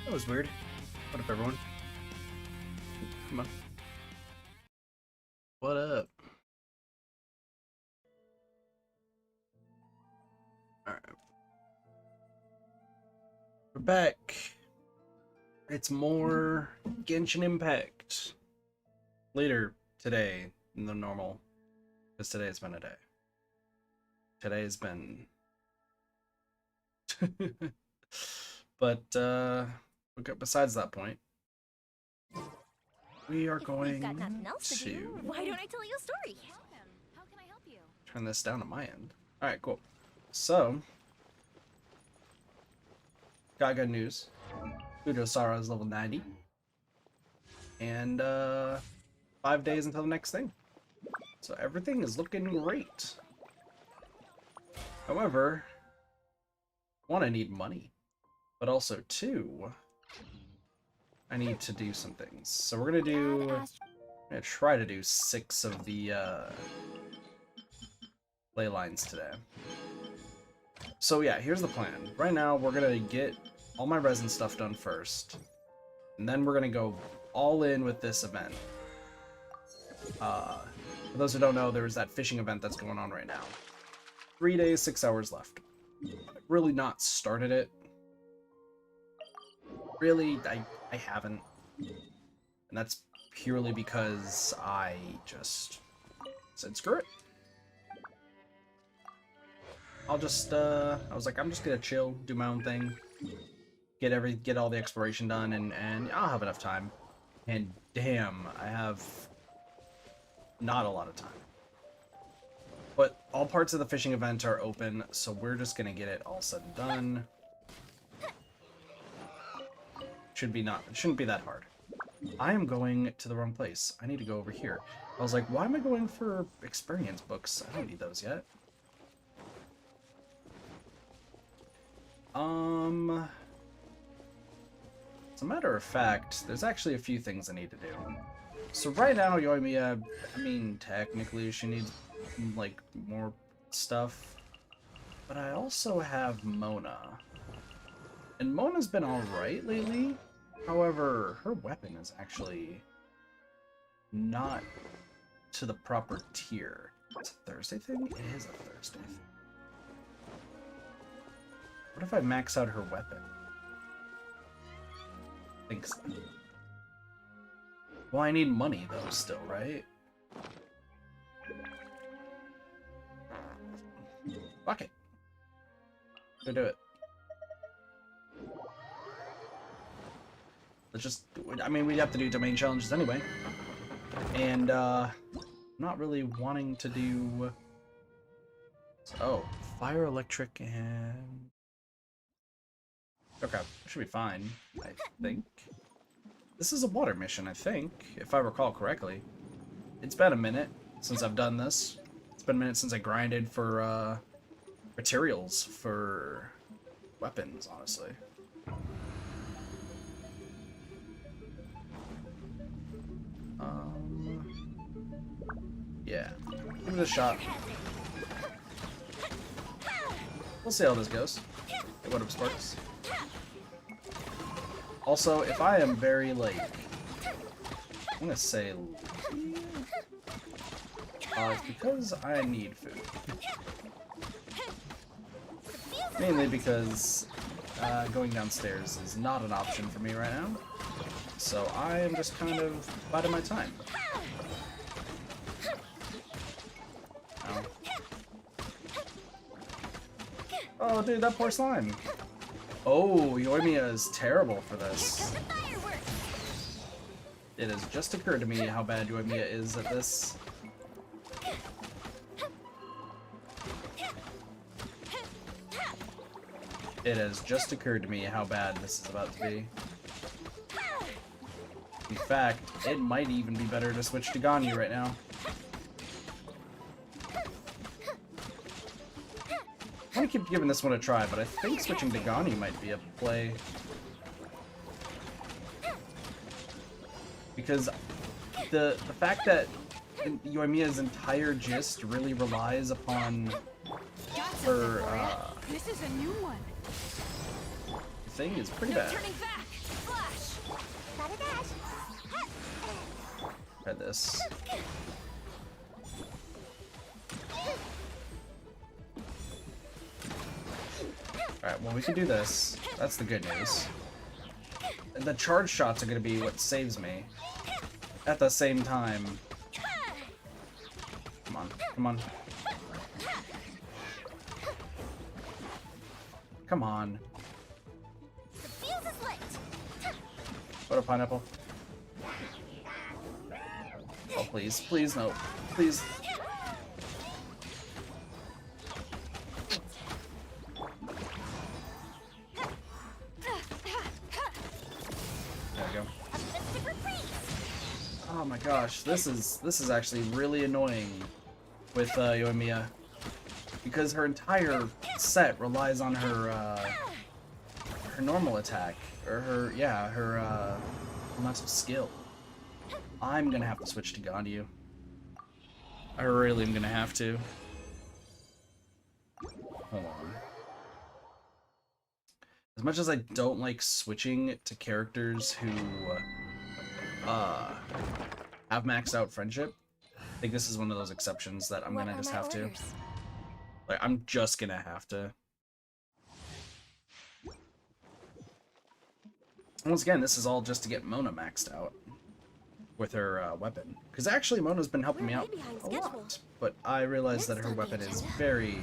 That was weird. What up, everyone? Come on. What up? Alright. We're back. It's more Genshin Impact. Later today than the normal. Because today has been a day. Today has been... But, besides that point, we are going got nothing else to do. to Why don't I tell you a story? How can I help you? turn this down on my end. Alright, cool. So, got good news. Udosara is level 90. And, 5 days until the next thing. So everything is looking great. However, one, I need money. But also, two, I need to do some things. So we're gonna try to do 6 of the ley lines today. So yeah, here's the plan. Right now, we're gonna get all my resin stuff done first, and then we're gonna go all in with this event. For those who don't know, there's that fishing event that's going on right now. 3 days, 6 hours left. I've really not started it. Really, I haven't. And that's purely because I just said screw it. I'll just, I was like, I'm just gonna chill, do my own thing, get all the exploration done, and I'll have enough time. And damn, I have not a lot of time. But all parts of the fishing event are open, so we're just gonna get it all said and done. Shouldn't be that hard. I am going to the wrong place. I need to go over here. I was like, why am I going for experience books? I don't need those yet. As a matter of fact, there's actually a few things I need to do. So right now, Yoimiya, I mean, technically she needs, like, more stuff. But I also have Mona. And Mona's been alright lately. However, her weapon is actually not to the proper tier. It's a Thursday thing? It is a Thursday thing. What if I max out her weapon? I think so. Well, I need money, though, still, right? Fuck it. Go do it. Let's just... I mean, we'd have to do domain challenges anyway. And, not really wanting to do... Oh, fire, electric, and... Okay, should be fine, I think. This is a water mission, I think, if I recall correctly. It's been a minute since I've done this. It's been a minute since I grinded for, materials for weapons, honestly. Yeah. Give it a shot. We'll see how this goes. Hey, what up, Sparks? Also, if I am very, like... I'm gonna say... it's because I need food. Mainly because going downstairs is not an option for me right now. So I am just kind of biding my time. Ow. Oh, dude, that poor slime. Oh, Yoimiya is terrible for this. It has just occurred to me how bad Yoimiya is at this. It has just occurred to me how bad this is about to be. In fact, it might even be better to switch to Ganyu right now. I want to keep giving this one a try, but I think switching to Ganyu might be a play. Because the fact that Yoimiya's entire gist really relies upon her, This is a new one. thing is pretty No bad. turning back. Flash. Gotta dash. Try this. Alright, well, we can do this. That's the good news. And the charge shots are going to be what saves me. At the same time. Come on, come on. Come on. The fuse is lit. What a pineapple. Oh, please, please, no. Please. There we go. Oh my gosh, this is actually really annoying with Yoimiya, because her entire set relies on her her normal attack, or her elemental skill. I'm gonna have to switch to Ganyu. I really am gonna have to. Hold on. As much as I don't like switching to characters who have maxed out friendship, I think this is one of those exceptions that I'm gonna just have to. Like, I'm just gonna have to. Once again, this is all just to get Mona maxed out with her weapon. Because actually, Mona's been helping me out a lot. But I realize that her weapon is very,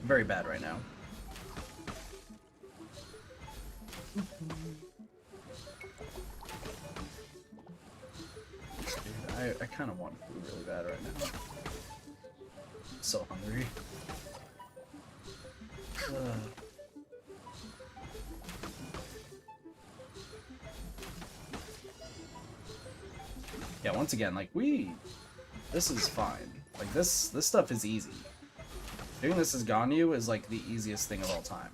very bad right now. Dude, I kind of want food really bad right now. So hungry. Yeah, once again, like, this is fine. Like, this stuff is easy. Doing this as Ganyu is, like, the easiest thing of all time.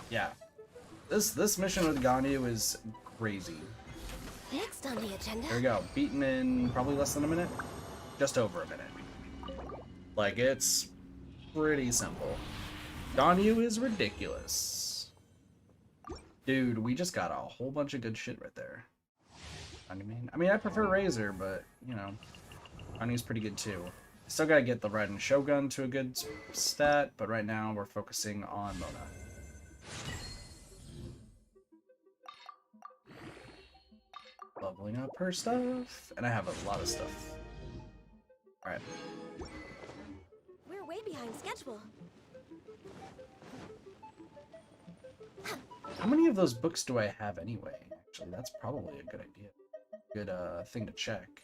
Yeah. This mission with Ganyu is crazy. Next on the agenda. There we go. Beaten in probably less than a minute? Just over a minute. Like, it's pretty simple. Ganyu is ridiculous. Dude, we just got a whole bunch of good shit right there. I mean, I prefer Razor, but, you know, Ganyu's pretty good too. Still gotta get the Raiden Shogun to a good stat, but right now we're focusing on Mona. Leveling up her stuff, and I have a lot of stuff. Alright. We're way behind schedule. How many of those books do I have anyway? Actually, that's probably a good idea. Good thing to check.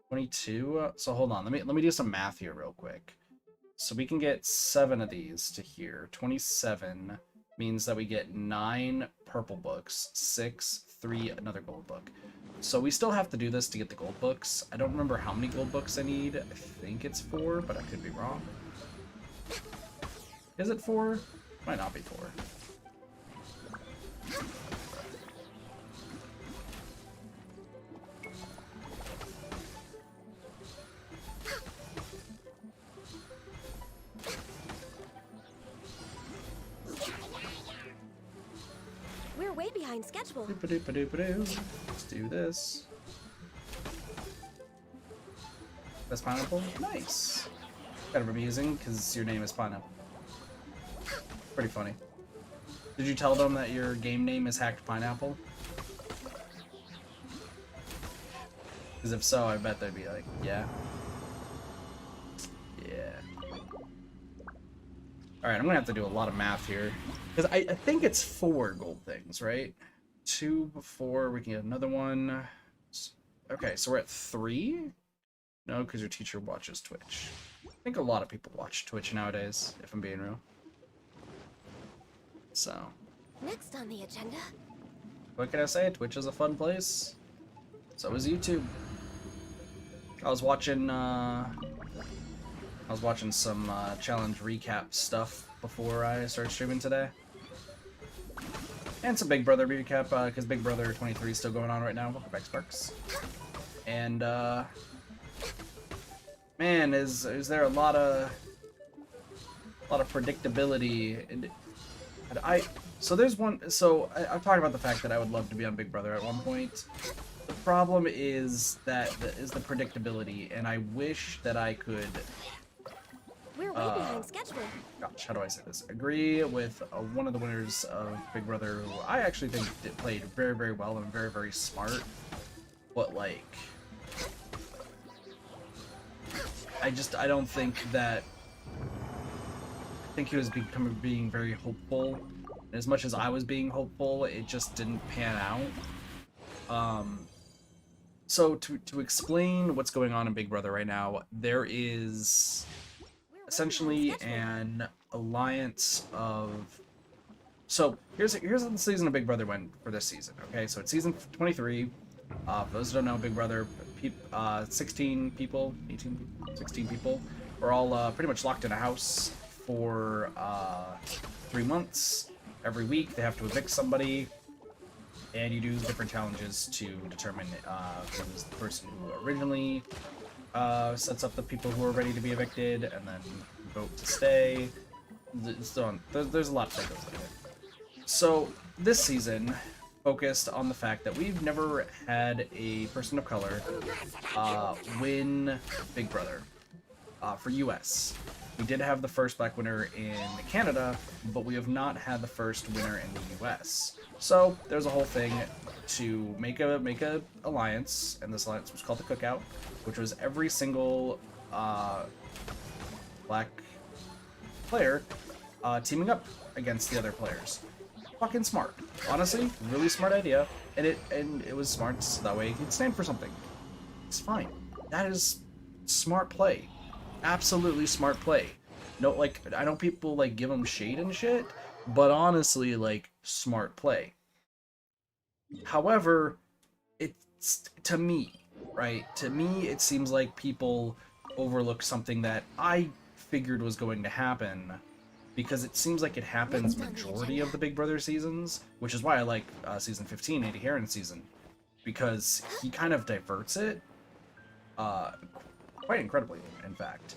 22. So hold on, let me do some math here real quick. So we can get 7 of these to here. 27 means that we get 9 purple books, 6, 3, another gold book. So we still have to do this to get the gold books. I don't remember how many gold books I need. I think it's 4, but I could be wrong. Is it 4? Might not be 4. We're way behind schedule. Let's do this. That's Pineapple? Nice. Kind of amusing, because your name is Pineapple. Pretty funny. Did you tell them that your game name is Hacked Pineapple? Because if so, I bet they'd be like, yeah. Yeah. Alright, I'm gonna have to do a lot of math here. Because I think it's 4 gold things, right? 2 before we can get another one. Okay, so we're at 3? No, because your teacher watches Twitch. I think a lot of people watch Twitch nowadays, if I'm being real. So. Next on the agenda. What can I say? Twitch is a fun place. So is YouTube. I was watching some challenge recap stuff before I started streaming today. And some Big Brother recap, because Big Brother 23 is still going on right now. Welcome back, Sparks. And, man, is there a lot of predictability? And so there's one. So I've talked about the fact that I would love to be on Big Brother at one point. The problem is the predictability, and I wish that I could. We're way behind schedule. Gosh, how do I say this? Agree with one of the winners of Big Brother, who I actually think played very, very well and very, very smart. But like, I don't think that. I think he was being very hopeful. And as much as I was being hopeful, it just didn't pan out. So to explain what's going on in Big Brother right now, there is essentially an alliance of. So here's how the season of Big Brother went for this season. Okay, so it's season 23. For those who don't know, Big Brother, 16 people, 18 people, 16 people, are all pretty much locked in a house for 3 months. Every week they have to evict somebody, and you do different challenges to determine who's the person who originally sets up the people who are ready to be evicted, and then vote to stay. So on. There's a lot that goes into it. So this season focused on the fact that we've never had a person of color win Big Brother for US. We did have the first black winner in Canada, but we have not had the first winner in the US. So there's a whole thing to make a alliance, and this alliance was called the Cookout, which was every single black player teaming up against the other players. Fucking smart, honestly, really smart idea, and it was smart so that way it could stand for something. It's fine. That is smart play, absolutely smart play. No, like, I know people like give them shade and shit, but honestly, like, smart play. However, it's to me, right? To me, it seems like people overlook something that I figured was going to happen, because it seems like it happens majority of the Big Brother seasons, which is why I like season 15, Andy Heron's season, because he kind of diverts it quite incredibly, in fact.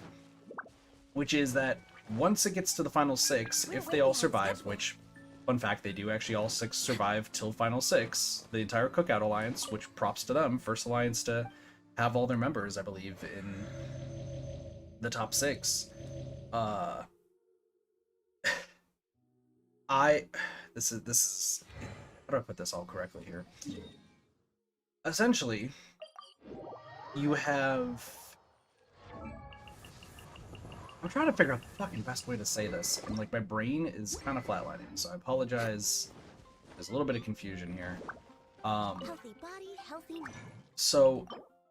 Which is that once it gets to the final 6, if they all survive, which, fun fact, they do actually all 6 survive till final 6, the entire Cookout Alliance, which props to them, first alliance to have all their members, I believe, in the top 6. This is how do I put this all correctly here? Essentially, you have. I'm trying to figure out the fucking best way to say this, and like my brain is kind of flatlining, so I apologize. There's a little bit of confusion here. Healthy body, healthy mind. So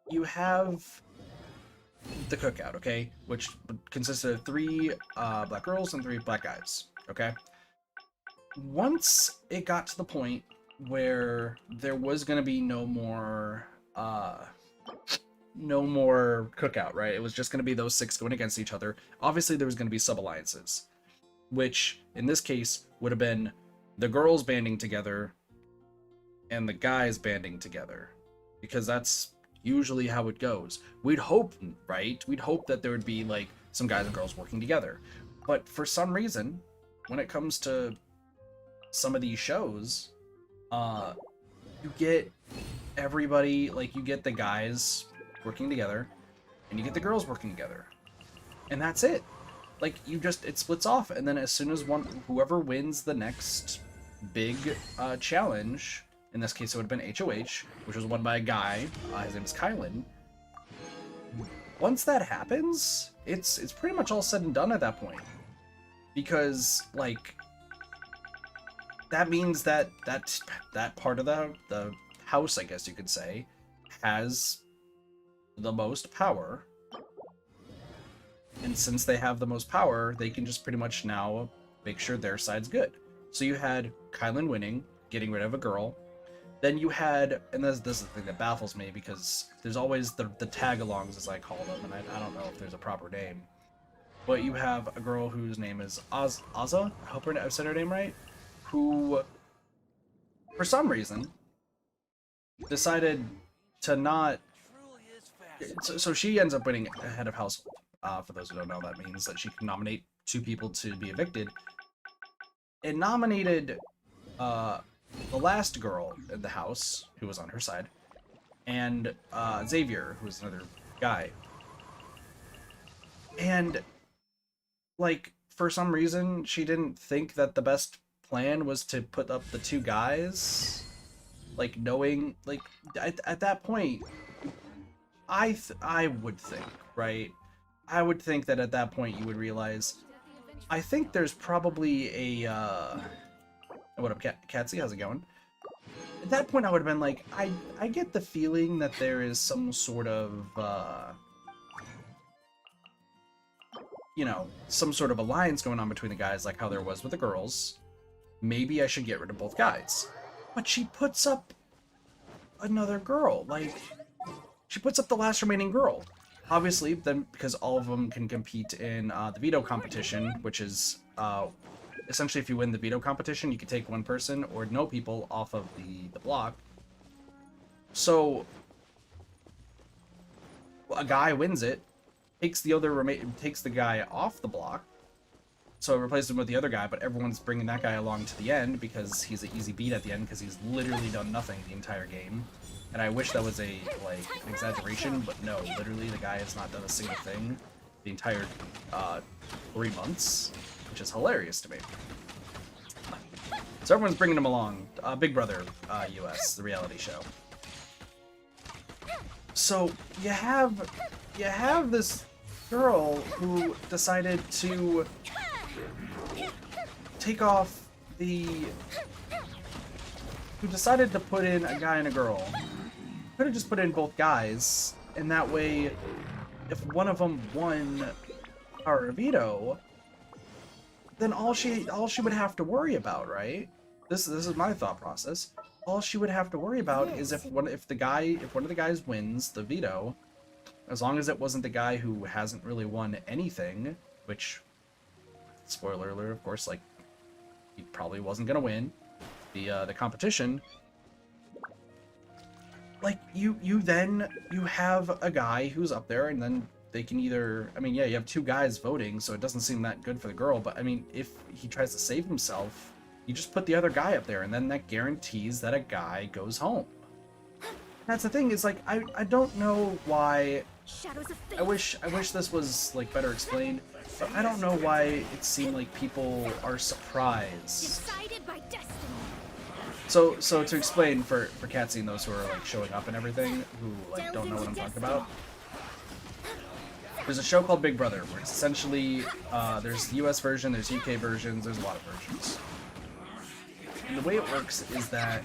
you have the Cookout, okay, which consists of 3 black girls and 3 black guys, okay? Once it got to the point where there was going to be no more Cookout, right? It was just going to be those 6 going against each other. Obviously, there was going to be sub-alliances, which in this case would have been the girls banding together and the guys banding together, because that's usually how it goes. We'd hope, right? We'd hope that there would be like some guys and girls working together. But for some reason, when it comes to some of these shows, you get everybody, like, you get the guys working together and you get the girls working together, and that's it. Like, it splits off, and then as soon as whoever wins the next big challenge, in this case it would have been HOH, which was won by a guy, his name is Kylan. Once that happens, it's pretty much all said and done at that point, because like that means that part of the house, I guess you could say, has the most power. And since they have the most power, they can just pretty much now make sure their side's good. So you had Kylan winning, getting rid of a girl. Then you had, and this is the thing that baffles me, because there's always the tag-alongs, as I call them, and I don't know if there's a proper name. But you have a girl whose name is Azza, I hope I've said her name right, who, for some reason, decided to not So she ends up winning head of household. For those who don't know, that means that she can nominate 2 people to be evicted. It nominated the last girl in the house, who was on her side, and Xavier, who was another guy. And, like, for some reason, she didn't think that the best plan was to put up the 2 guys. Like, knowing, like, at that point, I would think, right? I would think that at that point you would realize, I think there's probably a, what up, Catsy? How's it going? At that point, I would have been like, I get the feeling that there is some sort of, you know, some sort of alliance going on between the guys, like how there was with the girls. Maybe I should get rid of both guys. But she puts up another girl, like, she puts up the last remaining girl. Obviously, then, because all of them can compete in the veto competition, which is, essentially, if you win the veto competition, you can take 1 person or no people off of the block. So, a guy wins it, takes the guy off the block, so it replaces him with the other guy, but everyone's bringing that guy along to the end because he's an easy beat at the end because he's literally done nothing the entire game. And I wish that was an exaggeration, but no, literally the guy has not done a single thing the entire 3 months, which is hilarious to me. So everyone's bringing him along. Big Brother US, the reality show. So you have this girl who decided to take off who decided to put in a guy and a girl. Could have just put in both guys, and that way, if one of them won our veto, then all she would have to worry about, right? This is my thought process. All she would have to worry about is if one of the guys wins the veto, as long as it wasn't the guy who hasn't really won anything, which, spoiler alert, of course, like, he probably wasn't gonna win the competition. Like, you have a guy who's up there, and then they can either, I mean, yeah, you have 2 guys voting, so it doesn't seem that good for the girl, but I mean, if he tries to save himself, you just put the other guy up there, and then that guarantees that a guy goes home. That's the thing, is like, I don't know why, I wish this was, like, better explained, but I don't know why it seemed like people are surprised. So to explain for Catsy and those who are, like, showing up and everything, who, like, don't know what I'm talking about, there's a show called Big Brother, where it's essentially, there's the US version, there's UK versions, there's a lot of versions. And the way it works is that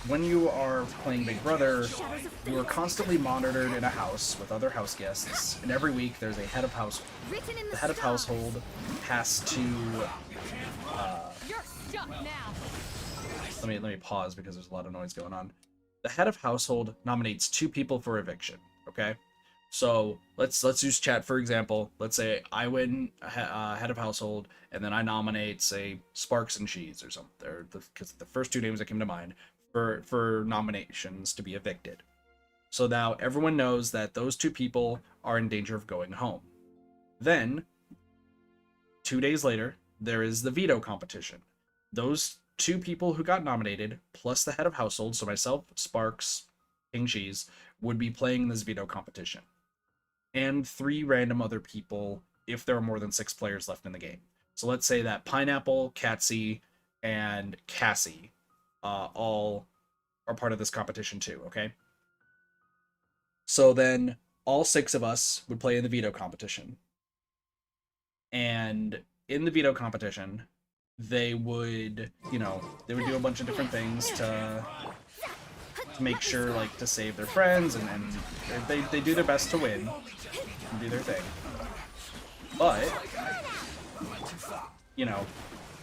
when you are playing Big Brother, you are constantly monitored in a house with other house guests, and every week there's a head of household. The head of household has to, let me pause because there's a lot of noise going on. The head of household nominates 2 people for eviction, okay? So let's use chat for example. Let's say I win head of household, and then I nominate, say, Sparks and Cheese or something, because the first 2 names that came to mind for nominations to be evicted. So now everyone knows that those 2 people are in danger of going home. Then 2 days later, there is the veto competition. Those 2 people who got nominated, plus the head of household, so myself, Sparks, King Cheese, would be playing this veto competition. And 3 random other people if there are more than 6 players left in the game. So let's say that Pineapple, Catsy, and Cassie all are part of this competition too, okay? So then all 6 of us would play in the veto competition. And in the veto competition, they would, they would do a bunch of different things to make sure, like, to save their friends, and they do their best to win and do their thing. But,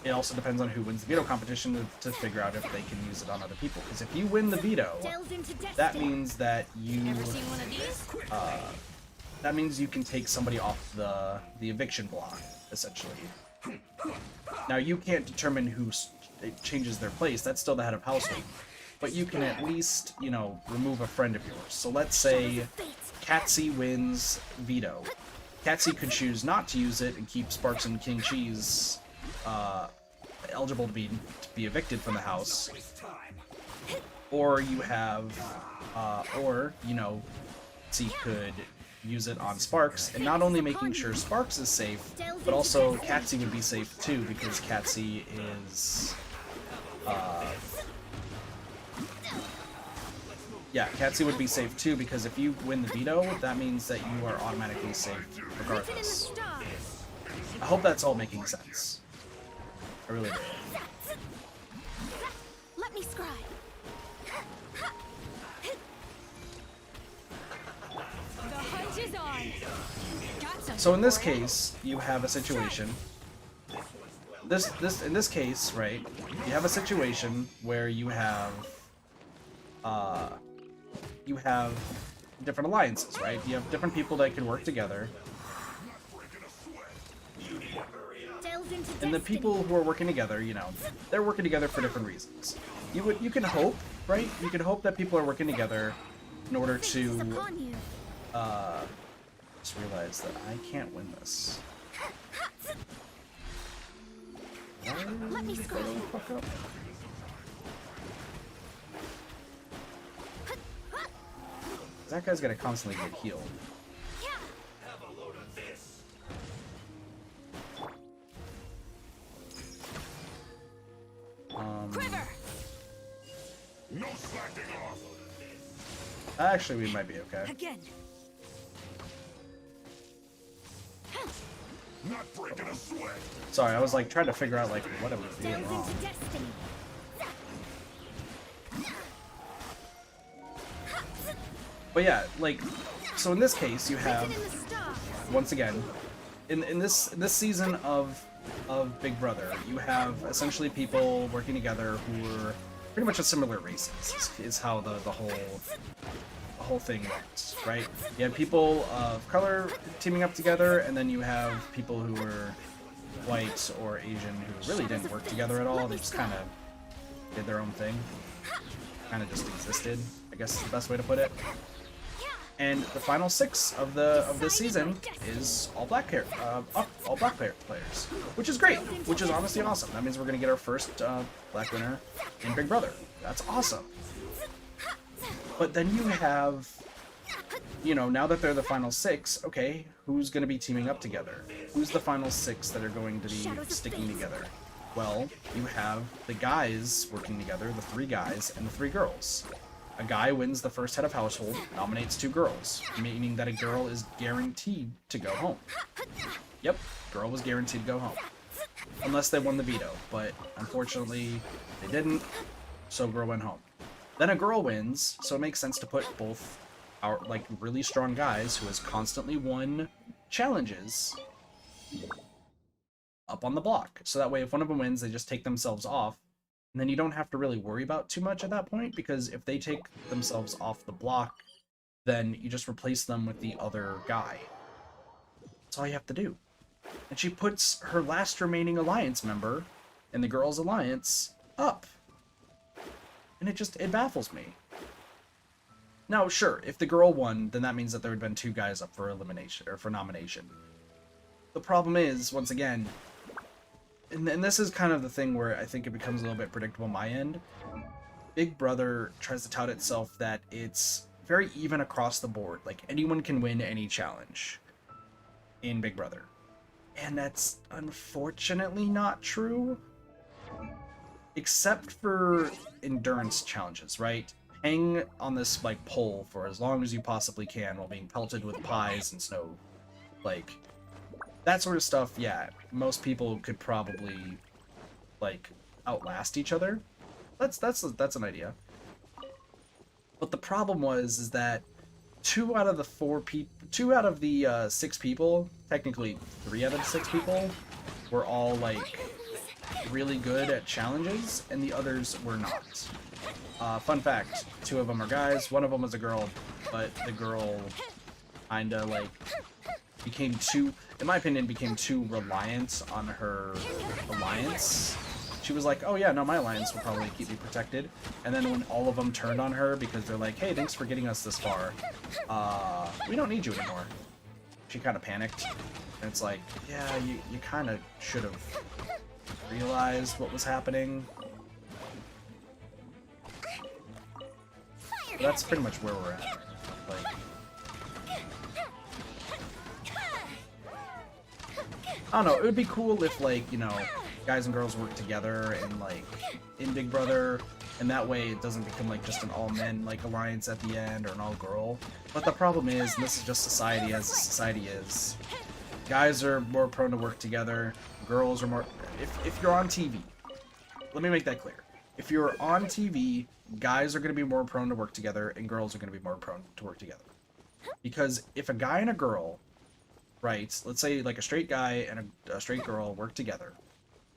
it also depends on who wins the veto competition to figure out if they can use it on other people. Because if you win the veto, that means that you can take somebody off the eviction block, essentially. Now, you can't determine who changes their place. That's still the head of household. But you can at least, remove a friend of yours. So let's say Catsy wins veto. Catsy could choose not to use it and keep Sparks and King Cheese eligible to be evicted from the house. Or you have, you know, Catsy could use it on Sparks, and not only making sure Sparks is safe, but also Catsy would be safe too, because Catsy is, yeah, Catsy would be safe too, because if you win the veto, that means that you are automatically safe regardless. I hope that's all making sense. I really do. Let me scribe. The hunt is on. So in this case, you have a situation. In this case, right? You have a situation where you have different alliances, right? You have different people that can work together. And the people who are working together, you know, they're working together for different reasons. You can hope, right? You can hope that people are working together in order to just realize that I can't win this. Let me scroll. Fuck up. That guy's gonna constantly get healed. Actually, we might be okay. Again. Not breaking a sweat. Sorry, I was like trying to figure out like what I was doing Delve wrong. into destiny. But yeah, like, so in this case, you have Written in the stars. once again, in this season of Big Brother, you have essentially people working together who are pretty much a similar races. Is how the whole thing works, right? You have people of color teaming up together, and then you have people who are white or Asian who really didn't work together at all. They just kind of did their own thing, kind of just existed, I guess is the best way to put it. And the final 6 of this season is all black players, which is great, which is honestly awesome. That means we're gonna get our first black winner in Big Brother. That's awesome. But then you have, you know, now that they're the final 6, okay, who's gonna be teaming up together? Who's the final 6 that are going to be sticking together? Well, you have the guys working together, the 3 guys and the 3 girls. A guy wins the first head of household, nominates 2 girls, meaning that a girl is guaranteed to go home. Yep, girl was guaranteed to go home. Unless they won the veto, but unfortunately they didn't, so girl went home. Then a girl wins, so it makes sense to put both our like really strong guys who has constantly won challenges up on the block. So that way if one of them wins, they just take themselves off. And then you don't have to really worry about too much at that point, because if they take themselves off the block, then you just replace them with the other guy. That's all you have to do. And she puts her last remaining alliance member in the girls' alliance up. And it baffles me. Now, sure, if the girl won, then that means that there had been 2 guys up for elimination, or for nomination. The problem is, once again, and this is kind of the thing where I think it becomes a little bit predictable on my end. Big Brother tries to tout itself that it's very even across the board. Like, anyone can win any challenge in Big Brother. And that's unfortunately not true. Except for endurance challenges, right? Hang on this, like, pole for as long as you possibly can while being pelted with pies and snow. Like, that sort of stuff, yeah, most people could probably, like, outlast each other. That's an idea. But the problem is that 2 out of the 6 people, technically 3 out of the 6 people, were all, like, really good at challenges, and the others were not. Fun fact, 2 of them are guys, 1 of them was a girl, but the girl kinda, like, became too reliant on her alliance. she was like, oh yeah, no, my alliance will probably keep me protected. And then when all of them turned on her because they're like, hey, thanks for getting us this far, we don't need you anymore. She kind of panicked. And it's like, yeah, you kind of should have realized what was happening. But that's pretty much where we're at. Like, I don't know, it would be cool if, like, you know, guys and girls work together and, like, in Big Brother, and that way it doesn't become, like, just an all-men, like, alliance at the end, or an all-girl. But the problem is, and this is just society as society is, guys are more prone to work together, girls are more... If you're on TV, let me make that clear. If you're on TV, guys are going to be more prone to work together, and girls are going to be more prone to work together. Because if a guy and a girl... Right, let's say like a straight guy and a straight girl work together,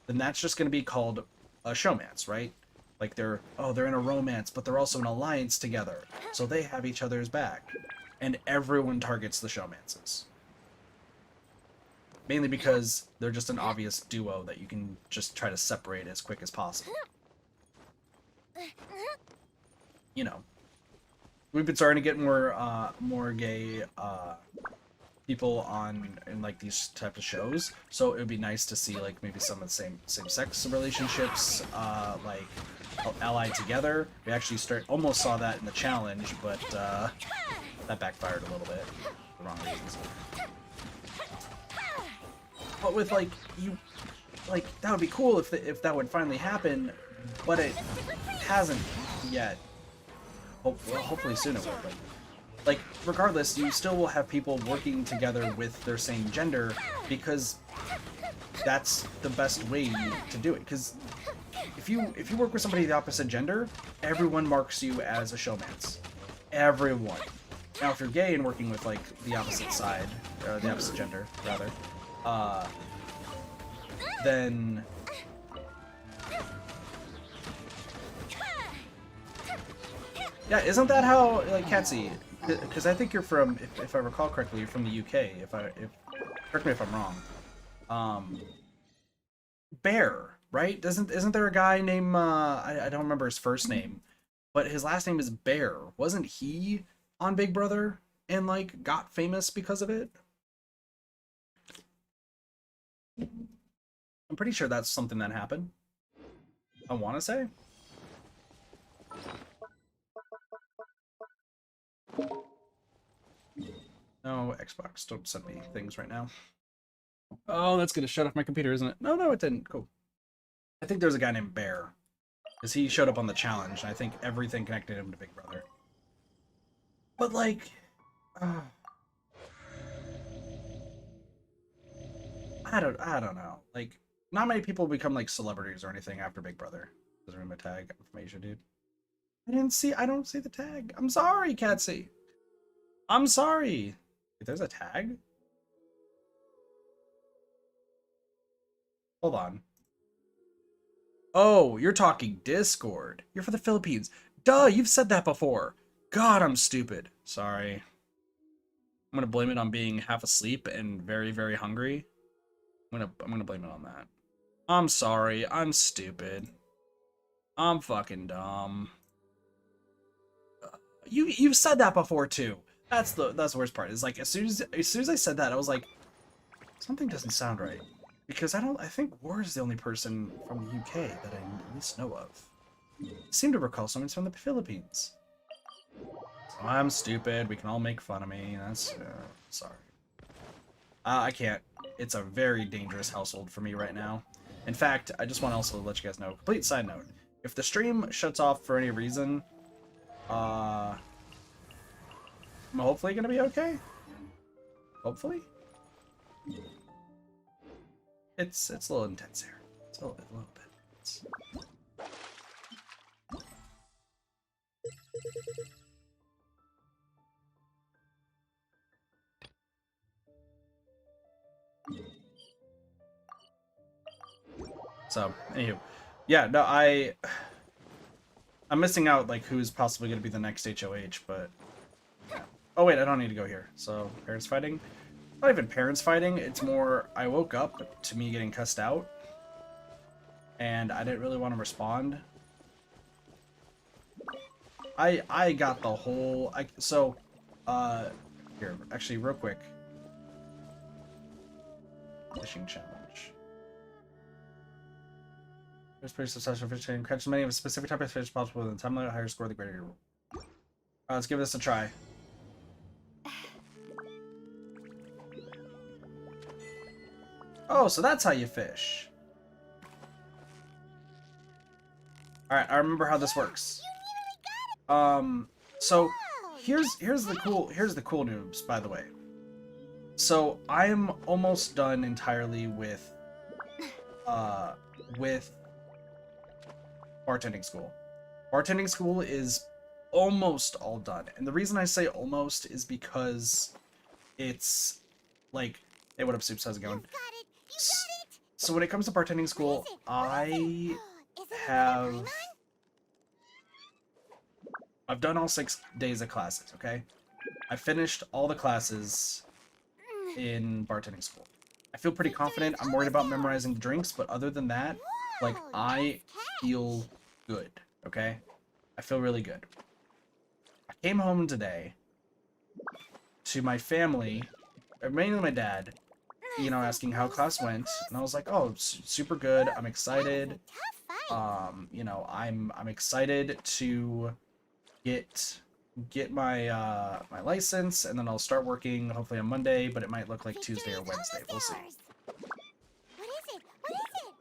then that's just going to be called a showmance, right? Like they're in a romance, but they're also in an alliance together, so they have each other's back. And everyone targets the showmances. Mainly because they're just an obvious duo that you can just try to separate as quick as possible. You know. We've been starting to get more gay, people in like these type of shows, so it would be nice to see like maybe some of the same sex relationships like allied together. We actually almost saw that in the challenge, but that backfired a little bit for the wrong reasons. But with like that would be cool if that would finally happen, but it hasn't yet. Hopefully soon it will. But like, regardless, you still will have people working together with their same gender, because that's the best way to do it. Because if you work with somebody of the opposite gender, everyone marks you as a showmance. Everyone. Now, if you're gay and working with like the opposite side, or the opposite gender rather, then yeah, isn't that how like Katsi? Because I think you're from, if I recall correctly, you're from the UK. Correct me if I'm wrong. Bear, right? Isn't there a guy named I don't remember his first name, but his last name is Bear. Wasn't he on Big Brother and like got famous because of it? I'm pretty sure that's something that happened. I want to say. No, Xbox, don't send me things right now. Oh, that's gonna shut off my computer, isn't it? No, it didn't. Cool. I think there's a guy named Bear, because he showed up on the challenge, and I think everything connected him to Big Brother. But like, I don't know. Like, not many people become like celebrities or anything after Big Brother. Doesn't remember tag information, dude. I don't see the tag. I'm sorry, Katsy. I'm sorry. Wait, there's a tag? Hold on. Oh, you're talking Discord. You're for the Philippines. Duh, you've said that before. God, I'm stupid. Sorry. I'm gonna blame it on being half asleep and very, very hungry. I'm gonna blame it on that. I'm sorry. I'm stupid. I'm fucking dumb. You've said that before too. That's the worst part. Is like as soon as I said that, I was like, something doesn't sound right. Because I think War is the only person from the UK that I at least know of. I seem to recall someone's from the Philippines. So I'm stupid. We can all make fun of me. That's sorry. I can't. It's a very dangerous household for me right now. In fact, I just want to also let you guys know. Complete side note: if the stream shuts off for any reason, I'm hopefully gonna be okay. Hopefully. It's a little intense here. It's a little bit. So, anywho, yeah, no, I'm missing out like who's possibly going to be the next HOH, but oh wait, I don't need to go here. So, parents fighting. Not even parents fighting. It's more I woke up to me getting cussed out. and I didn't really want to respond. I got the whole here, actually, real quick. Fishing challenge. First place successful fishing. Catch as many of a specific type of fish as possible within the time limit. Higher score, the greater your reward. Let's give this a try. Oh, so that's how you fish. Alright, I remember how this works. So here's the cool news, by the way. So I'm almost done entirely with bartending school. Bartending school is almost all done. And the reason I say almost is because it's like, hey, what up, Soups? How's it going? So when it comes to bartending school, I've done all 6 days of classes, okay? I finished all the classes in bartending school. I feel pretty confident. I'm worried about memorizing the drinks, but other than that, like, I feel good, okay? I feel really good. I came home today to my family, or mainly my dad, you know, asking how class went, and I was like, oh, super good. I'm excited. You know, I'm excited to get my my license, and then I'll start working hopefully on Monday, but it might look like Tuesday or Wednesday. We'll see. What is it? What is it?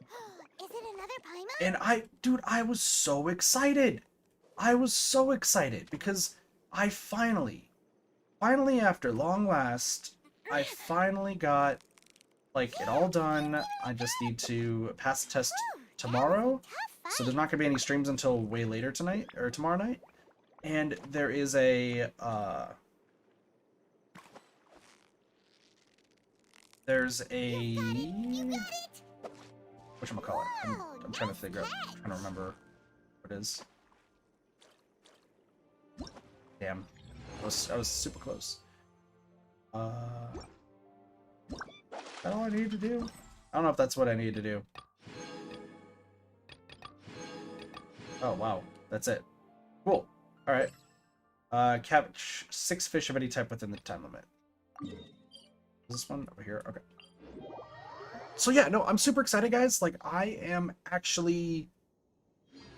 Is it another Paimon? And dude, I was so excited. I was so excited because I finally after long last, I finally got like it all done. I just need to pass the test tomorrow. So there's not gonna be any streams until way later tonight or tomorrow night. And there is a whatchamacallit? I'm trying to figure out, trying to remember what it is. Damn. I was super close. Is that all I need to do? I don't know if that's what I need to do. Oh wow, that's it. Cool. Alright. Catch 6 fish of any type within the time limit. Is this one over here? Okay. So yeah, no, I'm super excited, guys. Like, I am actually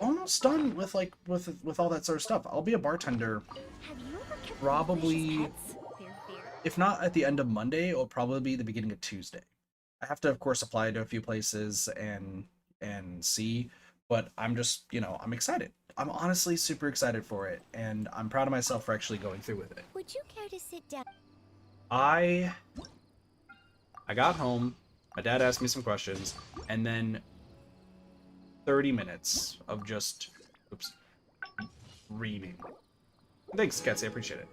almost done with like with all that sort of stuff. I'll be a bartender probably, if not at the end of Monday, it'll probably be the beginning of Tuesday. I have to, of course, apply to a few places and see, but I'm just, you know, I'm excited. I'm honestly super excited for it, and I'm proud of myself for actually going through with it. Would you care to sit down? I got home, my dad asked me some questions, and then 30 minutes of just, reaming. Thanks, Ketsy, I appreciate it.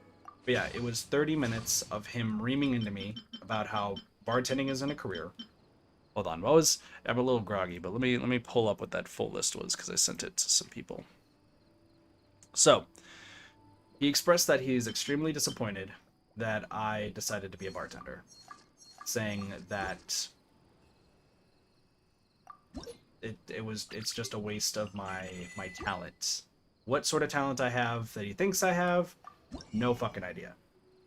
But yeah, it was 30 minutes of him reaming into me about how bartending isn't a career. Hold on, I'm a little groggy, but let me pull up what that full list was, because I sent it to some people. So, he expressed that he is extremely disappointed that I decided to be a bartender, saying that it's just a waste of my talent. What sort of talent I have that he thinks I have, no fucking idea.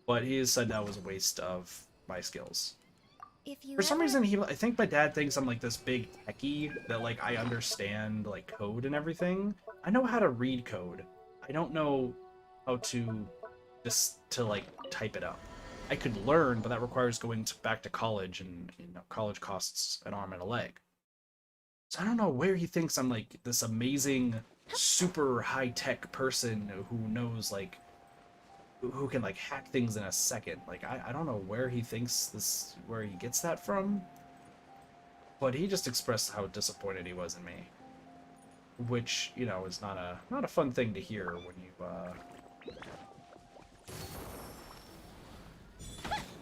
But he has said that was a waste of my skills. For some reason, I think my dad thinks I'm like this big techie, that like I understand like code and everything. I know how to read code. I don't know how to like type it up. I could learn, but that requires going back to college, and you know, college costs an arm and a leg. So I don't know where he thinks I'm like this amazing, super high-tech person who knows like, who can like hack things in a second. Like I don't know where he gets that from, but he just expressed how disappointed he was in me, which, you know, is not a fun thing to hear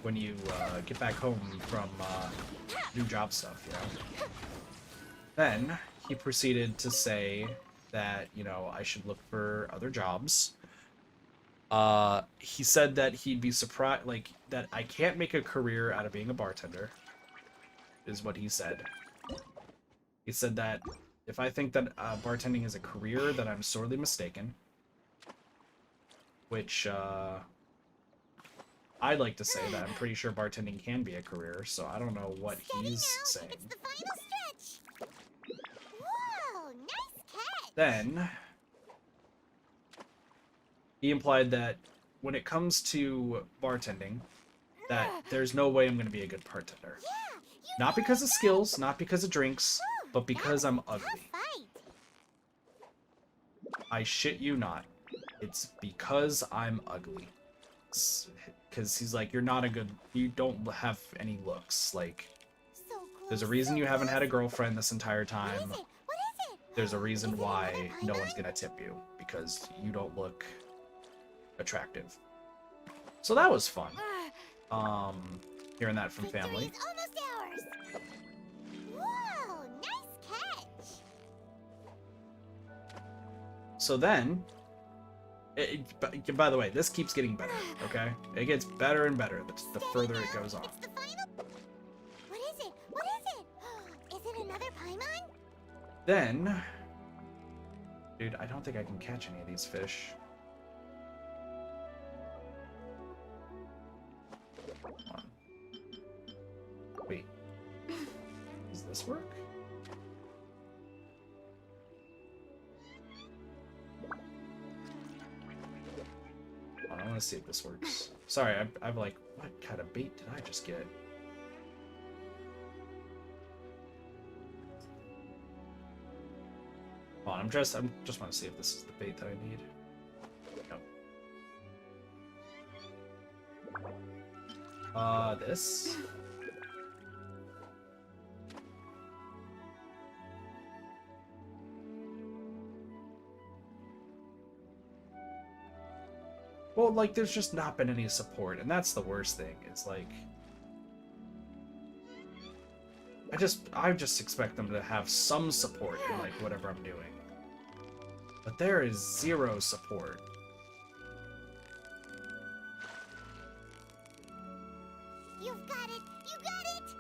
when you get back home from new job stuff, you know. Then he proceeded to say that, you know, I should look for other jobs. He said that he'd be surprised, like, that I can't make a career out of being a bartender, is what he said. He said that If I think that bartending is a career, then I'm sorely mistaken. Which, I'd like to say that I'm pretty sure bartending can be a career, so I don't know what he's saying. It's the final stretch. Whoa, nice catch. Then, he implied that when it comes to bartending, that there's no way I'm going to be a good bartender. Yeah, Not because of skills, not because of drinks, but because I'm tough ugly. fight. I shit you not. It's because I'm ugly. Because he's like, you're not a good... You don't have any looks. Like, So close, there's a reason so you haven't close. had a girlfriend this entire What time. is it? What is it? There's a reason Is it why another no pie one's mine? gonna tip you. Because you don't look attractive. So that was fun. Hearing that from Victory family. is almost ours. Whoa, nice catch. So then... by the way, this keeps getting better, okay? It gets better and better the further it goes on. It's the final. What is it? What is it? Is it another paimon? Then... Dude, I don't think I can catch any of these fish. Hold on. Wait. Does this work? Hold on, I want to see if this works. Sorry, I'm like, what kind of bait did I just get? Hold on, I'm just want to see if this is the bait that I need. No. This? Well, like, there's just not been any support, and that's the worst thing. It's like... I just expect them to have some support in, like, whatever I'm doing. But there is zero support. You've got it. You got it.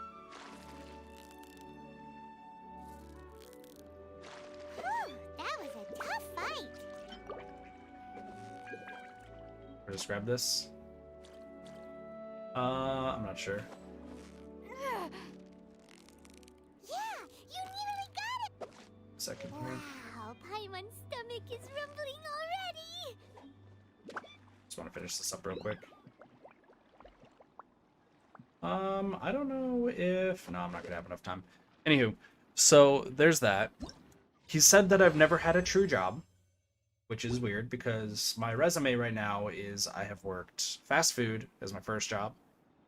Whew, that was a tough fight. Or just grab this. I'm not sure. Yeah, you nearly got it. Second here. Wow, Paimon's stomach is rumbling already. Just want to finish this up real quick. I don't know if... No, I'm not gonna have enough time. Anywho, so there's that. He said that I've never had a true job, which is weird because my resume right now is I have worked fast food as my first job,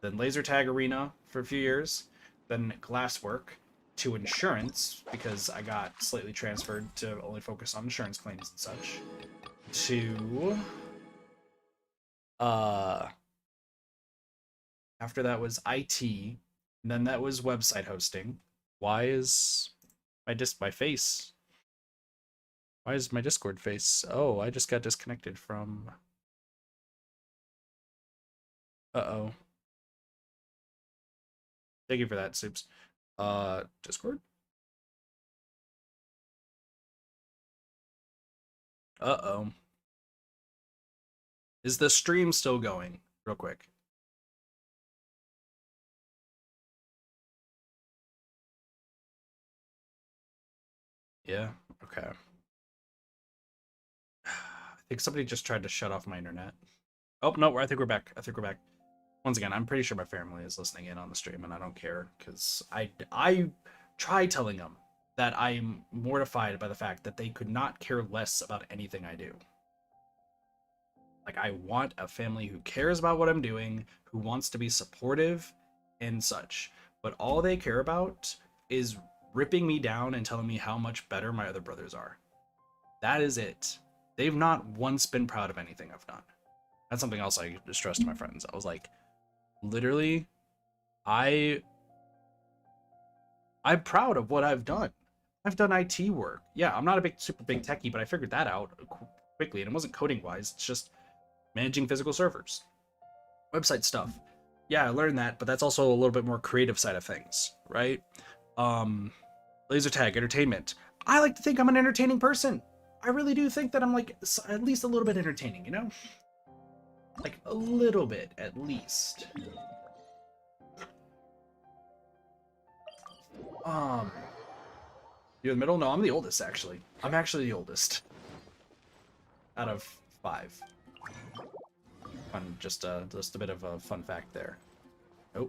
then laser tag arena for a few years, then glasswork, to insurance because I got slightly transferred to only focus on insurance claims and such, to after that was IT, and then that was website hosting. Why is my face? Why is my Discord face? Oh, I just got disconnected from... Uh-oh. Thank you for that, Soups. Discord? Uh-oh. Is the stream still going? Real quick. Yeah? Okay. I think somebody just tried to shut off my internet. Oh, no, I think we're back. I think we're back. Once again, I'm pretty sure my family is listening in on the stream, and I don't care, because I try telling them that I'm mortified by the fact that they could not care less about anything I do. Like, I want a family who cares about what I'm doing, who wants to be supportive, and such. But all they care about is ripping me down and telling me how much better my other brothers are. That is it. They've not once been proud of anything I've done. That's something else I stressed to my friends. I was like, literally, I'm proud of what I've done. I've done IT work. Yeah, I'm not a super big techie, but I figured that out quickly, and it wasn't coding wise. It's just managing physical servers, website stuff. Yeah, I learned that, but that's also a little bit more creative side of things, right? Laser tag, entertainment. I like to think I'm an entertaining person. I really do think that I'm like at least a little bit entertaining, you know? Like a little bit at least. You're the middle? No, I'm the oldest actually. I'm actually the oldest. Out of 5. Fun, just a bit of a fun fact there. Oh.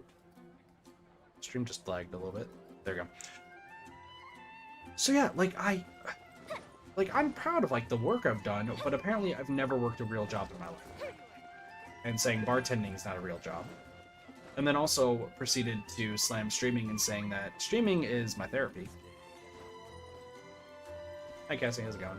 Stream just lagged a little bit. There you go. So yeah, like I'm proud of like the work I've done, but apparently I've never worked a real job in my life. And saying bartending is not a real job. And then also proceeded to slam streaming and saying that streaming is my therapy. Hi Cassie, how's it going?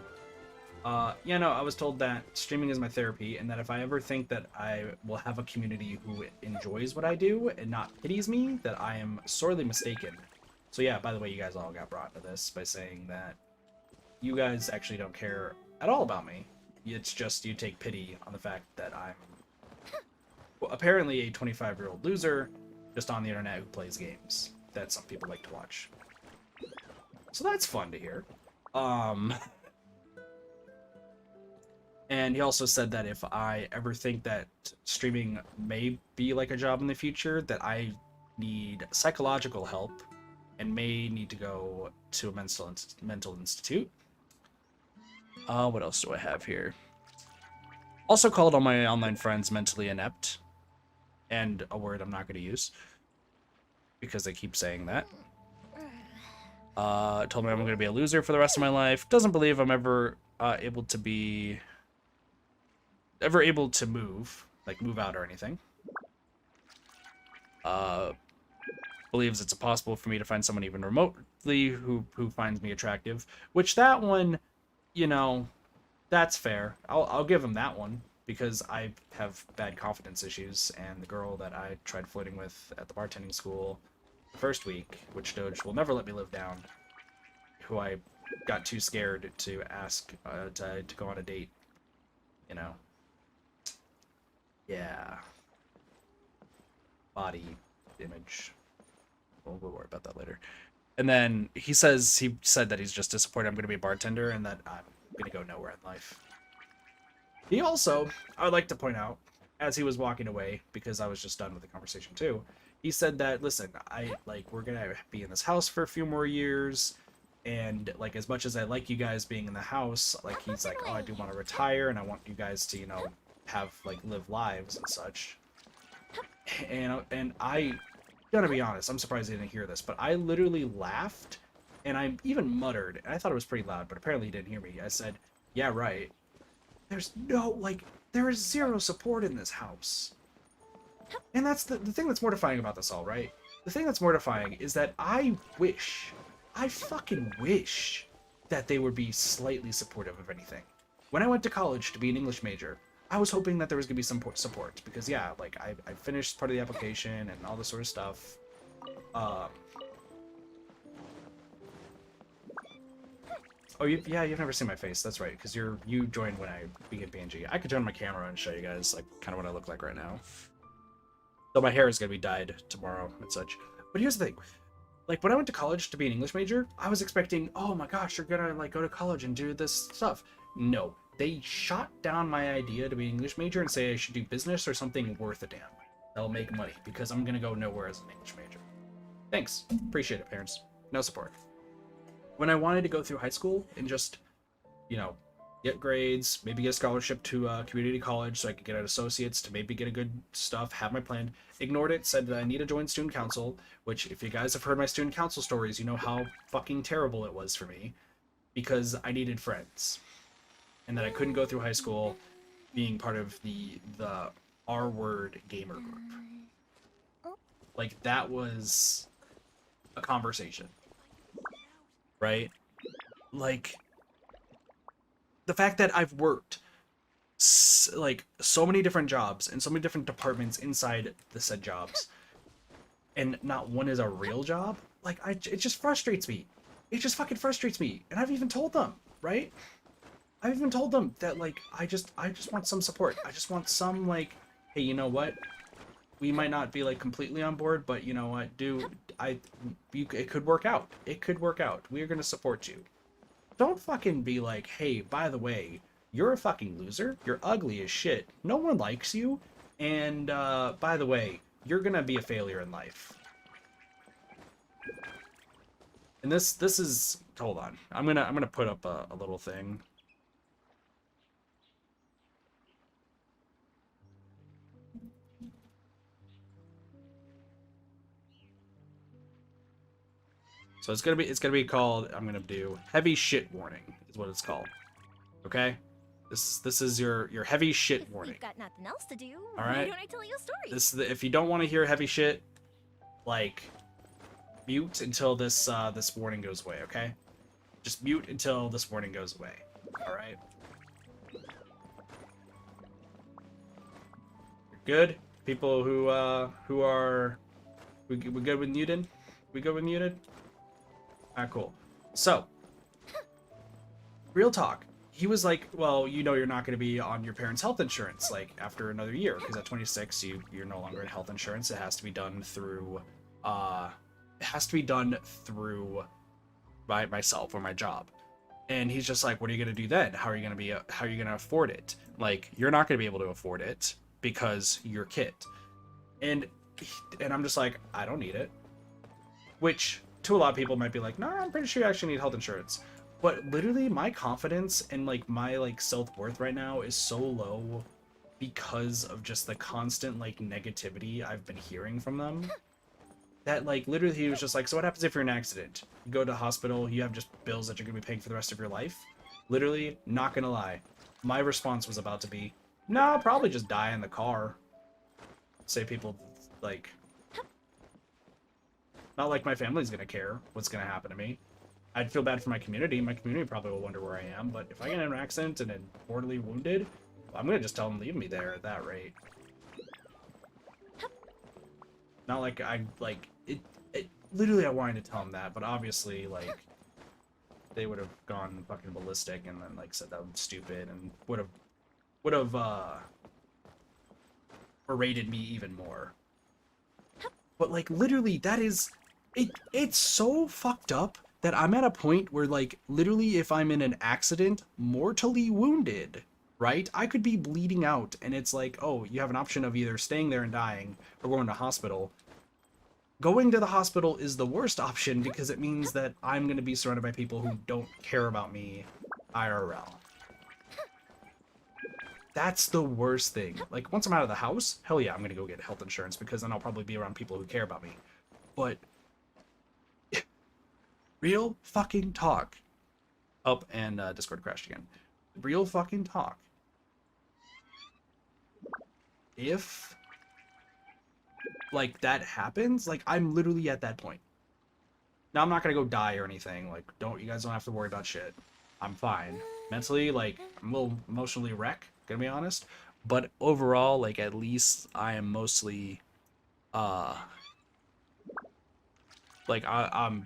Yeah, no, I was told that streaming is my therapy, and that if I ever think that I will have a community who enjoys what I do and not pities me, that I am sorely mistaken. So yeah, by the way, you guys all got brought to this by saying that you guys actually don't care at all about me. It's just you take pity on the fact that I'm apparently a 25-year-old loser just on the internet who plays games that some people like to watch. So that's fun to hear. And he also said that if I ever think that streaming may be like a job in the future, that I need psychological help and may need to go to a mental institute. What else do I have here? Also called all my online friends mentally inept. And a word I'm not going to use. Because they keep saying that. Told me I'm going to be a loser for the rest of my life. Doesn't believe I'm ever able to move, like move out or anything. Believes it's impossible for me to find someone even remotely who finds me attractive, which that one, you know, that's fair. I'll give him that one because I have bad confidence issues, and the girl that I tried flirting with at the bartending school the first week, which Doge will never let me live down, who I got too scared to ask to go on a date, you know. Yeah. Body image. We'll worry about that later. And then he said that he's just disappointed I'm going to be a bartender and that I'm going to go nowhere in life. He also, I would like to point out, as he was walking away, because I was just done with the conversation too, he said that, listen, we're going to be in this house for a few more years, and, like, as much as I like you guys being in the house, like, he's like, oh, I do want to retire, and I want you guys to, you know, have, like, live lives and such. And I gotta be honest, I'm surprised I didn't hear this, but I literally laughed, and I even muttered, and I thought it was pretty loud, but apparently he didn't hear me. I said, yeah, right. There's no, like, there is zero support in this house. And that's the thing that's mortifying about this all, right? The thing that's mortifying is that I fucking wish that they would be slightly supportive of anything. When I went to college to be an English major, I was hoping that there was going to be some support, because yeah, like, I finished part of the application and all this sort of stuff. Oh, you've never seen my face. That's right, because you joined when I began PNG. I could turn my camera and show you guys, like, kind of what I look like right now. Though my hair is going to be dyed tomorrow and such. But here's the thing. Like, when I went to college to be an English major, I was expecting, oh my gosh, you're going to, like, go to college and do this stuff. No. They shot down my idea to be an English major and say I should do business or something worth a damn. That'll make money, because I'm going to go nowhere as an English major. Thanks. Appreciate it, parents. No support. When I wanted to go through high school and just, you know, get grades, maybe get a scholarship to community college so I could get an associate's to maybe get a good stuff, have my plan, ignored it, said that I need to join student council, which if you guys have heard my student council stories, you know how fucking terrible it was for me, because I needed friends. And that I couldn't go through high school being part of the R-word gamer group. Like, that was a conversation. Right? Like, the fact that I've worked like so many different jobs and so many different departments inside the said jobs, and not one is a real job, like, it just frustrates me. It just fucking frustrates me. And I've even told them, right? I've even told them that, like, I just want some support. I just want some, like, hey, you know what? We might not be, like, completely on board, but you know what? It could work out. It could work out. We are going to support you. don't fucking be like, hey, by the way, you're a fucking loser. You're ugly as shit. No one likes you. And by the way, you're gonna be a failure in life. And this is, hold on. I'm gonna put up a little thing. So it's gonna be called, I'm gonna do heavy shit warning is what it's called. Okay? This is your heavy shit warning. You've got nothing else to do. All right. Why don't I tell you a story? If you don't want to hear heavy shit, like, mute until this this warning goes away, okay? Just mute until this warning goes away. All right. Good. People who are we good with muted? We good with muted? Alright, cool. So, real talk. He was like, well, you know, you're not going to be on your parents' health insurance like after another year because at 26 you're no longer in health insurance. It has to be done through by myself or my job. And he's just like, what are you going to do then? How are you going to afford it? Like, you're not going to be able to afford it because you're a kid. And I'm just like, I don't need it. Which to a lot of people might be like, no, I'm pretty sure you actually need health insurance. But literally my confidence and like my like self-worth right now is so low because of just the constant like negativity I've been hearing from them. That like literally he was just like, so what happens if you're in an accident? You go to the hospital, you have just bills that you're gonna be paying for the rest of your life? Literally, not gonna lie. My response was about to be, no, I'll probably just die in the car. Say people like, not like my family's gonna care what's gonna happen to me. I'd feel bad for my community. My community probably will wonder where I am, but if I get in an accident and am mortally wounded, I'm gonna just tell them leave me there at that rate. Not like I like it. Literally, I wanted to tell them that, but obviously, like, they would have gone fucking ballistic and then like said that was stupid and would have berated me even more. But like, literally, that is it. It's so fucked up that I'm at a point where, like, literally, if I'm in an accident, mortally wounded, right? I could be bleeding out, and it's like, oh, you have an option of either staying there and dying or going to hospital. Going to the hospital is the worst option because it means that I'm going to be surrounded by people who don't care about me IRL. That's the worst thing. Like, once I'm out of the house, hell yeah, I'm going to go get health insurance because then I'll probably be around people who care about me. But real fucking talk. Oh, and Discord crashed again. Real fucking talk. If, like, that happens, like, I'm literally at that point. Now, I'm not gonna go die or anything. Like, you guys don't have to worry about shit. I'm fine. Mentally, like, I'm a little emotionally wrecked, gonna be honest. But overall, like, at least I am mostly, like, I'm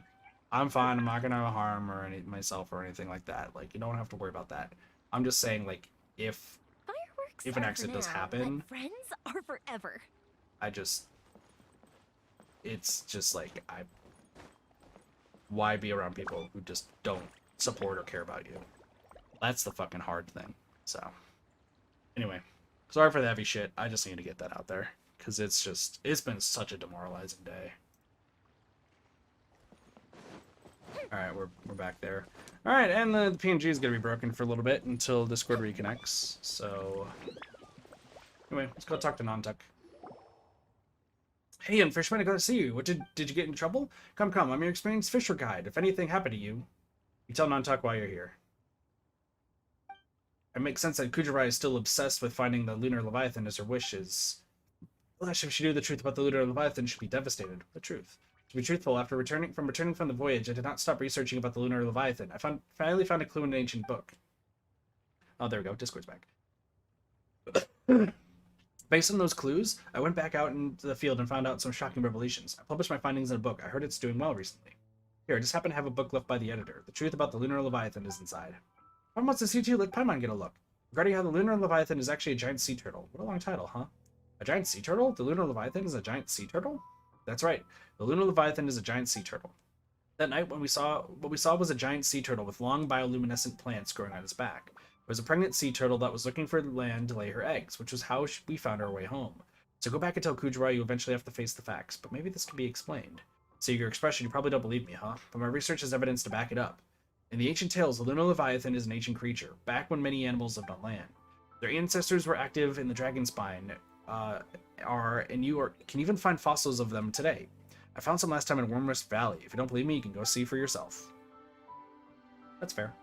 fine. I'm not gonna harm myself or anything like that. Like, you don't have to worry about that. I'm just saying, like, if an accident does happen, but friends are forever. It's just like, why be around people who just don't support or care about you? That's the fucking hard thing. So, anyway, sorry for the heavy shit. I just need to get that out there because it's been such a demoralizing day. Alright, we're back there. Alright, and the PNG is going to be broken for a little bit until Discord reconnects. So, anyway, let's go talk to Nantuck. Hey, Fishman, I got to see you. What did you get in trouble? Come, I'm your experienced fisher guide. If anything happened to you, you tell Nantuck why you're here. It makes sense that Kujarai is still obsessed with finding the Lunar Leviathan as her wish is. Gosh, if she knew the truth about the Lunar Leviathan, she'd be devastated. The truth. To be truthful, after returning from the voyage, I did not stop researching about the Lunar Leviathan. I finally found a clue in an ancient book. Oh, there we go. Discord's back. Based on those clues, I went back out into the field and found out some shocking revelations. I published my findings in a book. I heard it's doing well recently. Here, I just happen to have a book left by the editor. The truth about the Lunar Leviathan is inside. How wants to see you let Paimon get a look? Regarding how the Lunar Leviathan is actually a giant sea turtle. What a long title, huh? A giant sea turtle? The Lunar Leviathan is a giant sea turtle? That's right. The Lunar Leviathan is a giant sea turtle. That night, what we saw was a giant sea turtle with long bioluminescent plants growing on its back. It was a pregnant sea turtle that was looking for land to lay her eggs, which was how we found our way home. So go back and tell Kujarai you eventually have to face the facts, but maybe this can be explained. See your expression, you probably don't believe me, huh? But my research has evidence to back it up. In the ancient tales, the Lunar Leviathan is an ancient creature, back when many animals lived on land. Their ancestors were active in the dragon spine, and you can even find fossils of them today. I found some last time in Wormrest Valley. If you don't believe me, you can go see for yourself. That's fair.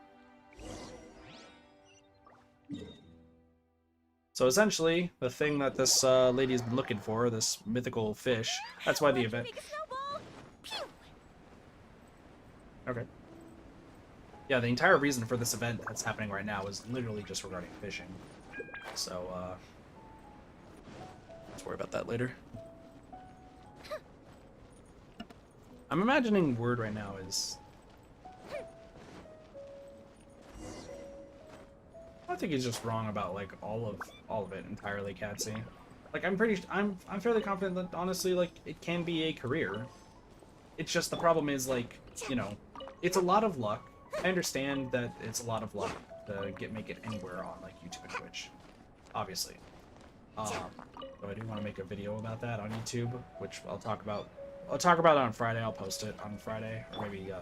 So essentially, the thing that this lady has been looking for, this mythical fish, that's why the event... Okay. Yeah, the entire reason for this event that's happening right now is literally just regarding fishing. So, let's worry about that later. I'm imagining Word right now is... I think he's just wrong about like all of it entirely, Catsy. Like I'm fairly confident that honestly, like it can be a career. It's just the problem is like, you know, it's a lot of luck. I understand that it's a lot of luck to make it anywhere on like YouTube and Twitch, obviously. So I do want to make a video about that on YouTube, which I'll talk about. I'll talk about it on Friday. I'll post it on Friday or maybe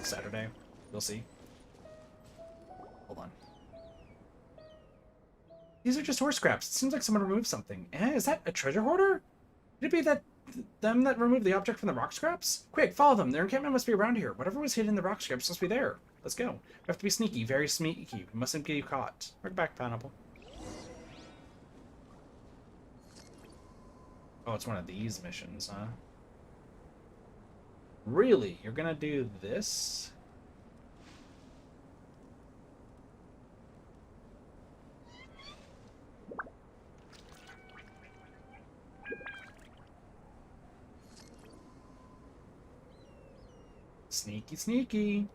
Saturday. You'll see. Hold on. These are just horse scraps. It seems like someone removed something. Is that a treasure hoarder? Could it be them that removed the object from the rock scraps? Quick, follow them. Their encampment must be around here. Whatever was hidden in the rock scraps must be there. Let's go. We have to be sneaky, very sneaky. We mustn't get caught. Welcome back, Pineapple. Oh, it's one of these missions, huh? Really? You're gonna do this? Sneaky, sneaky.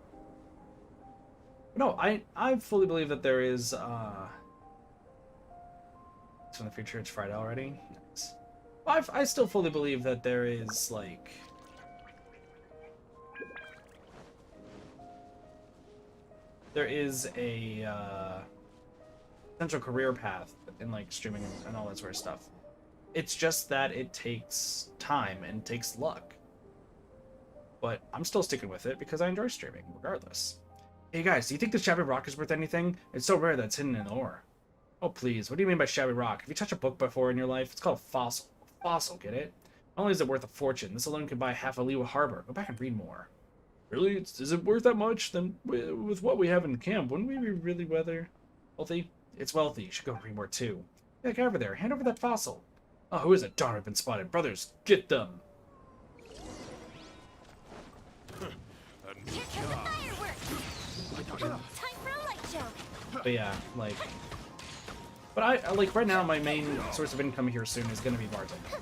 No, I fully believe that there is, it's in the future, it's Friday already. Nice. Well, I still fully believe that there is, like... There is a, potential career path in, like, streaming and all that sort of stuff. It's just that it takes time and takes luck. But I'm still sticking with it because I enjoy streaming, regardless. Hey guys, do you think the shabby rock is worth anything? It's so rare that it's hidden in the ore. Oh please, what do you mean by shabby rock? Have you touched a book before in your life? It's called a fossil. A fossil, get it? Not only is it worth a fortune, this alone could buy half a Liwa Harbor. Go back and read more. Really? Is it worth that much? Then with what we have in camp, wouldn't we be really wealthy? It's wealthy. You should go read more too. Yeah, get over there. Hand over that fossil. Oh, who is it? Darn, I've been spotted. Brothers, get them. Here comes the fireworks! Time for a light show! But yeah, like... But I like, right now, my main source of income here soon is going to be bartending.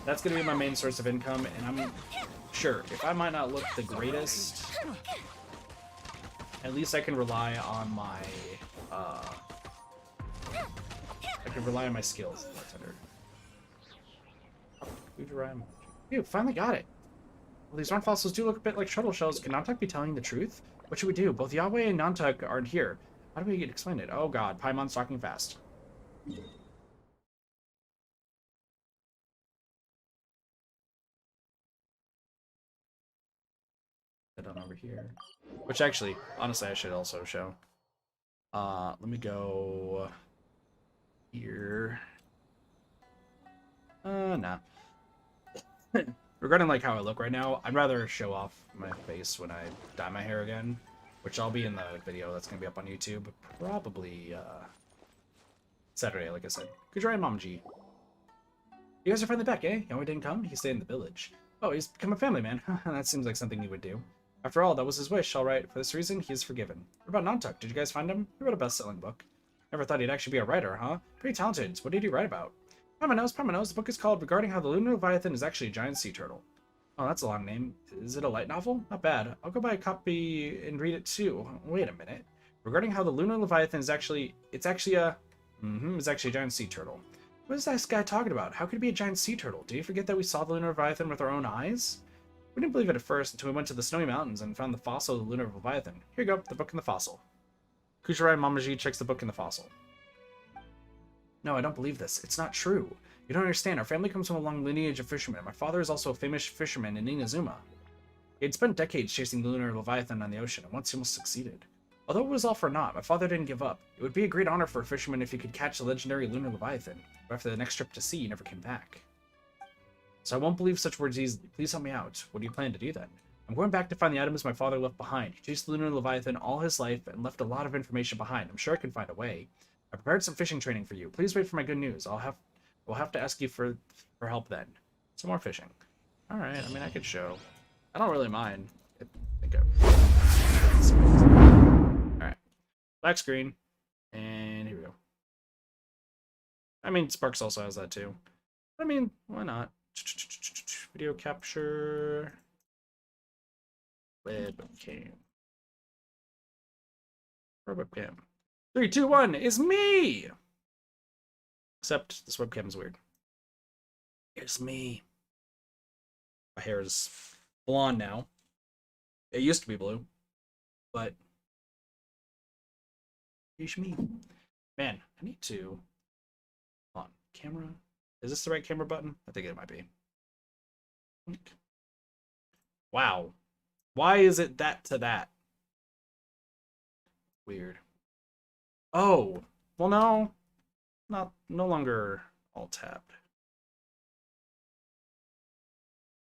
That's going to be my main source of income, and I'm sure, if I might not look the greatest, at least I can rely on my, skills as a bartender. Dude, finally got it. Well, these round fossils do look a bit like turtle shells. Can Nantuck be telling the truth? What should we do? Both Yahweh and Nantuck aren't here. How do we explain it? Oh god, Paimon's talking fast. Head on over here. Which actually, honestly, I should also show. Let me go here. Nah. Regarding like how I look right now, I'd rather show off my face when I dye my hair again, which I'll be in the video that's gonna be up on YouTube probably Saturday, like I said. Good try, Mom G. You guys are finally back, eh? Yahweh didn't come? He stayed in the village. Oh, he's become a family man. That seems like something he would do. After all, that was his wish, alright. For this reason, he is forgiven. What about Nantuck? Did you guys find him? He wrote a best-selling book. Never thought he'd actually be a writer, huh? Pretty talented. What did he write about? Pamanos. The book is called Regarding How the Lunar Leviathan is Actually a Giant Sea Turtle. Oh, that's a long name. Is it a light novel? Not bad. I'll go buy a copy and read it too. Wait a minute. Regarding How the Lunar Leviathan is actually... It's actually a giant sea turtle. What is this guy talking about? How could it be a giant sea turtle? Do you forget that we saw the Lunar Leviathan with our own eyes? We didn't believe it at first until we went to the Snowy Mountains and found the fossil of the Lunar Leviathan. Here you go, the book and the fossil. Kushirai Mamaji checks the book and the fossil. No, I don't believe this. It's not true. You don't understand. Our family comes from a long lineage of fishermen. My father is also a famous fisherman in Inazuma. He had spent decades chasing the Lunar Leviathan on the ocean, and once he almost succeeded. Although it was all for naught, my father didn't give up. It would be a great honor for a fisherman if he could catch the legendary Lunar Leviathan, but after the next trip to sea, he never came back. So I won't believe such words easily. Please help me out. What do you plan to do then? I'm going back to find the items my father left behind. He chased the Lunar Leviathan all his life and left a lot of information behind. I'm sure I can find a way. I prepared some fishing training for you. Please wait for my good news. We'll have to ask you for help then. Some more fishing. Alright, I mean, I could show. I don't really mind. I think Alright. Black screen. And here we go. I mean, Sparks also has that too. I mean, why not? Video capture. Webcam. Webcam. 3, 2, 1 is me! Except this webcam is weird. It's me. My hair is blonde now. It used to be blue, but it's me. Man, I need to. Hold on, camera. Is this the right camera button? I think it might be. Wow. Why is it that to that? Weird. Oh, well, no. No longer all tapped.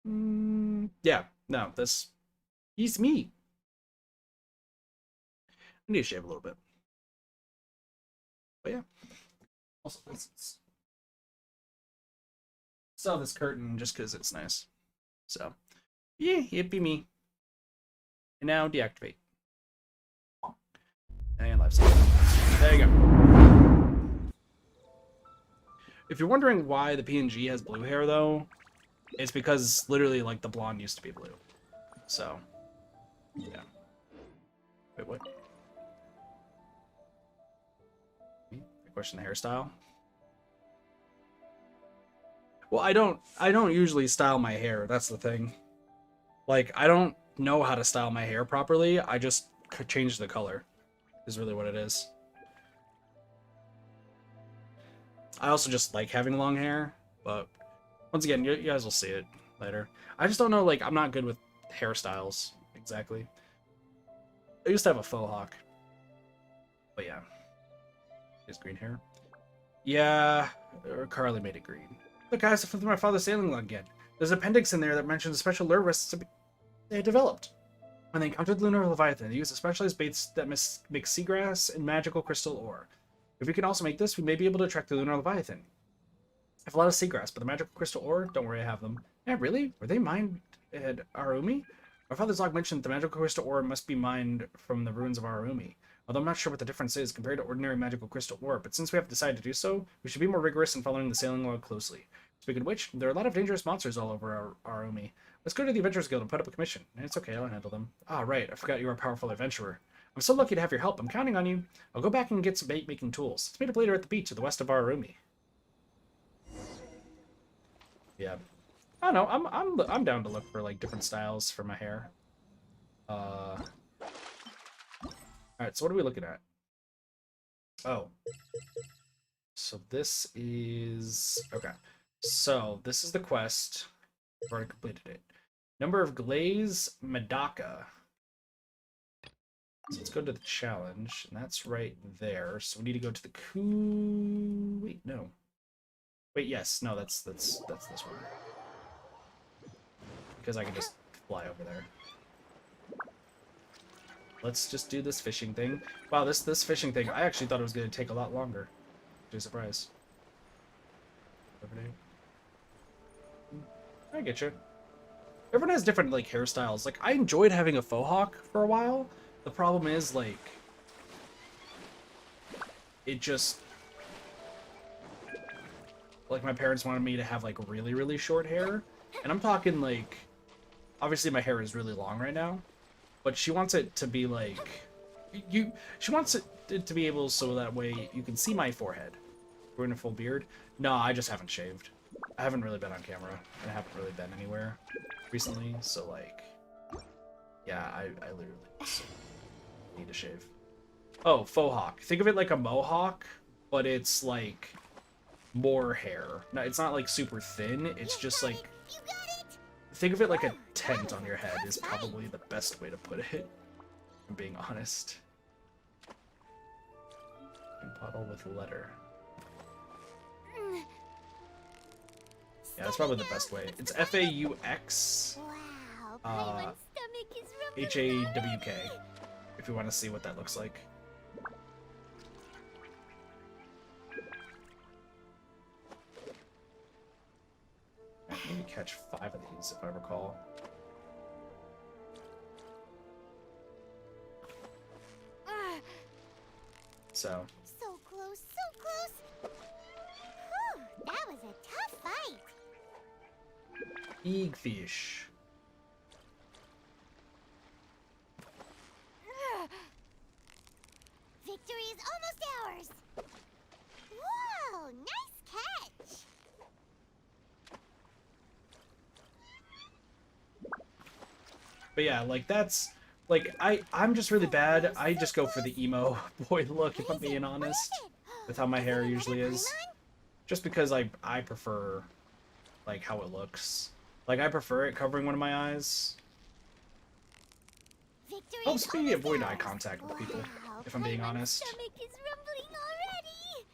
Yeah, no, he's me. I need to shave a little bit. But yeah. Also, let's sell this curtain just because it's nice. So, yeah, it'd be me. And now deactivate. And lifestyle. There you go. If you're wondering why the PNG has blue hair, though, it's because literally, like, the blonde used to be blue. So, yeah. Wait, what? Question the hairstyle. Well, I don't usually style my hair. That's the thing. Like, I don't know how to style my hair properly. I just change the color. Is really what it is. I also just like having long hair, but once again, you guys will see it later. I just don't know, like, I'm not good with hairstyles, exactly. I used to have a faux hawk. But yeah. His green hair. Yeah, or Carly made it green. Look, guys, I flipped through my father's sailing log again. There's an appendix in there that mentions a special lure recipe they developed. When they encountered the Lunar Leviathan, they used a specialized baits that mix seagrass and magical crystal ore. If we can also make this, we may be able to attract the Lunar Leviathan. I have a lot of seagrass, but the magical crystal ore, don't worry, I have them. Yeah, really? Were they mined at Arumi? My father's log mentioned the magical crystal ore must be mined from the ruins of Arumi. Although I'm not sure what the difference is compared to ordinary magical crystal ore, but since we have decided to do so, we should be more rigorous in following the sailing log closely. Speaking of which, there are a lot of dangerous monsters all over Arumi. Let's go to the Adventurers Guild and put up a commission. It's okay, I'll handle them. Ah, right, I forgot you're a powerful adventurer. I'm so lucky to have your help. I'm counting on you. I'll go back and get some bait-making tools. Let's meet up later at the beach to the west of Arumi. Yeah. I don't know, I'm down to look for, like, different styles for my hair. Alright, so what are we looking at? Oh. So this is... Okay. So, this is the quest. I've already completed it. Number of Glaze Medaka. So let's go to the challenge, and that's right there. So we need to go to the Wait, no. Wait, yes. No, that's this one. Because I can just fly over there. Let's just do this fishing thing. Wow, this fishing thing, I actually thought it was going to take a lot longer. To a surprise. I get you. Everyone has different, like, hairstyles. Like, I enjoyed having a faux hawk for a while. The problem is, like, it just... Like, my parents wanted me to have, like, really, really short hair. And I'm talking, like... Obviously, my hair is really long right now. But she wants it to be, like... She wants it to be able so that way you can see my forehead. Growing a full beard. No, I just haven't shaved. I haven't really been on camera. And I haven't really been anywhere. recently, so like, yeah, I literally just need to shave. Oh, faux hawk. Think of it like a mohawk, but it's like more hair. No, it's not like super thin. It's just like, You got it! think of it like a tent on your head is probably the best way to put it. If I'm being honest. Bottle with letter. Yeah, that's probably the best way. It's F-A-U-X. Wow, Paimon's stomach is rumbling H-A-W-K. already. If you want to see what that looks like. I maybe catch 5 of these if I recall. So. So close, so close. Whew, that was a tough fight. Eggfish. Victory is almost ours. Whoa, nice catch. But yeah, like that's like I'm just really bad. I just go for the emo boy look if I'm being honest, with how my hair usually is. Just because I prefer like how it looks. Like I prefer it covering one of my eyes. Helps me avoid eye contact with people, if I'm being honest. Stomach is rumbling already.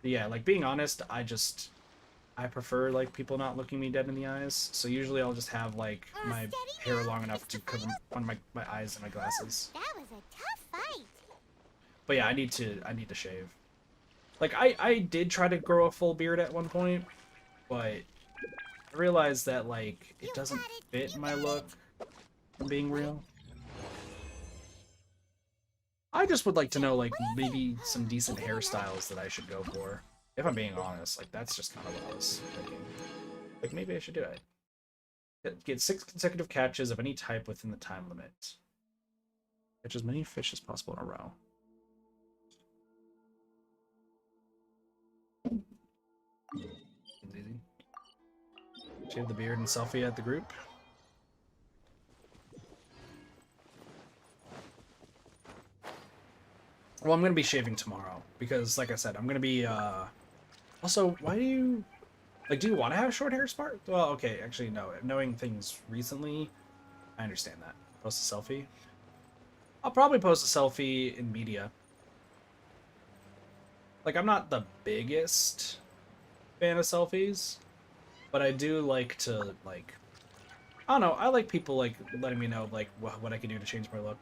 But yeah, like being honest, I prefer like people not looking me dead in the eyes. So usually I'll just have like my hair long enough to cover one of my eyes and my glasses. That was a tough fight. But yeah, I need to shave. Like I did try to grow a full beard at one point, but I realized that like it doesn't fit my look, if I'm being real. I just would like to know like maybe some decent hairstyles that I should go for. If I'm being honest, like that's just kind of what I was thinking. Like maybe I should do it. Get 6 consecutive catches of any type within the time limit. Catch as many fish as possible in a row. Easy. Shave the beard and selfie at the group. Well, I'm gonna be shaving tomorrow because, like I said, I'm gonna be. Also, why do you like? Do you want to have short hair, Spark? Well, okay, actually, no. Knowing things recently, I understand that. Post a selfie. I'll probably post a selfie in media. Like, I'm not the biggest fan of selfies, but I do like to like. I don't know. I like people like letting me know like what I can do to change my look.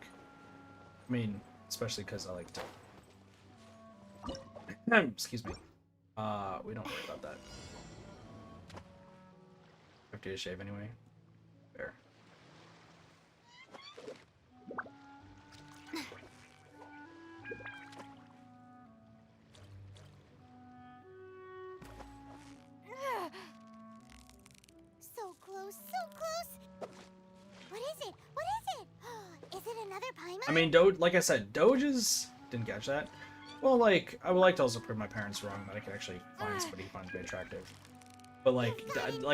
I mean, especially because I like to. Excuse me. We don't worry about that. Have to shave anyway. Fair. So close, so close. What is it? What is it? Is it another Paimon? I mean, like I said, Doges didn't catch that. Well, like, I would like to also prove my parents wrong that I can actually find somebody who finds me attractive. But like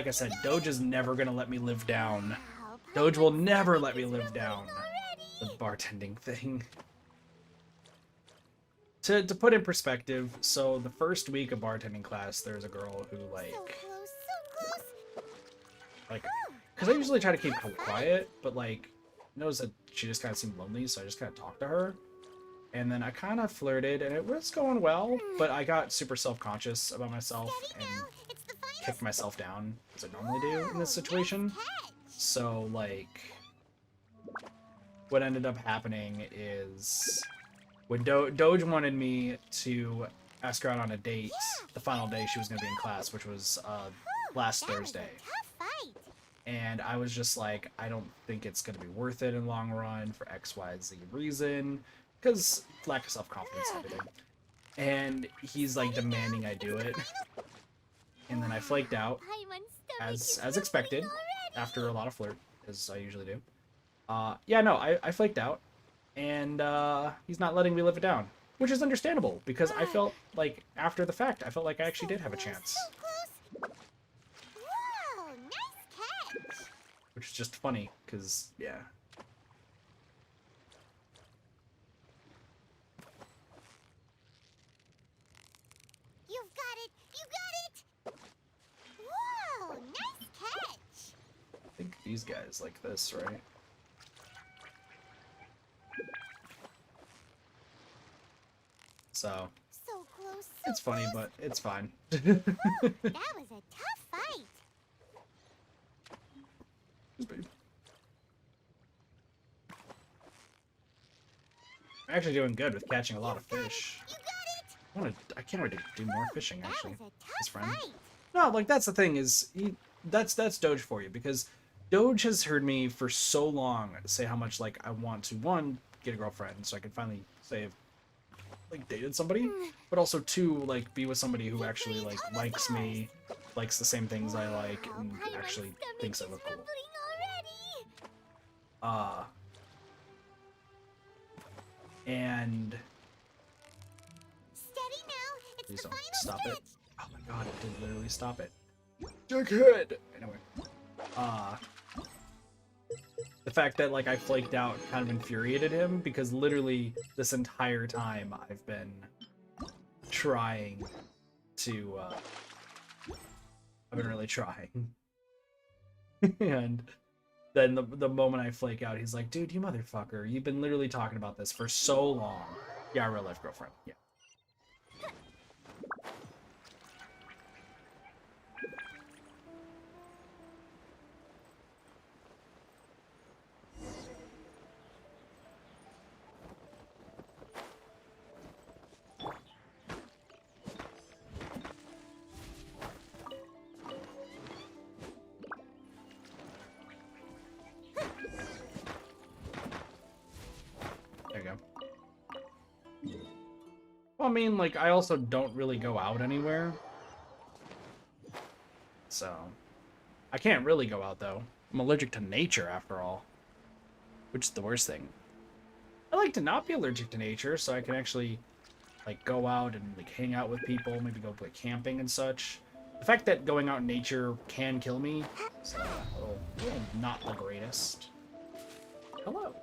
I said, Doge is never gonna let me live down. Wow, Doge will Paimon's never stomach let me is live rumbling down the already. bartending thing. To put in perspective, so the first week of bartending class, there's a girl who So like, close, so close. because I usually try to keep quiet, but like, knows that she just kind of seemed lonely, so I just kind of talked to her. And then I kind of flirted, and it was going well, but I got super self-conscious about myself Steady and now. It's the finest. kicked myself down, as I normally do in this situation. Nice catch. So, like, what ended up happening is when Doge wanted me to ask her out on a date the final day she was going to be in class, which was last That was a Thursday. tough fight. And I was just like, I don't think it's going to be worth it in the long run for X, Y, Z reason. Because lack of self-confidence and everything. And he's like demanding I do it. And then I flaked out, Paimon's stomach as is expected, rumbling already. after a lot of flirt, as I usually do. Yeah, no, I flaked out. And he's not letting me live it down. Which is understandable, because I felt like, after the fact, I felt like I actually did have a chance. So close. Wow, nice catch. which is just funny, because, yeah. You've got it! You got it! Whoa! Nice catch! I think these guys like this, right? So, So close, so it's funny, close. but it's fine. Whew, that was a tough fight. I'm actually doing good with catching a lot of You've got it, fish. You got it! I can't wait to do more fishing, That actually. was a His tough friend. fight. No, like, that's the thing, is, that's Doge for you, because Doge has heard me for so long say how much, like, I want to, one, get a girlfriend, so I can finally say I've, like, dated somebody, but also, two, like, be with somebody who actually, like, likes me, likes the same things I like, and Wow, Pyron's actually stomach thinks I is look cool. rumbling already. And Steady now. It's please the don't final stop stretch. it. Oh my god, it did literally stop it. Good. Anyway, the fact that, like, I flaked out kind of infuriated him, because literally this entire time I've been trying to, I've been really trying. And then the moment I flake out, he's like, dude, you motherfucker, you've been literally talking about this for so long. Yeah, real life girlfriend. Yeah. There you go. Well, I mean, like, I also don't really go out anywhere. So, I can't really go out, though. I'm allergic to nature, after all. Which is the worst thing. I like to not be allergic to nature, so I can actually, like, go out and, like, hang out with people, maybe go, like, camping and such. The fact that going out in nature can kill me is a little not the greatest. Hello.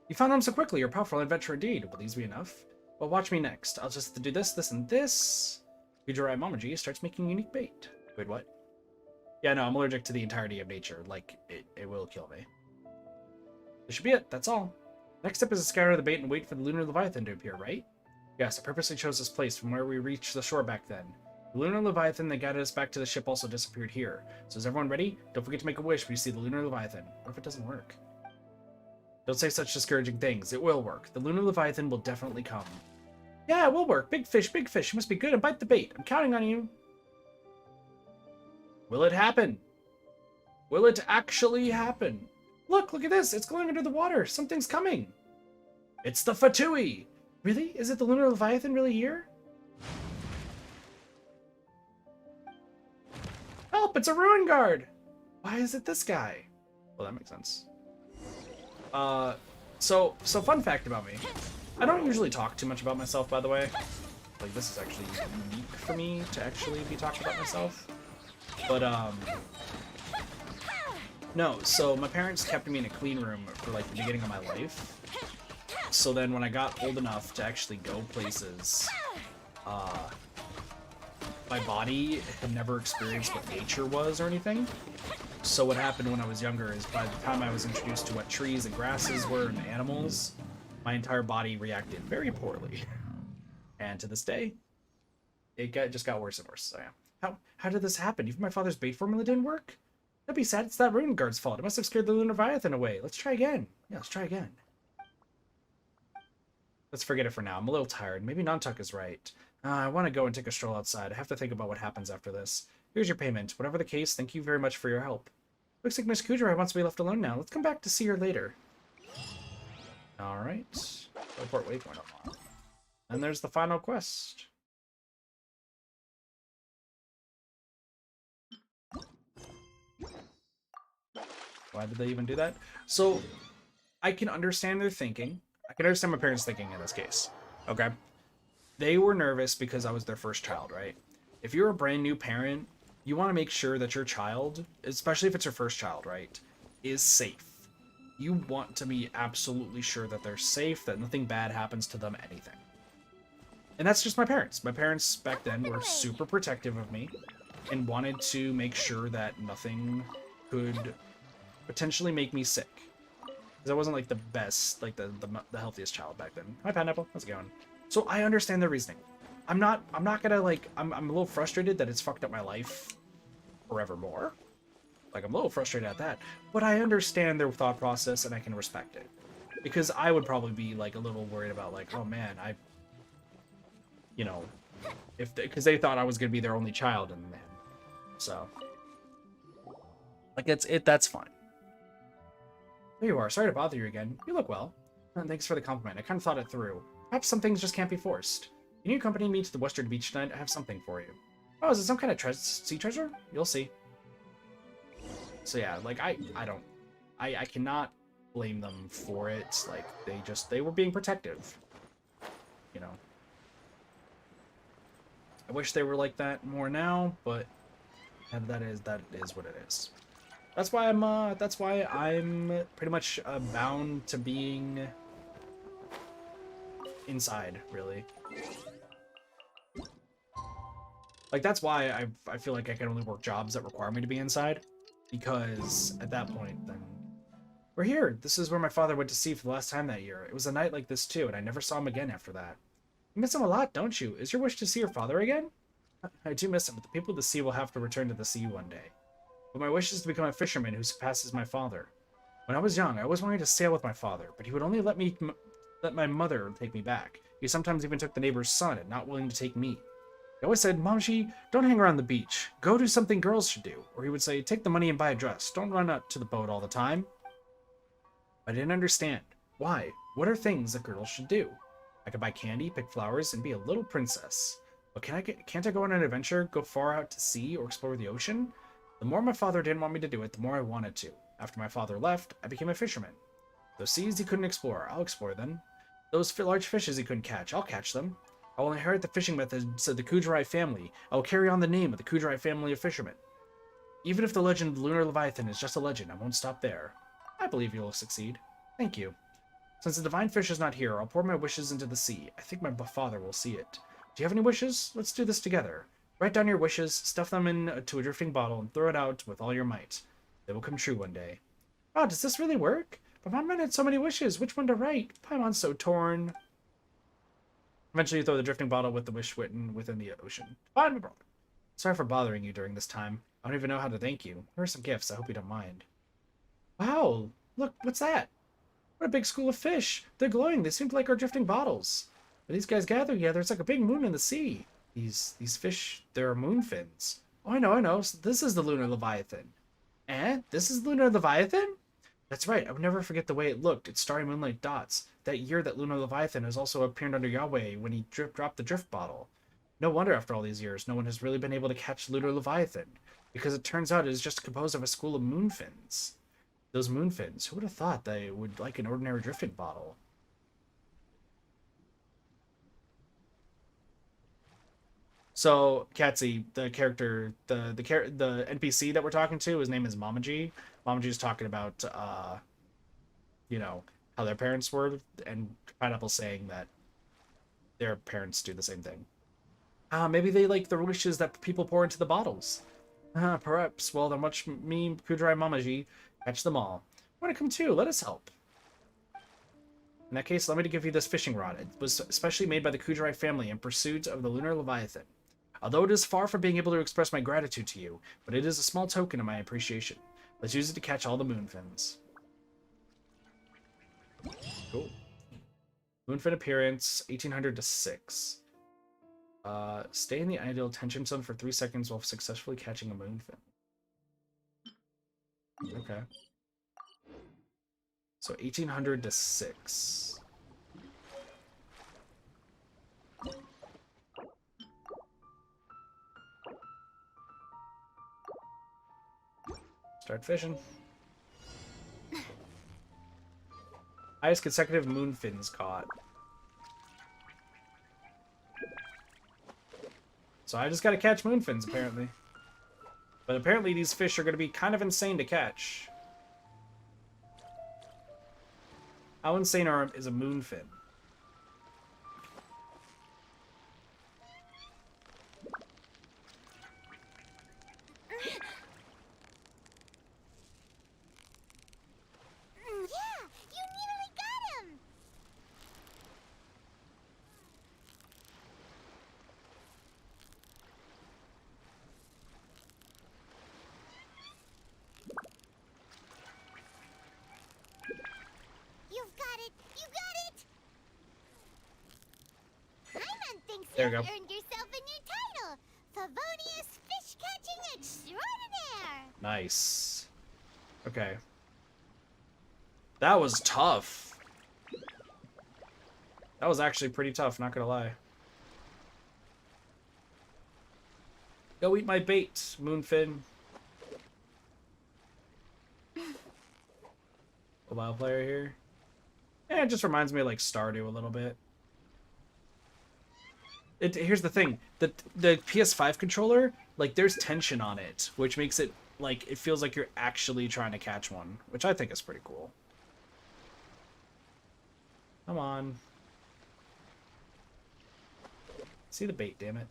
You found them so quickly. You're a powerful adventurer indeed. Will these be enough? Well, watch me next. I'll just do this, this, and this. Fujirai Momoji starts making unique bait. Wait, what? Yeah, no, I'm allergic to the entirety of nature. Like, it will kill me. This should be it. That's all. Next step is to scatter the bait and wait for the Lunar Leviathan to appear, right? Yes, I purposely chose this place from where we reached the shore back then. The Lunar Leviathan that guided us back to the ship also disappeared here. So is everyone ready? Don't forget to make a wish when you see the Lunar Leviathan. What if it doesn't work? Don't say such discouraging things. It will work. The Lunar Leviathan will definitely come. Yeah, it will work. Big fish, big fish. You must be good and bite the bait. I'm counting on you. Will it happen? Will it actually happen? Look at this. It's glowing under the water. Something's coming. It's the Fatui. Really? Is it the Lunar Leviathan really here? Help! It's a ruin guard. Why is it this guy? Well, that makes sense. So fun fact about me. I don't usually talk too much about myself, by the way. Like, this is actually unique for me to actually be talking about myself. But, no, so my parents kept me in a clean room for, like, the beginning of my life. So then when I got old enough to actually go places, my body had never experienced what nature was or anything. So what happened when I was younger is by the time I was introduced to what trees and grasses were and animals, my entire body reacted very poorly. And to this day, it just got worse and worse. So yeah. How did this happen? Even my father's bait formula didn't work? That'd be sad. It's that ruin guard's fault. It must have scared the Lunar Leviathan away. Let's try again. Yeah, let's try again. Let's forget it for now. I'm a little tired. Maybe Nantuck is right. I want to go and take a stroll outside. I have to think about what happens after this. Here's your payment. Whatever the case, thank you very much for your help. Looks like Miss Kujirai wants to be left alone now. Let's come back to see her later. Alright. Teleport waypoint unlocked. And there's the final quest. Why did they even do that? So, I can understand their thinking. I can understand my parents' thinking in this case. Okay? They were nervous because I was their first child, right? If you're a brand new parent, you want to make sure that your child, especially if it's your first child, right, is safe. You want to be absolutely sure that they're safe, that nothing bad happens to them, anything. And that's just my parents. My parents back then were super protective of me and wanted to make sure that nothing could potentially make me sick. Because I wasn't like the best, like the healthiest child back then. Hi, Pineapple. How's it going? So I understand their reasoning. I'm not gonna like, I'm a little frustrated that it's fucked up my life forevermore. Like, I'm a little frustrated at that. But I understand their thought process and I can respect it. Because I would probably be like a little worried about like, oh man, you know, because they thought I was gonna be their only child, and man, so like that's fine. There you are. Sorry to bother you again. You look well. And thanks for the compliment. I kind of thought it through. Perhaps some things just can't be forced. Can you accompany me to the Western Beach tonight? I have something for you. Oh, is it some kind of sea treasure? You'll see. So yeah, like I cannot blame them for it. Like they were being protective. You know. I wish they were like that more now, but that is what it is. That's why I'm pretty much bound to being inside, really. Like that's why I feel like I can only work jobs that require me to be inside, because at that point then we're here. This is where my father went to sea for the last time that year. It was a night like this too, and I never saw him again after that. You miss him a lot, don't you? Is your wish to see your father again? I do miss him, but the people of the sea will have to return to the sea one day. But my wish is to become a fisherman who surpasses my father. When I was young, I always wanted to sail with my father, but he would only let my mother take me back. He sometimes even took the neighbor's son, and not willing to take me. He always said, Momshi, don't hang around the beach. Go do something girls should do. Or he would say, take the money and buy a dress. Don't run out to the boat all the time. I didn't understand. Why? What are things that girls should do? I could buy candy, pick flowers, and be a little princess. But can't I go on an adventure, go far out to sea, or explore the ocean? The more my father didn't want me to do it, the more I wanted to. After my father left, I became a fisherman. Those seas he couldn't explore, I'll explore them. Those large fishes he couldn't catch, I'll catch them. I will inherit the fishing methods of the Kujarai family. I will carry on the name of the Kujarai family of fishermen. Even if the legend of the Lunar Leviathan is just a legend, I won't stop there. I believe you will succeed. Thank you. Since the divine fish is not here, I'll pour my wishes into the sea. I think my father will see it. Do you have any wishes? Let's do this together. Write down your wishes, stuff them into a drifting bottle, and throw it out with all your might. They will come true one day. Oh, does this really work? But Paimon had so many wishes. Which one to write? Paimon's so torn. Eventually, you throw the drifting bottle with the wish written within the ocean. Fine, my brother. Sorry for bothering you during this time. I don't even know how to thank you. Here are some gifts. I hope you don't mind. Wow! Look, what's that? What a big school of fish! They're glowing. They seem like our drifting bottles. But these guys gather together. It's like a big moon in the sea. These fish, they're moonfins. Oh, I know. So this is the Lunar Leviathan. This is Lunar Leviathan? That's right. I would never forget the way it looked. Its starry moonlight dots. That year that Lunar Leviathan has also appeared under Yahweh when he dropped the drift bottle. No wonder after all these years, no one has really been able to catch Lunar Leviathan. Because it turns out it is just composed of a school of moonfins. Those moonfins, who would have thought they would like an ordinary drifting bottle? So, Katsi, the character, the NPC that we're talking to, his name is Mamaji. Mamaji's talking about, you know, how their parents were, and Pineapple saying that their parents do the same thing. Maybe they like the wishes that people pour into the bottles. Perhaps. Well, then watch me, Kudrai Mamaji, catch them all. Want to come too? Let us help. In that case, allow me to give you this fishing rod. It was especially made by the Kujarai family in pursuit of the Lunar Leviathan. Although it is far from being able to express my gratitude to you, but it is a small token of my appreciation. Let's use it to catch all the moonfins. Cool. Moonfin appearance, 1800 to 6. Stay in the ideal tension zone for 3 seconds while successfully catching a moonfin. Okay. So 1800 to 6. Start fishing. Highest consecutive moonfins caught. So I just gotta catch moonfins, apparently. But apparently these fish are going to be kind of insane to catch. How insane is a moonfin? Yeah, you nearly got him. You've got it. You got it. Paimon thinks There you've you go. earned yourself a new title, Favonius Fish Catching Extraordinaire. Nice. Okay. That was tough. That was actually pretty tough, not gonna lie. Go eat my bait, Moonfin. A wild player here. Yeah, it just reminds me of like Stardew a little bit. Here's the thing. The PS5 controller, like there's tension on it, which makes it like it feels like you're actually trying to catch one, which I think is pretty cool. Come on. See the bait, damn it.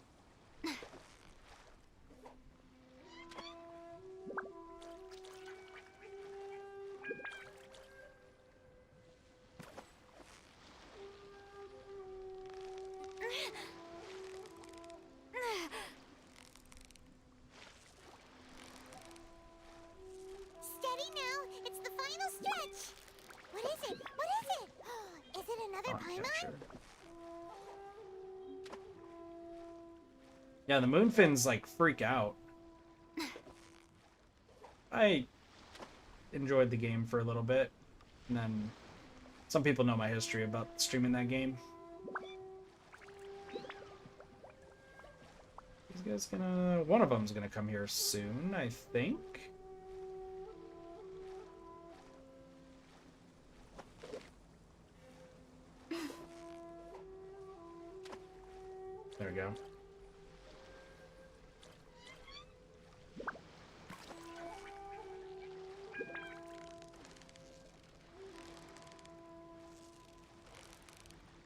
Steady now. It's the final stretch. What is it? What is it? Is it another Oh, yeah, Paimon? sure. Yeah, the Moonfins like freak out. I enjoyed the game for a little bit, and then some people know my history about streaming that game. These guys gonna... One of them's gonna come here soon, I think. There we go.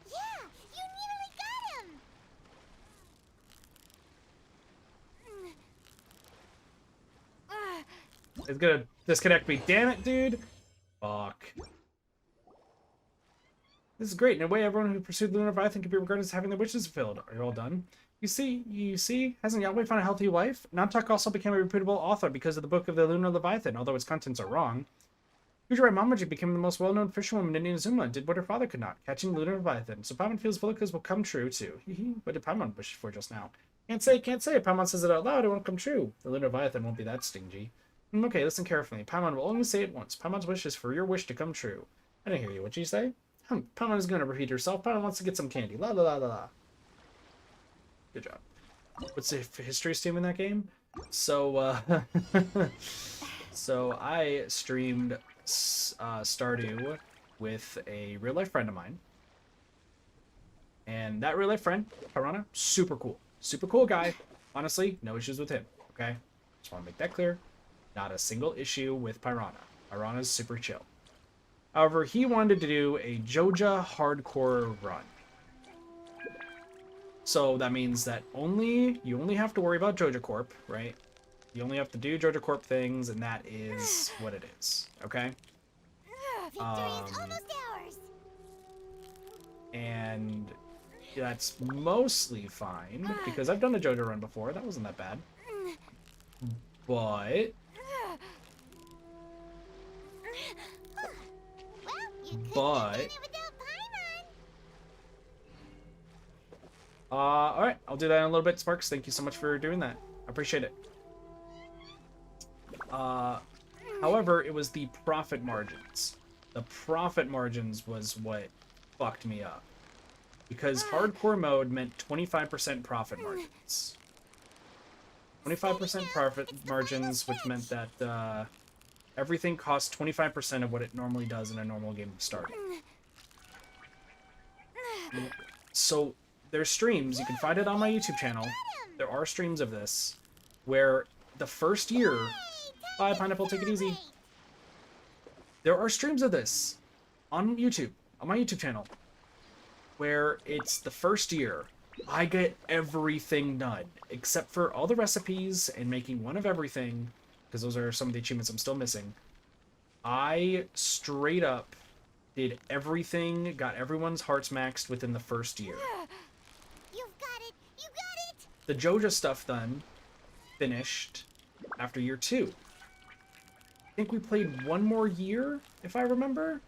Yeah, you nearly got him. It's gonna disconnect me. Damn it, dude! Fuck. This is great. In a way, everyone who pursued Lunar Leviathan can be regarded as having their wishes fulfilled. Are you all done? You see, hasn't Yahweh found a healthy wife? Nantak also became a reputable author because of the book of the Lunar Leviathan, although its contents are wrong. Yujiro Mamaji became the most well-known fisherwoman in Inazuma and did what her father could not, catching Lunar Leviathan. So Paimon feels Volikas will come true, too. What did Paimon wish for just now? Can't say. If Paimon says it out loud, it won't come true. The Lunar Leviathan won't be that stingy. Okay, listen carefully. Paimon will only say it once. Paimon's wish is for your wish to come true. I didn't hear you. What'd you say? Paimon is going to repeat herself. Paimon wants to get some candy. La la la la la. Good job. What's the history steam in that game? So, so I streamed Stardew with a real-life friend of mine. And that real-life friend, Piranha, super cool. Super cool guy. Honestly, no issues with him, okay? Just want to make that clear. Not a single issue with Piranha. Piranha's super chill. However, he wanted to do a Joja hardcore run. So that means that you only have to worry about Joja Corp, right? You only have to do Joja Corp things, and that is what it is, okay? Victory is almost ours. And that's mostly fine, because I've done a Joja run before. That wasn't that bad. But... Well, you couldn't have done it without Paimon. Alright, I'll do that in a little bit, Sparks. Thank you so much for doing that. I appreciate it. However, it was the profit margins. The profit margins was what fucked me up. Because hardcore mode meant 25% profit margins. 25% profit margins, which meant that everything costs 25% of what it normally does in a normal game of Stardew. So there's streams, you can find it on my YouTube channel. There are streams of this where the first year, bye, Pineapple, take it easy. There are streams of this on YouTube, on my YouTube channel, where it's the first year. I get everything done, except for all the recipes and making one of everything, because those are some of the achievements I'm still missing. I straight up did everything, got everyone's hearts maxed within the first year. You've got it! You got it! The Joja stuff done, finished after year 2. I think we played one more year, if I remember.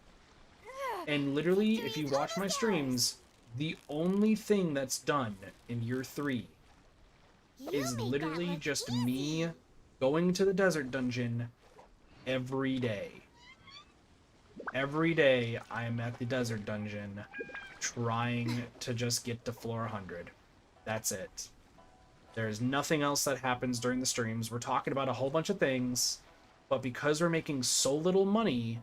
And literally, if you watch my streams, the only thing that's done in year 3 is literally just me going to the desert dungeon every day. Every day I am at the desert dungeon trying to just get to floor 100. That's it. There's nothing else that happens during the streams. We're talking about a whole bunch of things, but because we're making so little money,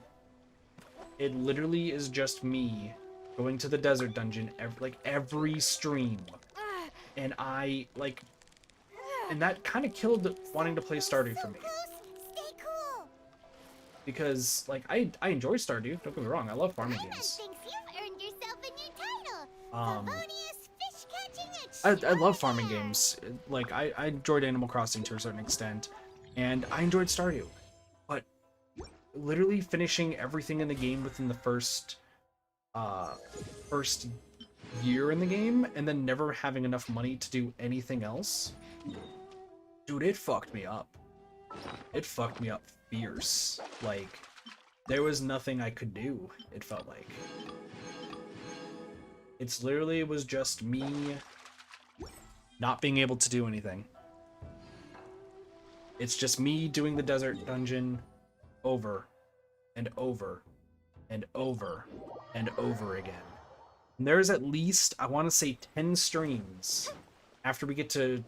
it literally is just me going to the desert dungeon every stream. And and that kind of killed wanting to play Stardew for me. Stay cool. Because, like, I enjoy Stardew, don't get me wrong, I love farming games. Thinks you've earned yourself a new title. Fish catching I love farming games. Like, I enjoyed Animal Crossing to a certain extent, and I enjoyed Stardew. But literally finishing everything in the game within the first year in the game, and then never having enough money to do anything else, dude, it fucked me up. It fucked me up fierce. Like, there was nothing I could do, it felt like. It's literally was just me not being able to do anything. It's just me doing the desert dungeon over and over and over and over again. And there's at least, I want to say, 10 streams after we get to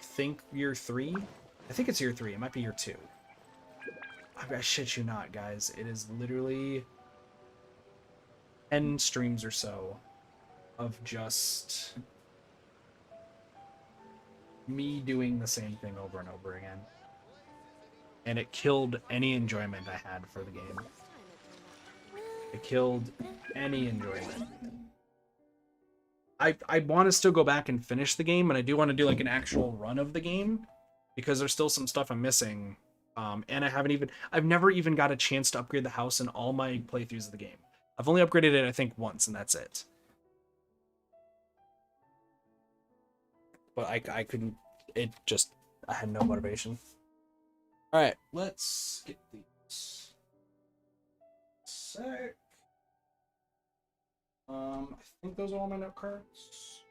think year 3. I think it's year 3. It might be year 2. I shit you not, guys. It is literally 10 streams or so of just me doing the same thing over and over again. And it killed any enjoyment I had for the game. It killed any enjoyment. I want to still go back and finish the game, and I do want to do like an actual run of the game, because there's still some stuff I'm missing. And I've never even got a chance to upgrade the house in all my playthroughs of the game. I've only upgraded it, I think, once, and that's it. But I couldn't, I had no motivation. Alright, let's get these. Sec. I think those are all my note cards.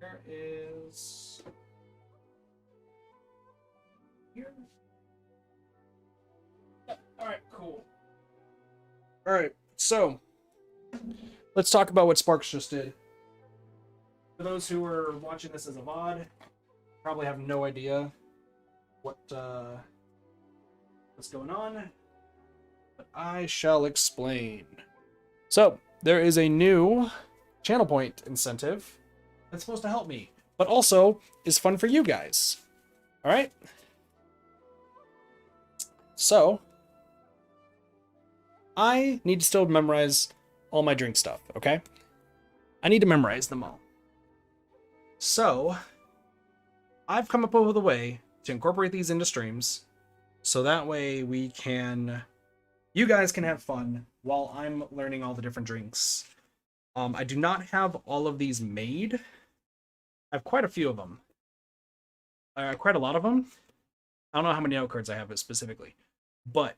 There is here. Yep. Alright, cool. Alright, so let's talk about what Sparks just did. For those who are watching this as a VOD, probably have no idea what's going on, but I shall explain. So, there is a new channel point incentive that's supposed to help me, but also is fun for you guys. Alright? So, I need to still memorize all my drink stuff, okay? I need to memorize them all. So, I've come up with a way to incorporate these into streams, so that way you guys can have fun while I'm learning all the different drinks. I do not have all of these made. I have quite a few of them. Quite a lot of them. I don't know how many note cards I have specifically, but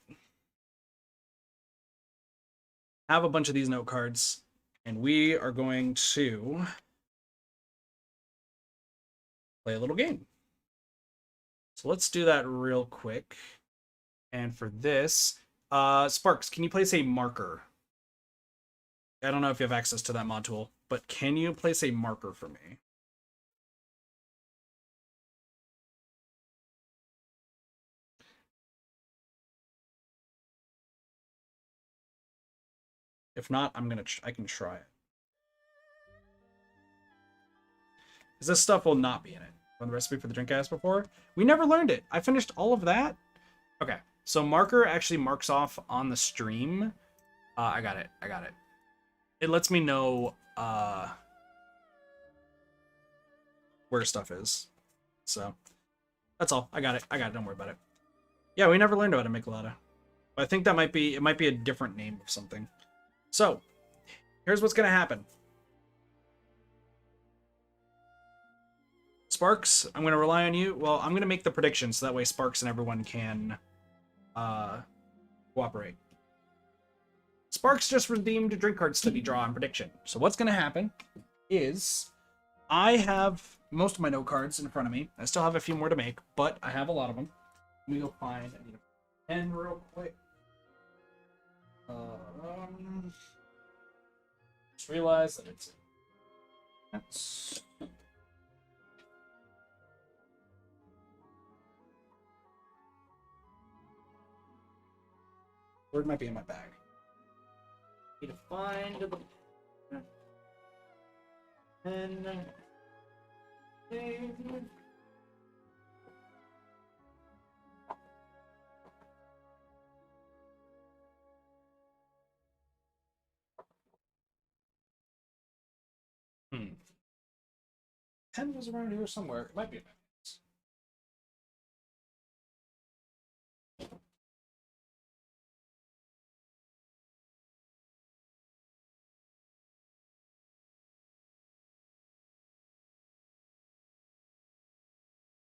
I have a bunch of these note cards, and we are going to play a little game. So let's do that real quick. And for this, Sparks, can you place a marker? I don't know if you have access to that mod tool, but can you place a marker for me? If not, I can try it. Because this stuff will not be in it. on the recipe for the drink I asked before. We never learned it. I finished all of that. Okay, so marker actually marks off on the stream. I got it. It lets me know where stuff is. So that's all. I got it. Don't worry about it. Yeah, we never learned how to make Lada. But I think that might be a different name of something. So here's what's gonna happen. Sparks, I'm gonna rely on you. Well, I'm gonna make the prediction so that way Sparks and everyone can cooperate. Sparks just redeemed drink card study draw and prediction. So what's gonna happen is I have most of my note cards in front of me. I still have a few more to make, but I have a lot of them. Let me go find I need a pen real quick. Just realize that that's word might be in my bag. Need to find the pen. Pen was around here somewhere. It might be in my hands.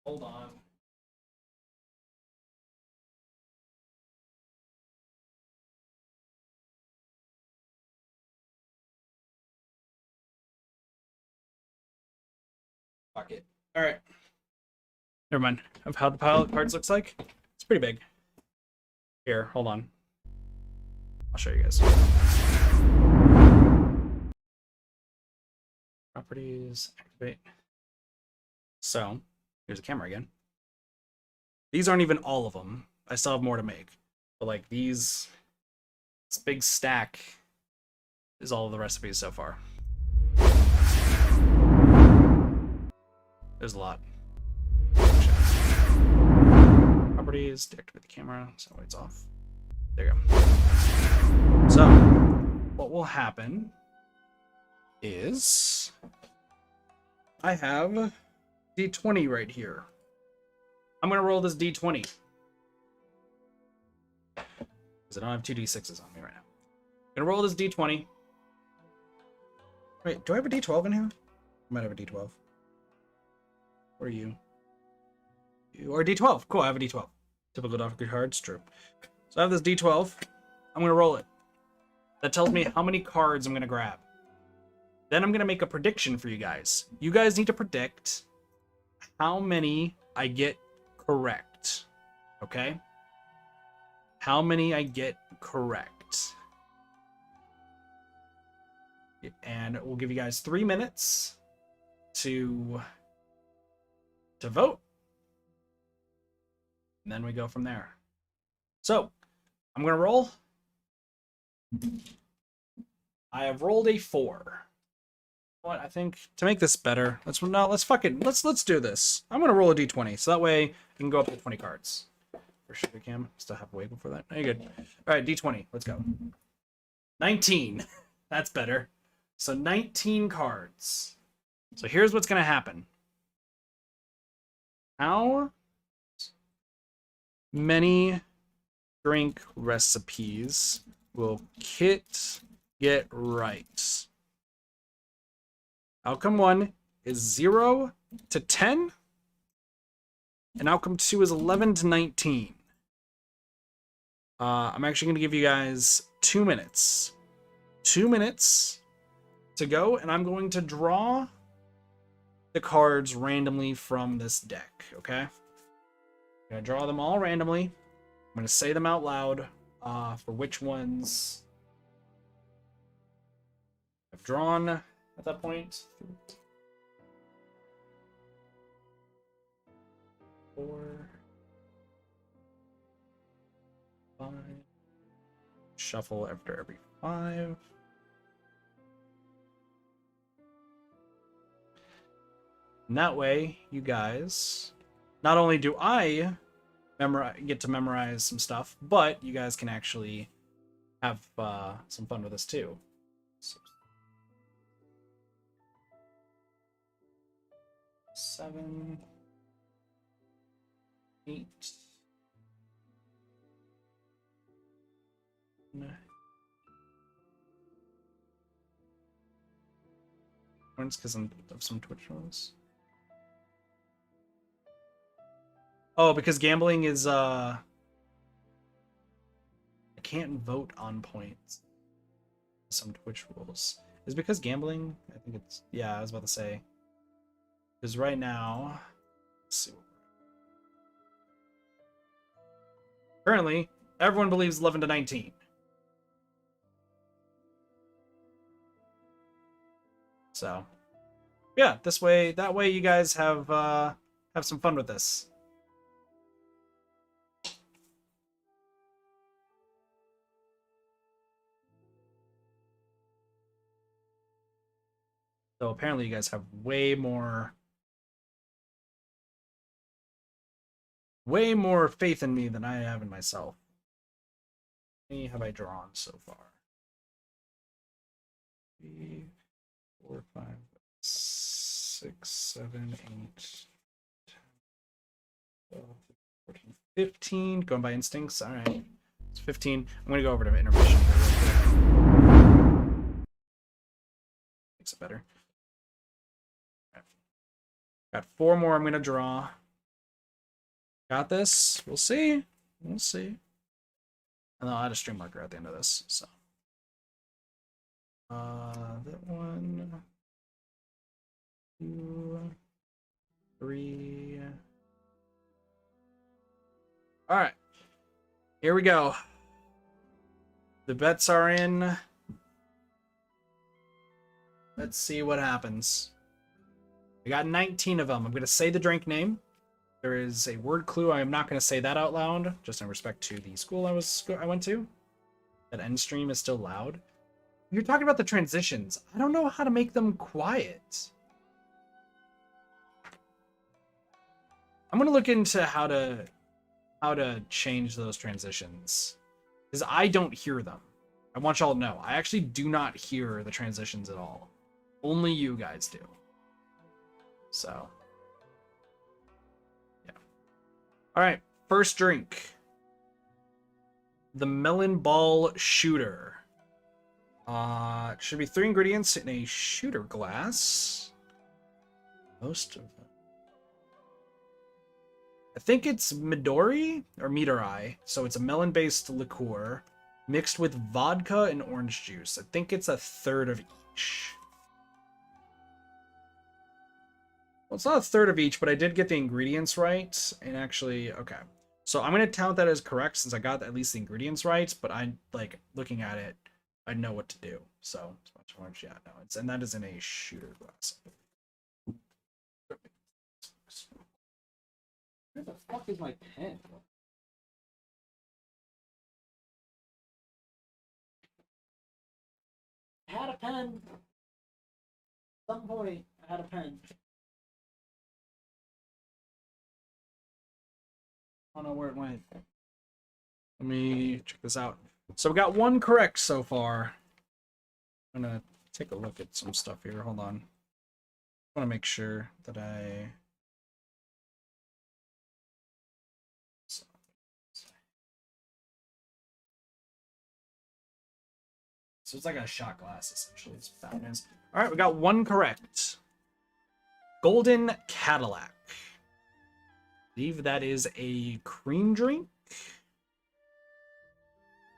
Hold on. Fuck it. All right. Never mind. Of how the pile of cards looks like. It's pretty big. Here, hold on. I'll show you guys. Properties, activate. So, here's the camera again. These aren't even all of them. I still have more to make. But like this big stack is all of the recipes so far. There's a lot. Properties, deactivate the camera, so it's off. There you go. So, what will happen is I have D20 right here. I'm gonna roll this D20 because I don't have two D6s on me right now. I'm gonna roll this D20. Wait, do I have a D12 in here? I might have a D12. What are you? You are D12. Cool, I have a D12. Typical Dr. cards, true. So I have this D12. I'm gonna roll it. That tells me how many cards I'm gonna grab. Then I'm gonna make a prediction for you guys. You guys need to predict how many I get correct. Okay? How many I get correct. And we'll give you guys 3 minutes to vote. And then we go from there. So, I'm gonna roll. I have rolled a 4. What I think to make this better, let's do this. I'm gonna roll a D20 so that way I can go up to 20 cards. For sure, Cam. Still have to wait before that. No, you're good. All right, D20. Let's go. 19. That's better. So 19 cards. So here's what's gonna happen. How many drink recipes will Kit get right? Outcome 1 is 0 to 10. And outcome 2 is 11 to 19. I'm actually going to give you guys 2 minutes. 2 minutes to go, and I'm going to draw the cards randomly from this deck, okay? I'm going to draw them all randomly. I'm going to say them out loud for which ones I've drawn at that point. 4, 5. Shuffle after every 5. And that way, you guys, not only do I get to memorize some stuff, but you guys can actually have some fun with this too. So, 7, 8, 9. It's because of some Twitch rules. Oh, because gambling is I can't vote on points. Some Twitch rules. Is it because gambling? I think it's, yeah, I was about to say. Because right now, let's see. Currently, everyone believes 11 to 19. So, yeah, that way you guys have some fun with this. So apparently you guys have way more faith in me than I have in myself. How many have I drawn so far? 3, 4, 5, 6, 7, 8, 10, 12, 14, 15. Going by instincts. All right. It's 15. I'm going to go over to intermission. Makes it better. Right. Got 4 more I'm going to draw. Got this. We'll see. We'll see. And I'll add a stream marker at the end of this. So, that 1, 2, 3. All right. Here we go. The bets are in. Let's see what happens. I got 19 of them. I'm going to say the drink name. There is a word clue. I am not going to say that out loud, just in respect to the school I went to. That end stream is still loud. You're talking about the transitions. I don't know how to make them quiet. I'm going to look into how to change those transitions, because I don't hear them. I want y'all to know, I actually do not hear the transitions at all. Only you guys do. So, yeah. All right, first drink. The Melon Ball Shooter. It should be 3 ingredients in a shooter glass. Most of them. I think it's Midori or Midori. So it's a melon-based liqueur mixed with vodka and orange juice. I think it's a third of each. Well, it's not a third of each, but I did get the ingredients right. And actually, okay. So I'm going to count that as correct since I got at least the ingredients right. But I, like, looking at it, I know what to do. So, yeah, no, and that is in a shooter glass. Where the fuck is my pen? I had a pen. At some point, I had a pen. I don't know where it went. Let me check this out. So we got 1 correct so far. I'm gonna take a look at some stuff here. Hold on. I want to make sure that I... So it's like a shot glass, essentially. It's fountains. All right, we got 1 correct. Golden Cadillac. I believe that is a cream drink,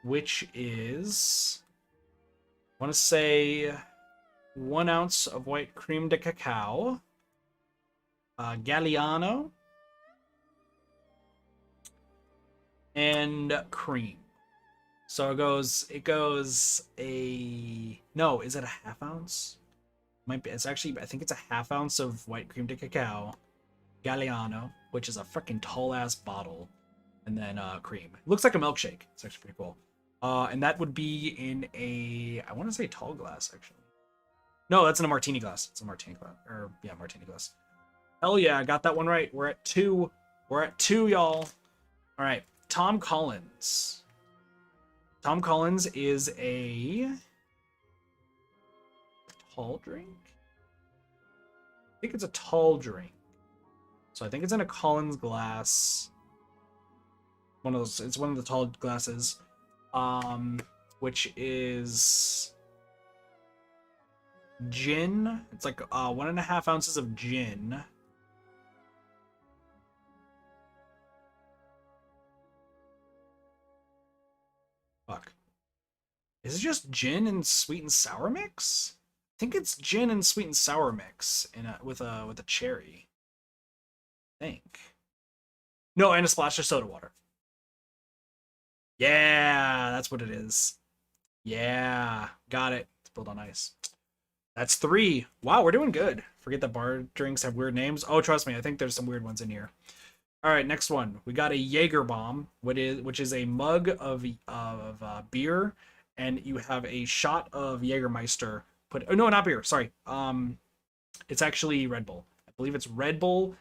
which is, I want to say 1 ounce of white cream de cacao, Galliano, and cream. So it goes a, no, is it a half ounce? Might be, it's actually, I think it's a half ounce of white cream de cacao, Galliano, which is a freaking tall ass bottle, and then cream. It looks like a milkshake. It's actually pretty cool. And that would be in a, I want to say tall glass, actually. No, that's in a martini glass. It's a martini glass, or yeah, martini glass. Hell yeah, I got that one right. We're at 2. We're at 2, y'all. All right, Tom Collins. Tom Collins is a tall drink? I think it's a tall drink. So I think it's in a Collins glass. One of those, it's one of the tall glasses. Which is gin. It's like 1.5 ounces of gin. Fuck. Is it just gin and sweet and sour mix? I think it's gin and sweet and sour mix in with a cherry. I think. No, and a splash of soda water. Yeah, that's what it is. Yeah, got it. It's built on ice. That's 3. Wow, we're doing good. Forget that bar drinks have weird names. Oh, trust me, I think there's some weird ones in here. All right, next one. We got a Jaeger bomb, which is a mug of beer, and you have a shot of Jägermeister. Oh no, not beer. Sorry. It's actually Red Bull. I believe it's Red Bull.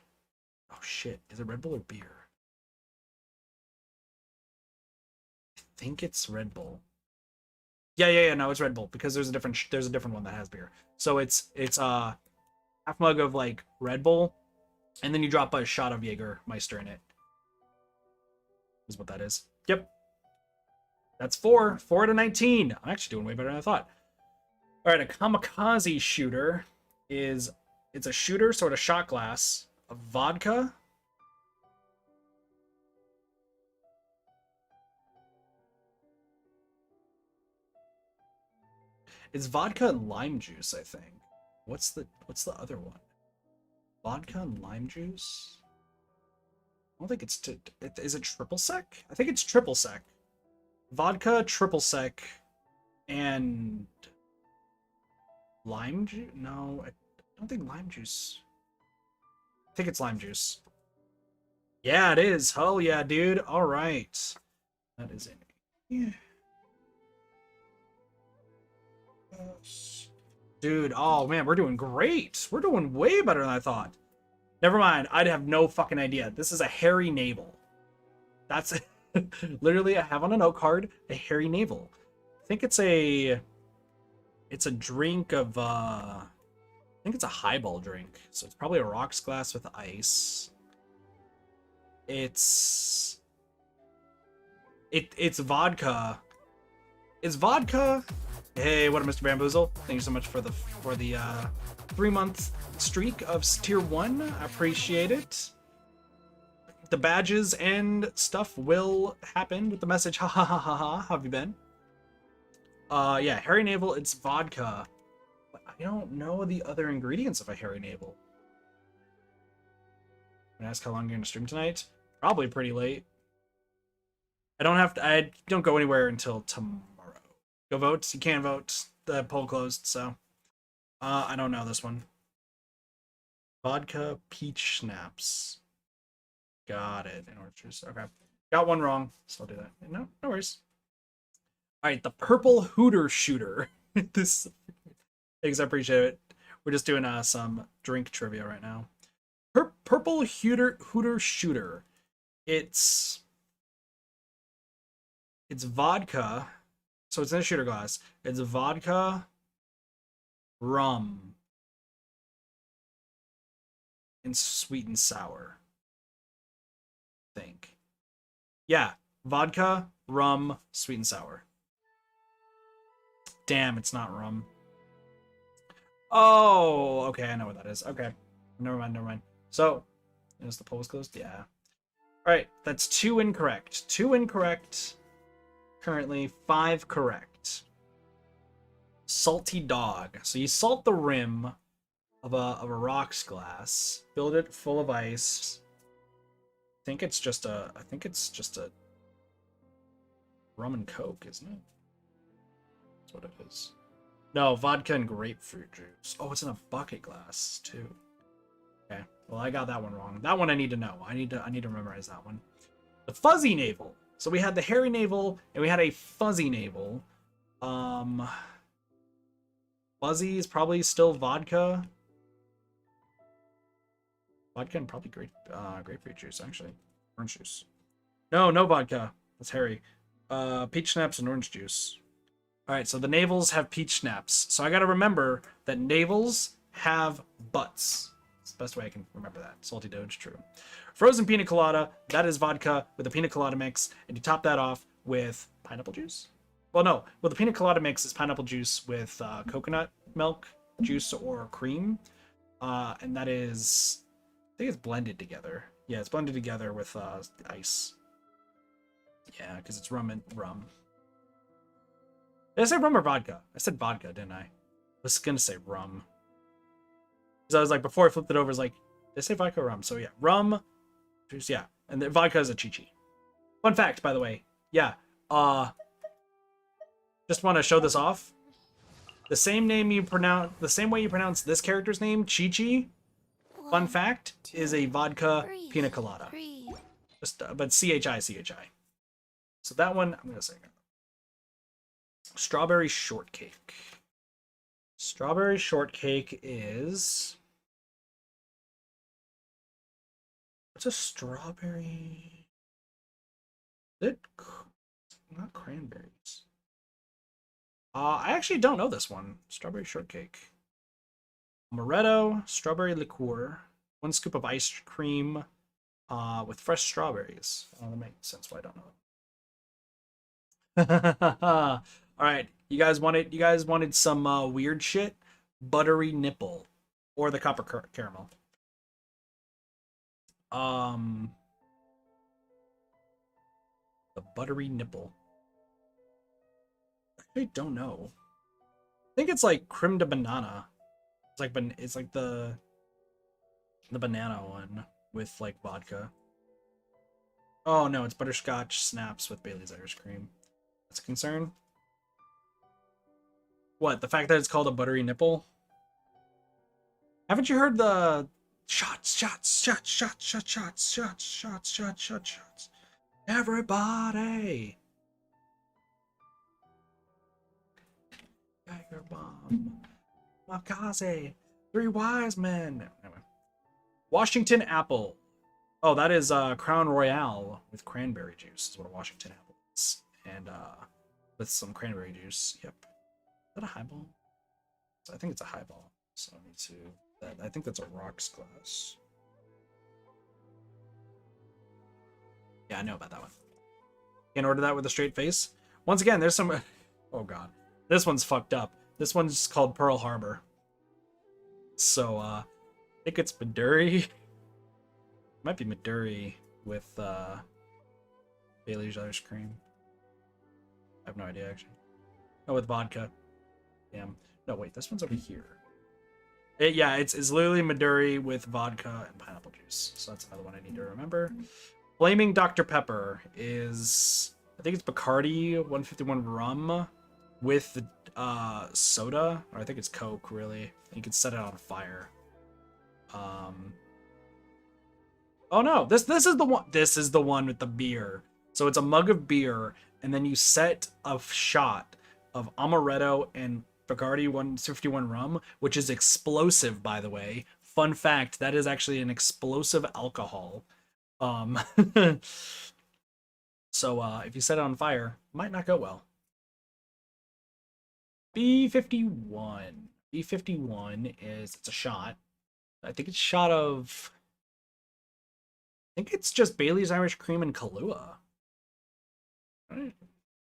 Oh shit, is it Red Bull or beer? I think it's Red Bull. Yeah. No, it's Red Bull because there's a different one that has beer. So it's half mug of like Red Bull. And then you drop a shot of Jägermeister in it. Is what that is. Yep. That's 4. 4 out of 19. I'm actually doing way better than I thought. All right, a kamikaze shooter it's a shooter, so it's a shot glass of vodka. It's vodka and lime juice, I think. What's the other one? Vodka and lime juice? I don't think it's... Is it triple sec? I think it's triple sec. Vodka, triple sec, and... lime juice? No, I don't think lime juice. I think it's lime juice. Yeah, it is. Hell yeah, dude. All right. That is it. Yeah. Dude, oh man, we're doing great. We're doing way better than I thought. Never mind, I'd have no fucking idea. This is a hairy navel. That's literally, I have on a note card a hairy navel. I think it's a drink of I think it's a highball drink. So it's probably a rocks glass with ice. It's vodka. It's vodka. Hey, what up, Mr. Bamboozle? Thank you so much for the 3-month streak of tier 1. I appreciate it. The badges and stuff will happen with the message. Ha ha ha ha ha. How have you been? Yeah, hairy navel. It's vodka. But I don't know the other ingredients of a hairy navel. I'm gonna ask how long you're gonna stream tonight. Probably pretty late. I don't go anywhere until tomorrow. Go vote. You can vote. The poll closed, so I don't know this one. Vodka peach schnapps. Got it. In orange juice. Okay. Got one wrong. So I'll do that. No worries. All right, the purple Hooter shooter. This, thanks, I appreciate it. We're just doing some drink trivia right now. Purple Hooter shooter. It's vodka. So it's in a shooter glass. It's vodka, rum, and sweet and sour. I think. Yeah, vodka, rum, sweet and sour. Damn, it's not rum. Oh, okay, I know what that is. Okay, never mind. So, is the poll was closed? Yeah. All right, that's 2 incorrect. 2 incorrect. Currently 5 correct. Salty dog. So you salt the rim of a rocks glass, build it full of ice. I think it's just a rum and coke, isn't it? That's what it is. No, vodka and grapefruit juice. Oh, it's in a bucket glass too. Okay. Well, I got that one wrong. That one I need to know. I need to memorize that one. The fuzzy navel. So we had the hairy navel, and we had a fuzzy navel. Fuzzy is probably still vodka. Vodka and probably grapefruit juice, actually. Orange juice. No, no vodka. That's Harry. Peach schnapps and orange juice. All right, so the navels have peach schnapps. So I got to remember that navels have butts. It's the best way I can remember that. Salty Doge, true. Frozen pina colada, that is vodka with a pina colada mix, and you top that off with pineapple juice. Well, no. Well, the pina colada mix is pineapple juice with coconut milk juice or cream. And that is, I think it's blended together. Yeah, it's blended together with ice. Yeah, because it's rum and rum. Did I say rum or vodka? I said vodka, didn't I? I was gonna say rum. Because I was like, before I flipped it over, I was like, did I say vodka or rum? So yeah, rum, juice, yeah. And the vodka is a chi-chi. Fun fact, by the way. Yeah. Just want to show this off. The same way you pronounce this character's name, Chi-Chi, fun fact, is a vodka pina colada. Just, but C-H-I. So that one, I'm gonna say strawberry shortcake. Strawberry shortcake is... What's a strawberry? Is it not cranberries? I actually don't know this one. Strawberry shortcake. Amaretto, strawberry liqueur, 1 scoop of ice cream with fresh strawberries. Oh, that makes sense why I don't know. All right, you guys wanted some weird shit? Buttery nipple or the copper caramel. The buttery nipple. I don't know. I think it's like creme de banana. It's like the banana one with like vodka. Oh no, it's butterscotch snaps with Bailey's Irish cream. That's a concern. What, the fact that it's called a buttery nipple? Haven't you heard the shots? Everybody. Tiger Bomb. Makaze. 3 wise men. Anyway. Washington apple. Oh, that is Crown Royale with cranberry juice is what a Washington apple is. And with some cranberry juice. Yep. Is that a highball? I think it's a highball. So I need to... I think that's a rocks glass. Yeah, I know about that one. Can't order that with a straight face. Once again, there's some... Oh, God. This one's fucked up. This one's called Pearl Harbor. So, I think it's Midori. Might be Midori with Bailey's Irish cream. I have no idea, actually. Oh, with vodka. Damn. No, wait, this one's over here. Yeah, it's literally Midori with vodka and pineapple juice. So that's another one I need to remember. Flaming Dr. Pepper is... I think it's Bacardi 151 rum with soda. Or I think it's Coke, really. And you can set it on fire. Oh no, this is the one. This is the one with the beer. So it's a mug of beer, and then you set a shot of amaretto and Bacardi 151 rum, which is explosive, by the way. Fun fact, that is actually an explosive alcohol. So if you set it on fire, it might not go well. B51. B51 is, it's a shot. I think it's a shot of... I think it's just Bailey's Irish Cream and Kahlua. Right.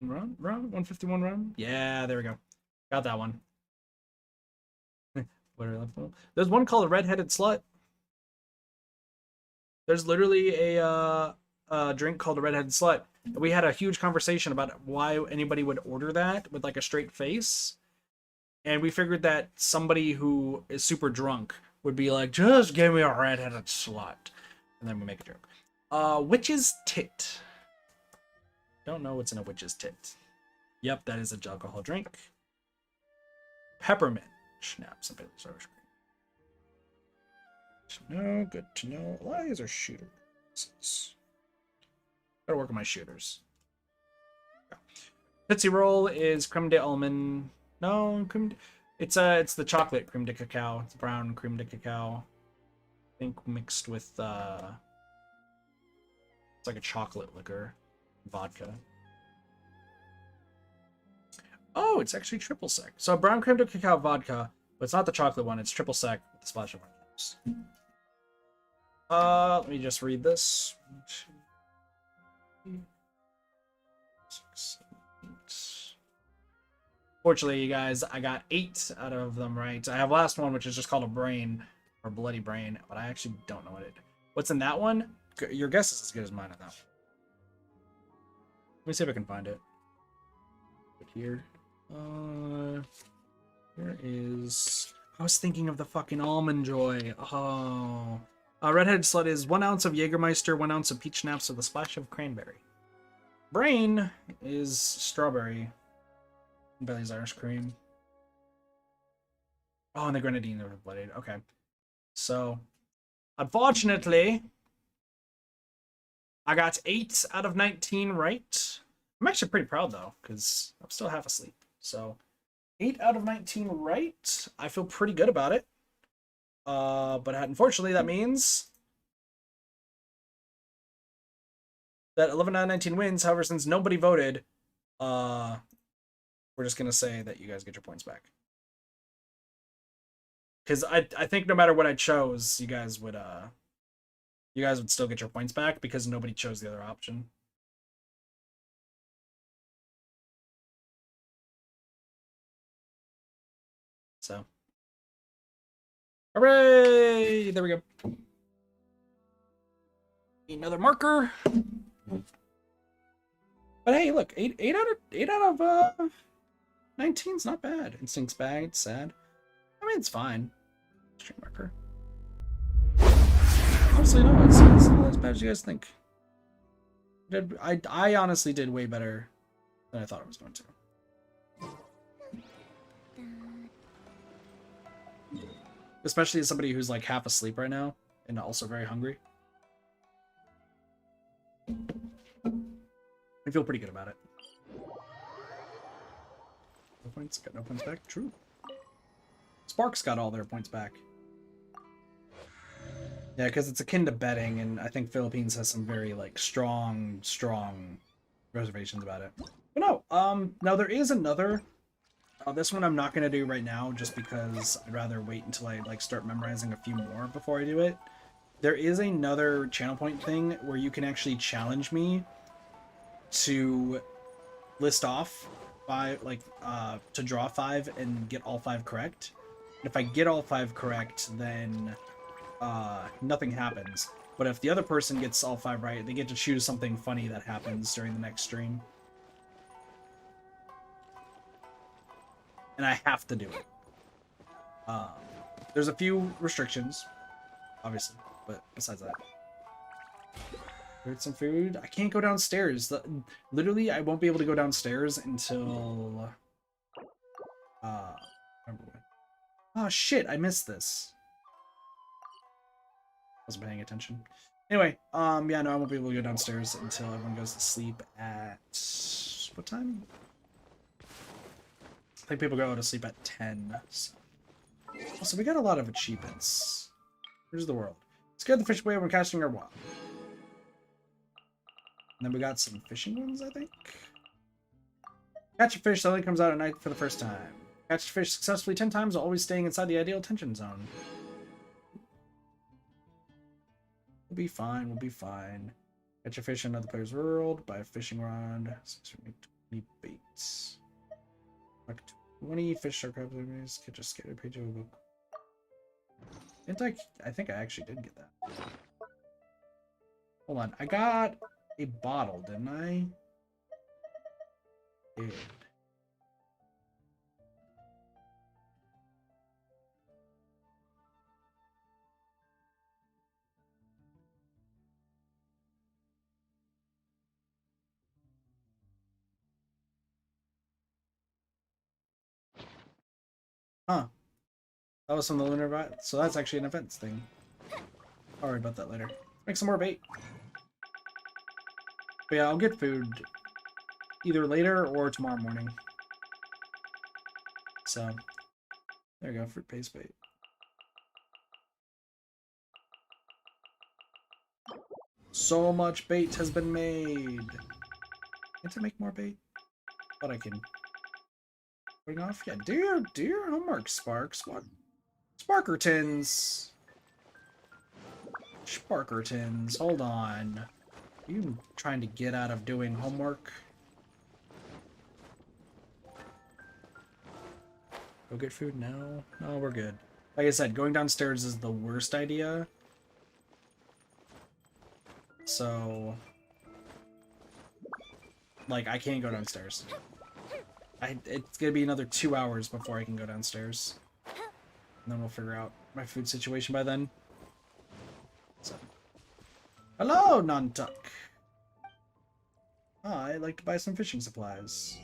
Rum? 151 rum? Yeah, there we go. Got that one. What are we left for? There's one called a Redheaded Slut. There's literally a drink called a Redheaded Slut. We had a huge conversation about why anybody would order that with like a straight face. And we figured that somebody who is super drunk would be like, just give me a redheaded slut. And then we make a joke. Witch's tit. Don't know what's in a witch's tit. Yep, that is a alcohol drink. Peppermint schnapps and Bailey's Irish cream. No, good to know. A lot of these are shooters. Gotta work on my shooters. Tootsie Roll is creme de almond. No, it's the chocolate creme de cacao. It's brown creme de cacao. think mixed with it's like a chocolate liquor, vodka. Oh, it's actually triple sec. So brown creme de cacao vodka, but it's not the chocolate one. It's triple sec with a splash of orange juice. Let me just read this. 1, 2, 6, 7, 8. Fortunately, you guys, I got 8 out of them right. I have last one, which is just called a brain or bloody brain, but I actually don't know what it. What's in that one? Your guess is as good as mine on that one. Let me see if I can find it. Right here. Where is... I was thinking of the fucking Almond Joy. Oh. Redhead Slut is 1 ounce of Jägermeister, 1 ounce of peach schnapps with a splash of cranberry. Brain is strawberry. Bailey's Irish cream. Oh, and the grenadine are blooded. Okay. So, unfortunately, I got 8 out of 19 right. I'm actually pretty proud, though, because I'm still half asleep. So, 8 out of 19 right. I feel pretty good about it. But unfortunately, that means that 11 out of 19 wins. However, since nobody voted, we're just going to say that you guys get your points back. Because I think no matter what I chose, you guys would still get your points back because nobody chose the other option. So, hooray! There we go. Another marker. But hey, look, 8 out of 19 is not bad. Instinct's bad, it's sad. I mean, it's fine. Stream marker. Honestly, no, it's not as bad as you guys think. I honestly did way better than I thought I was going to. Especially as somebody who's like half asleep right now and also very hungry. I feel pretty good about it. No points, got no points back. True. Sparks got all their points back. Yeah, because it's akin to betting, and I think Philippines has some very like strong reservations about it. But no, now there is another. This one I'm not gonna do right now, just because I'd rather wait until I like start memorizing a few more before I do it. There is another channel point thing where you can actually challenge me to list off 5, like to draw 5 and get all 5 correct. And if I get all 5 correct, then nothing happens. But if the other person gets all 5 right, they get to choose something funny that happens during the next stream. And I have to do it. There's a few restrictions, obviously, but besides that. Heard some food. I can't go downstairs. Literally, I won't be able to go downstairs until... remember when. Oh, shit, I missed this. Wasn't paying attention. Anyway, yeah, no, I won't be able to go downstairs until everyone goes to sleep at... What time? I think people go to sleep at 10. So we got a lot of achievements. Here's the world. Scare the fish away when casting our wand. And then we got some fishing ones, I think. Catch a fish that only comes out at night for the first time. Catch a fish successfully 10 times while always staying inside the ideal tension zone. We'll be fine, we'll be fine. Catch a fish in another player's world. Buy a fishing rod. 20 baits. Like 20 fish shark crabs. Catch a scattered page of a book. I think I actually did get that. Hold on. I got a bottle, didn't I? Did. Huh. That was from the Lunar Leviathan. So that's actually an events thing. I'll worry about that later. Make some more bait. But yeah, I'll get food either later or tomorrow morning. So, there you go, fruit paste bait. So much bait has been made. Can't I make more bait? But I can. Putting off? Yeah, do your homework, Sparks. What? Sparkertons! Sparkertons, hold on. Are you trying to get out of doing homework? Go get food now? No, we're good. Like I said, going downstairs is the worst idea. So... like, I can't go downstairs. It's gonna be another 2 hours before I can go downstairs. And then we'll figure out my food situation by then. So. Hello, Nantuck! I'd like to buy some fishing supplies.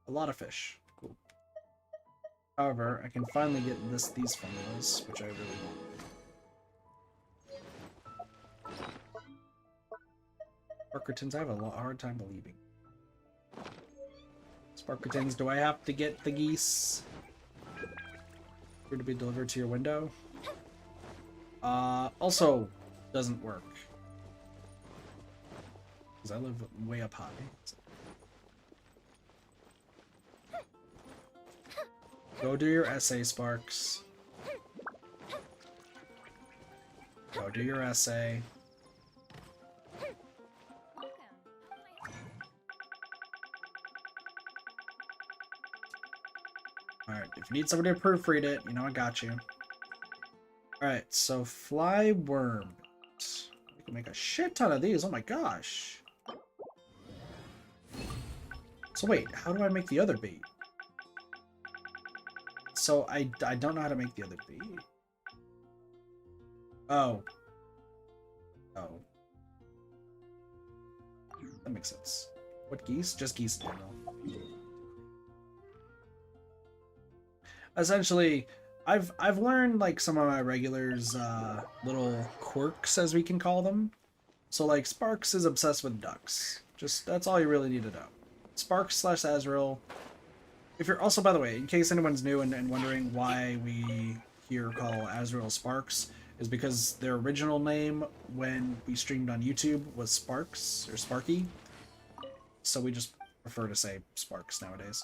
A lot of fish. Cool. However, I can finally get these formulas, which I really want. Sparkertons, I have a hard time believing. Sparkertons, do I have to get the geese? Here to be delivered to your window? Also doesn't work. Because I live way up high. So. Go do your essay, Sparks. Go do your essay. Alright, if you need somebody to proofread it, you know I got you. Alright, so fly worm. We can make a shit ton of these, oh my gosh. So wait, how do I make the other bait? So I don't know how to make the other bait. Oh. Oh. That makes sense. What geese? Just geese in general. Essentially, I've learned like some of my regulars' little quirks, as we can call them. So like Sparks is obsessed with ducks. Just that's all you really need to know. Sparks / Azrael. If you're also, by the way, in case anyone's new and wondering why we here call Azrael Sparks, is because their original name when we streamed on YouTube was Sparks or Sparky. So we just prefer to say Sparks nowadays.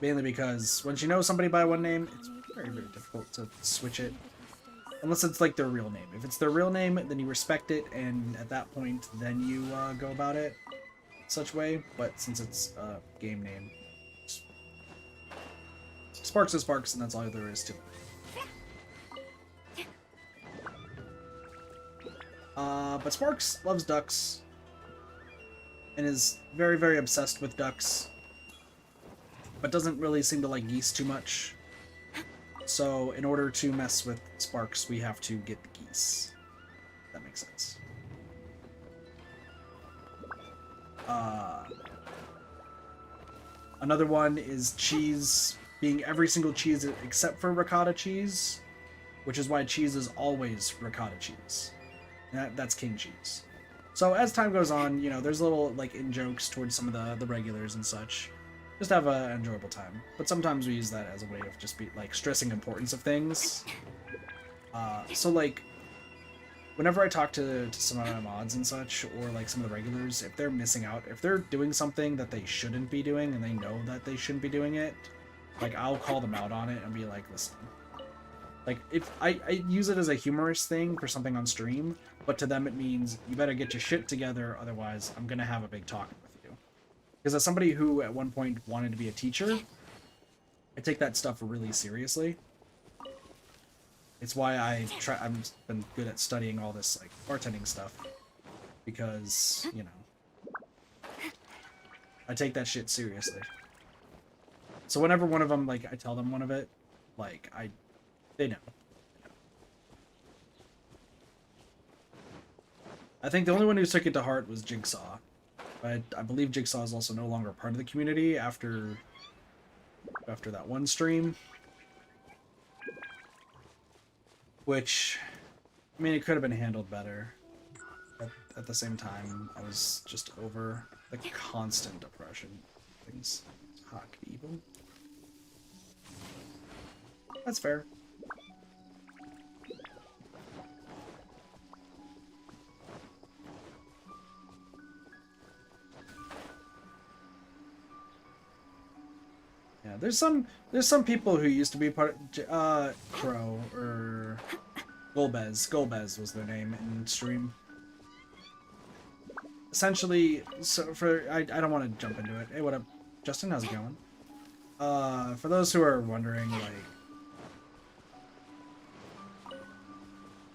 Mainly because once you know somebody by one name, it's very, very difficult to switch it. Unless it's like their real name. If it's their real name, then you respect it, and at that point, then you go about it such way. But since it's a game name, Sparks is Sparks, and that's all there is to it. But Sparks loves ducks, and is very, very obsessed with ducks, but doesn't really seem to like geese too much. So in order to mess with Sparks, we have to get the geese. That makes sense. Another one is cheese being every single cheese except for ricotta cheese, which is why cheese is always ricotta cheese. And that's king cheese. So as time goes on, you know, there's little like in-jokes towards some of the regulars and such. Just have an enjoyable time. But sometimes we use that as a way of just like stressing importance of things. So like, whenever I talk to some of my mods and such, or like some of the regulars, if they're missing out, if they're doing something that they shouldn't be doing and they know that they shouldn't be doing it, like I'll call them out on it and be like, listen. Like, if I use it as a humorous thing for something on stream, but to them it means you better get your shit together, otherwise I'm gonna have a big talk with you. Because as somebody who at one point wanted to be a teacher, I take that stuff really seriously. It's why I've been good at studying all this like bartending stuff, because you know I take that shit seriously. So whenever one of them, like I tell them one of it, like they know. I think the only one who took it to heart was Jigsaw. But I believe Jigsaw is also no longer part of the community after that one stream. Which, I mean, it could have been handled better. At the same time, I was just over the constant oppression. Things hot evil. That's fair. Yeah, there's some people who used to be part of Crow or Golbez. Golbez was their name in stream. Essentially, so I don't want to jump into it. Hey, what up, Justin? How's it going? For those who are wondering, like,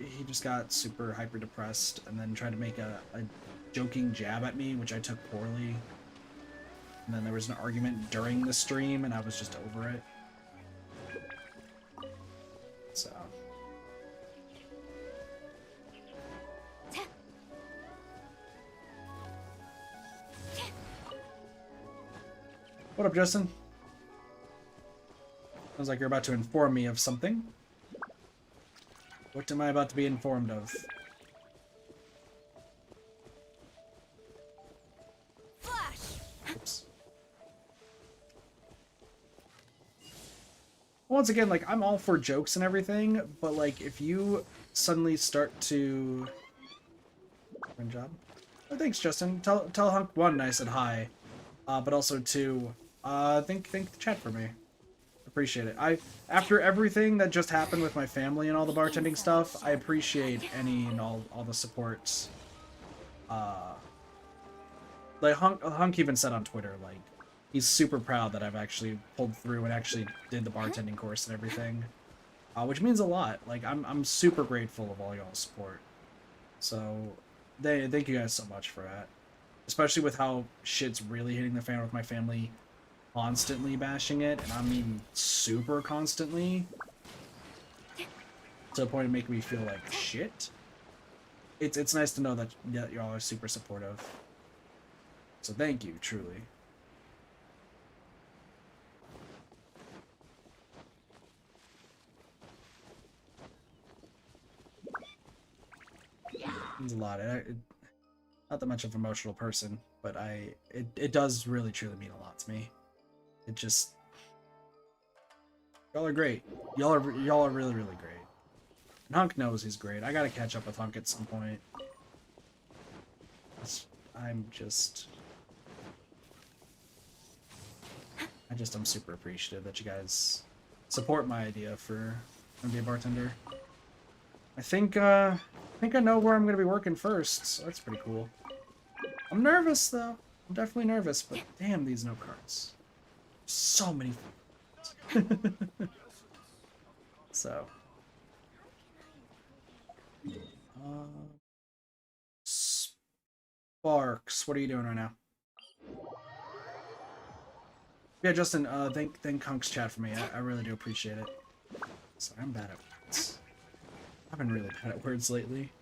he just got super hyper depressed and then tried to make a joking jab at me, which I took poorly. And then there was an argument during the stream, and I was just over it. So. What up, Justin? Sounds like you're about to inform me of something. What am I about to be informed of? Oops. Once again, like, I'm all for jokes and everything, but, like, if you suddenly start to... Good job. Oh, thanks, Justin. Tell Hunk1 I said hi. But also, two, thank the chat for me. Appreciate it. After everything that just happened with my family and all the bartending stuff, I appreciate any and all the supports. Like, Hunk even said on Twitter, like, he's super proud that I've actually pulled through and actually did the bartending course and everything, which means a lot. Like, I'm super grateful of all y'all's support. So, thank you guys so much for that. Especially with how shit's really hitting the fan with my family constantly bashing it, and I mean super constantly, to the point of making me feel like shit. It's nice to know that y'all are super supportive. So thank you, truly. It means a lot. Not that much of an emotional person, but it does really truly mean a lot to me. It just, y'all are great. Y'all are really great. And Hunk knows he's great. I gotta catch up with Hunk at some point. I'm super appreciative that you guys support my idea for gonna be a bartender. I think I know where I'm gonna be working first, so that's pretty cool. I'm nervous though. I'm definitely nervous, but damn these note cards. So many so Sparks, what are you doing right now? Yeah, Justin, thank Hunk's chat for me. I really do appreciate it. Sorry, I'm bad at words. I've been really bad at words lately.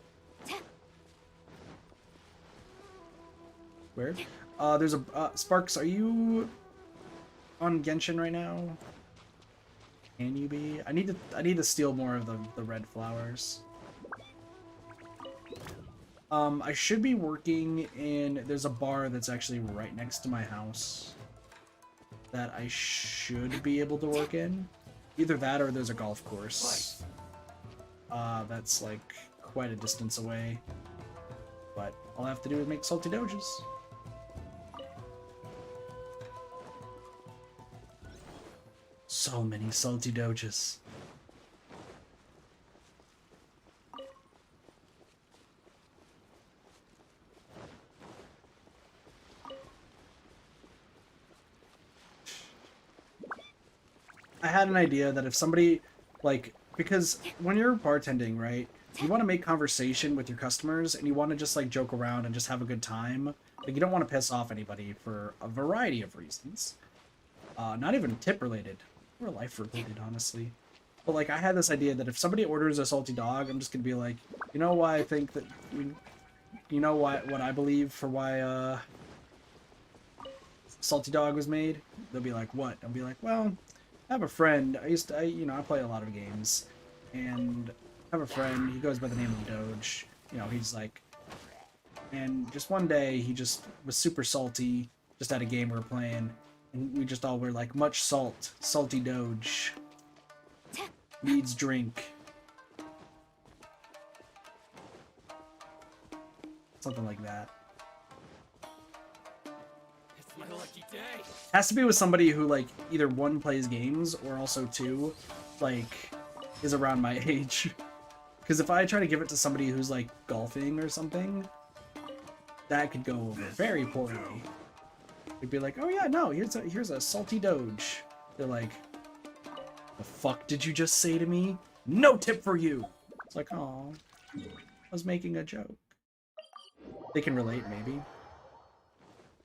Weird. There's a Sparks, are you on Genshin right now? Can you be? I need to steal more of the red flowers. I should be working in, there's a bar that's actually right next to my house that I should be able to work in. Either that or there's a golf course. That's like quite a distance away. But all I have to do is make salty doges. So many salty doges. I had an idea that if somebody, like, because when you're bartending, right, you want to make conversation with your customers and you want to just, like, joke around and just have a good time. Like, you don't want to piss off anybody for a variety of reasons. Not even tip related, or life related, honestly. But, like, I had this idea that if somebody orders a salty dog, I'm just going to be like, you know why I think that, you know what I believe for why, salty dog was made? They'll be like, what? I'll be like, well, I have a friend. I play a lot of games, and I have a friend. He goes by the name of Doge. You know, he's like, and just one day he just was super salty. Just at a game we were playing, and we just all were like, much salt, salty Doge. needs drink. Something like that. It's my lucky day. Has to be with somebody who, like, either one, plays games, or also two, like, is around my age. Because if I try to give it to somebody who's, like, golfing or something, that could go over very poorly. They'd be like, oh yeah, no, here's a salty doge. They're like, the fuck did you just say to me? No tip for you! It's like, oh, I was making a joke. They can relate, maybe.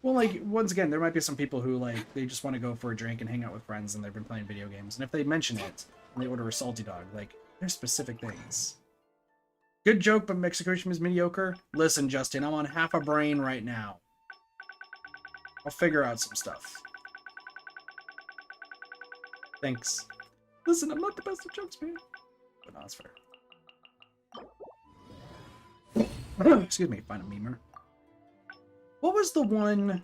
Well, like, once again, there might be some people who, like, they just want to go for a drink and hang out with friends and they've been playing video games. And if they mention it and they order a salty dog, like, there's specific things. Good joke, but execution is mediocre. Listen, Justin, I'm on half a brain right now. I'll figure out some stuff. Thanks. Listen, I'm not the best at jokes, man. But no, that's fair. Excuse me, find a memer. What was the one...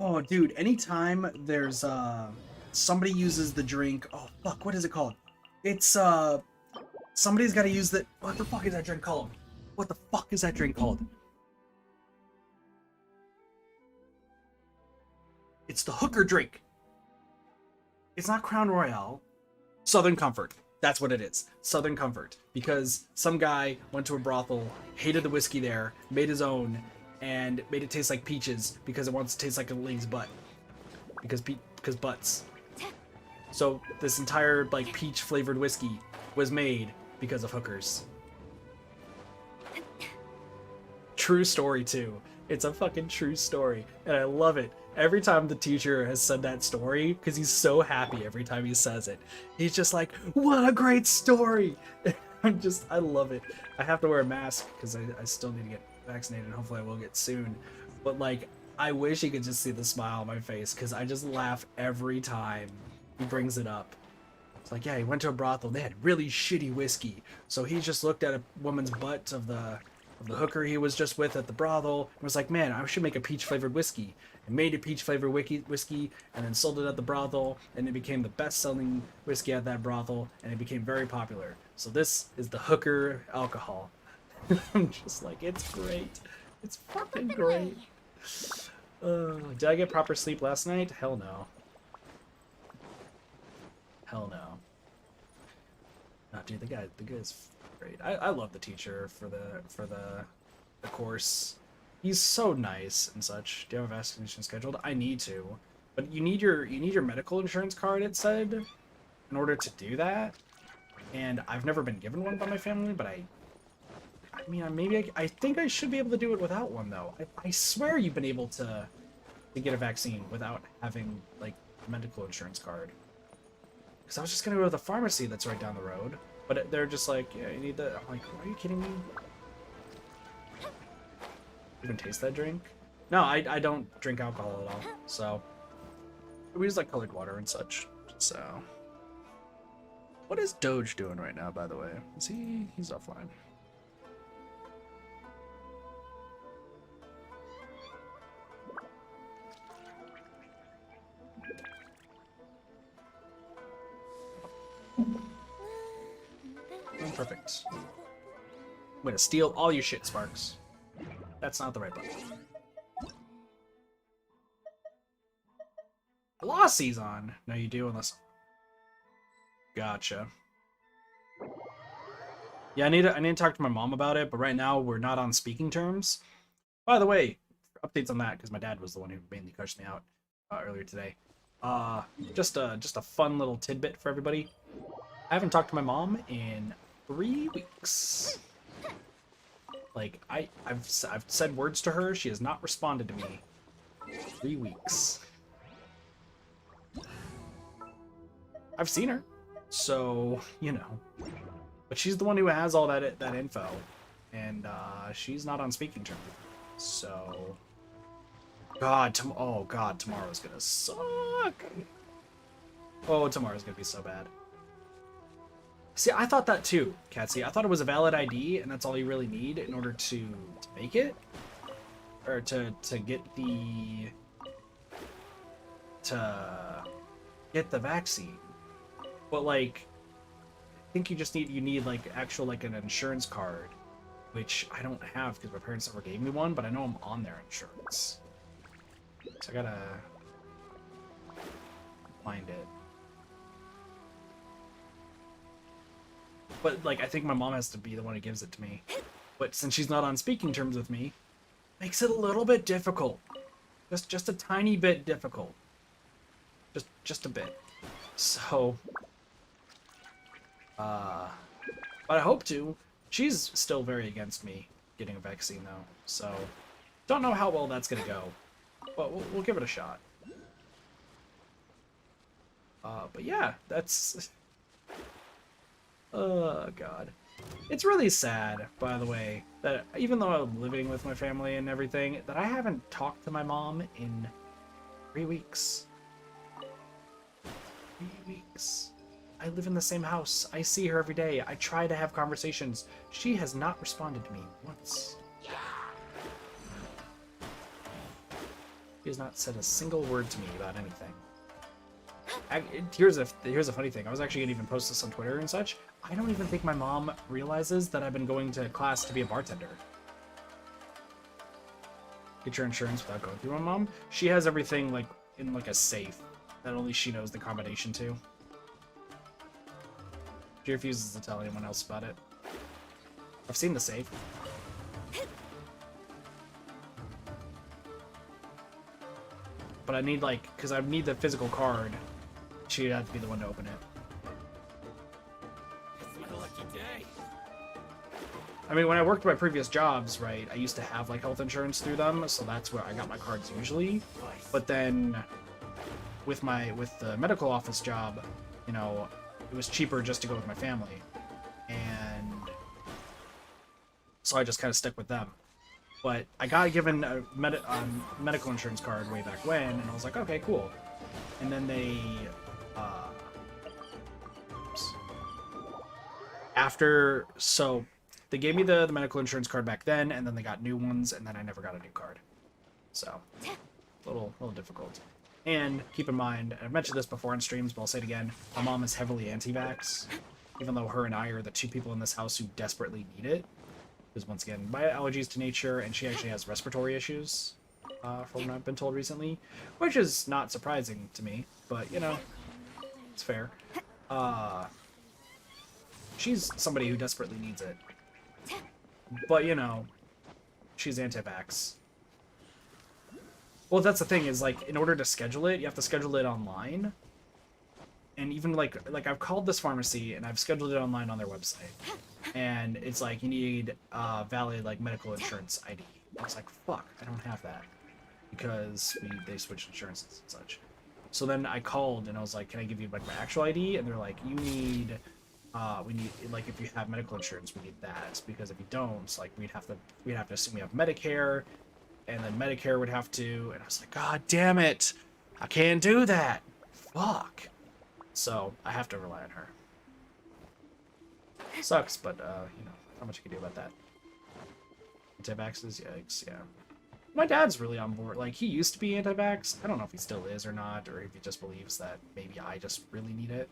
Oh, dude, anytime there's, somebody uses the drink... Oh, fuck, what is it called? It's, somebody's gotta use the... What the fuck is that drink called? What the fuck is that drink called? It's the hooker drink. It's not Crown Royale. Southern Comfort. That's what it is. Southern Comfort. Because some guy went to a brothel, hated the whiskey there, made his own, and made it taste like peaches because it wants to taste like a lady's butt. Because butts. So this entire, like, peach flavored whiskey was made because of hookers. True story too. It's a fucking true story, and I love it. Every time the teacher has said that story, because he's so happy every time he says it. He's just like, what a great story! I love it. I have to wear a mask, because I still need to get vaccinated, and hopefully I will get soon. But, like, I wish he could just see the smile on my face, because I just laugh every time he brings it up. It's like, yeah, he went to a brothel, they had really shitty whiskey. So he just looked at a woman's butt of the hooker he was just with at the brothel and was like, man, I should make a peach flavored whiskey. And made a peach flavored whiskey and then sold it at the brothel, and it became the best selling whiskey at that brothel, and it became very popular. So this is the hooker alcohol. I'm just like, it's great. It's fucking great. Did I get proper sleep last night? Hell no. Hell no. Nah, dude, the guy's great. I love the teacher for the course. He's so nice and such. Do you have a vaccination scheduled? I need to, but you need your medical insurance card, it said, in order to do that. And I've never been given one by my family, but I mean, I think I should be able to do it without one though. I swear you've been able to get a vaccine without having, like, a medical insurance card. Because I was just gonna go to the pharmacy that's right down the road, but they're just like, yeah, you need the. I'm like, are you kidding me? Even taste that drink? No, I don't drink alcohol at all, so we use, like, colored water and such. So what is Doge doing right now, by the way? Is he's offline? Perfect. I'm gonna steal all your shit, Sparks. That's not the right button. Glossy's on. No, you do, unless... Gotcha. Yeah, I need to talk to my mom about it, but right now we're not on speaking terms. By the way, updates on that, because my dad was the one who mainly cursed me out earlier today. Just a fun little tidbit for everybody. I haven't talked to my mom in 3 weeks. Like, I've said words to her, she has not responded to me. 3 weeks. I've seen her, so, you know. But she's the one who has all that info, and she's not on speaking terms. So, oh god, tomorrow's gonna suck. Oh, tomorrow's gonna be so bad. See, I thought that too, Catsy. I thought it was a valid ID, and that's all you really need in order to make it, or to get the vaccine. But, like, think you need like actual like an insurance card, which I don't have because my parents never gave me one, but I know I'm on their insurance. So I gotta find it. But like I think my mom has to be the one who gives it to me. But since she's not on speaking terms with me, makes it a little bit difficult. Just a tiny bit difficult. Just a bit. So but I hope to. She's still very against me getting a vaccine though. So don't know how well that's gonna go. But we'll give it a shot. But yeah, that's oh god. It's really sad, by the way, that even though I'm living with my family and everything, that I haven't talked to my mom in 3 weeks. 3 weeks. I live in the same house. I see her every day. I try to have conversations. She has not responded to me once. She has not said a single word to me about anything. Here's a funny thing. I was actually gonna even post this on Twitter and such. I don't even think my mom realizes that I've been going to class to be a bartender. Get your insurance without going through my mom. She has everything like in like a safe that only she knows the combination to. She refuses to tell anyone else about it. I've seen the safe. But I need like, because I need the physical card. She'd have to be the one to open it. It's my lucky day. I mean, when I worked my previous jobs, right, I used to have like health insurance through them, so that's where I got my cards usually. But then with the medical office job, you know, it was cheaper just to go with my family. And so I just kind of stuck with them. But I got given a medical insurance card way back when, and I was like, okay, cool. And then they, so they gave me the medical insurance card back then, and then they got new ones, and then I never got a new card. So, a little difficult. And keep in mind, I've mentioned this before on streams, but I'll say it again, my mom is heavily anti-vax, even though her and I are the two people in this house who desperately need it. Because once again, my allergies to nature, and she actually has respiratory issues, from what I've been told recently, which is not surprising to me, but, you know, it's fair. She's somebody who desperately needs it. But, you know, she's anti-vax. Well, that's the thing, is, like, in order to schedule it, you have to schedule it online. And even, like I've called this pharmacy, and I've scheduled it online on their website. And it's like, you need valid, like, medical insurance ID. I was like, fuck, I don't have that. Because they switched insurances and such. So then I called, and I was like, can I give you, like, my actual ID? And they're like, you need, we need, like, if you have medical insurance, we need that. Because if you don't, like, we'd have to assume you have Medicare, and then Medicare would have to, and I was like, god damn it! I can't do that! Fuck! So, I have to rely on her. Sucks, but, you know, not much you can do about that. Anti-vaxxers? Yikes, yeah. My dad's really on board. Like, he used to be anti-vax. I don't know if he still is or not, or if he just believes that maybe I just really need it.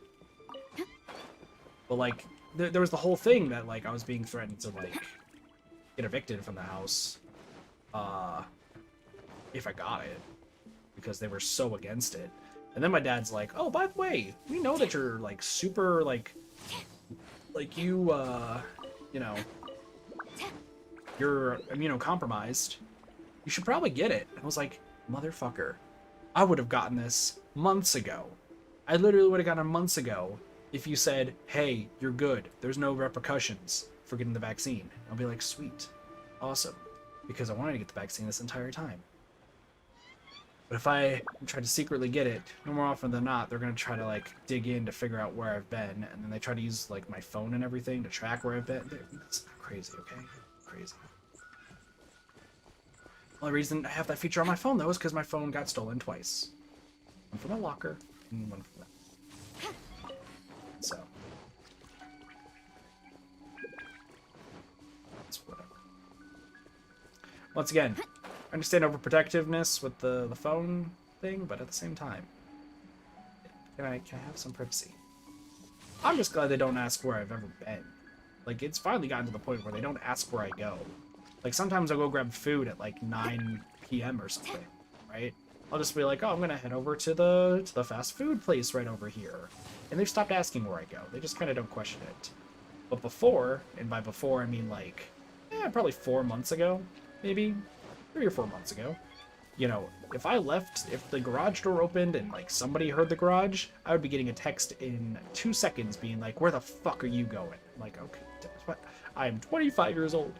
But, like, there was the whole thing that, like, I was being threatened to, like, get evicted from the house. If I got it. Because they were so against it. And then my dad's like, oh, by the way, we know that you're, like, super, like you, you know, you're immunocompromised. You should probably get it. And I was like, motherfucker, I would have gotten this months ago. I literally would have gotten it months ago if you said, hey, you're good. There's no repercussions for getting the vaccine. I'll be like, sweet. Awesome. Because I wanted to get the vaccine this entire time. But if I try to secretly get it, no more often than not, they're going to try to, like, dig in to figure out where I've been. And then they try to use, like, my phone and everything to track where I've been. It's crazy, okay? Crazy. The only reason I have that feature on my phone, though, is because my phone got stolen twice. One from my locker, and one from them. So. It's whatever. Once again, I understand overprotectiveness with the phone thing, but at the same time, can I have some privacy? I'm just glad they don't ask where I've ever been. Like, it's finally gotten to the point where they don't ask where I go. Like, sometimes I'll go grab food at, like, 9 p.m. or something, right? I'll just be like, oh, I'm gonna head over to the fast food place right over here. And they've stopped asking where I go. They just kind of don't question it. But before, and by before I mean, like, probably 4 months ago, maybe 3 or 4 months ago, you know, if I left, if the garage door opened and, like, somebody heard the garage, I would be getting a text in 2 seconds being like, where the fuck are you going? I'm like, okay, what? I am 25 years old.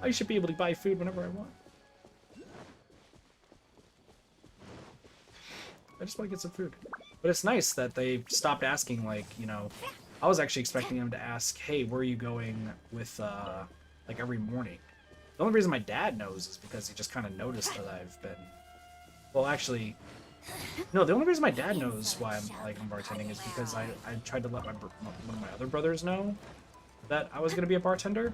I should be able to buy food whenever I want. I just want to get some food. But it's nice that they stopped asking, like, you know, I was actually expecting them to ask, hey, where are you going with, like, every morning? The only reason my dad knows is because he just kind of noticed that I've been... Well, actually... No, the only reason my dad knows why I'm bartending is because I tried to let one of my other brothers know that I was going to be a bartender.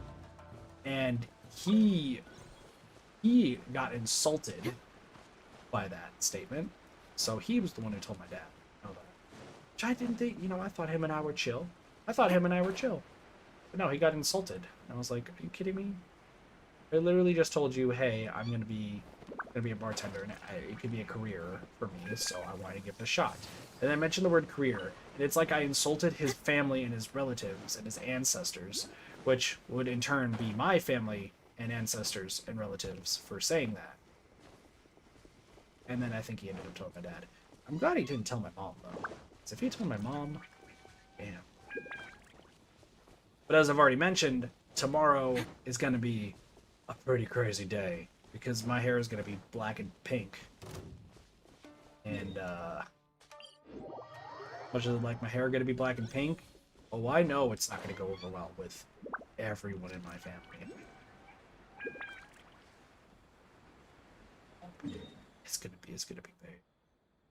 And he got insulted by that statement. So he was the one who told my dad. Know that. Which I didn't think, you know, I thought him and I were chill. But no, he got insulted. And I was like, are you kidding me? I literally just told you, hey, I'm gonna be a bartender, and it could be a career for me, so I want to give it a shot. And I mentioned the word career, and it's like I insulted his family and his relatives and his ancestors, which would in turn be my family and ancestors and relatives for saying that. And then I think he ended up telling my dad. I'm glad he didn't tell my mom, though. Because if he told my mom, damn. But as I've already mentioned, tomorrow is going to be a pretty crazy day. Because my hair is going to be black and pink. And, much as I'd like my hair going to be black and pink, oh, I know it's not going to go over well with everyone in my family. It's gonna be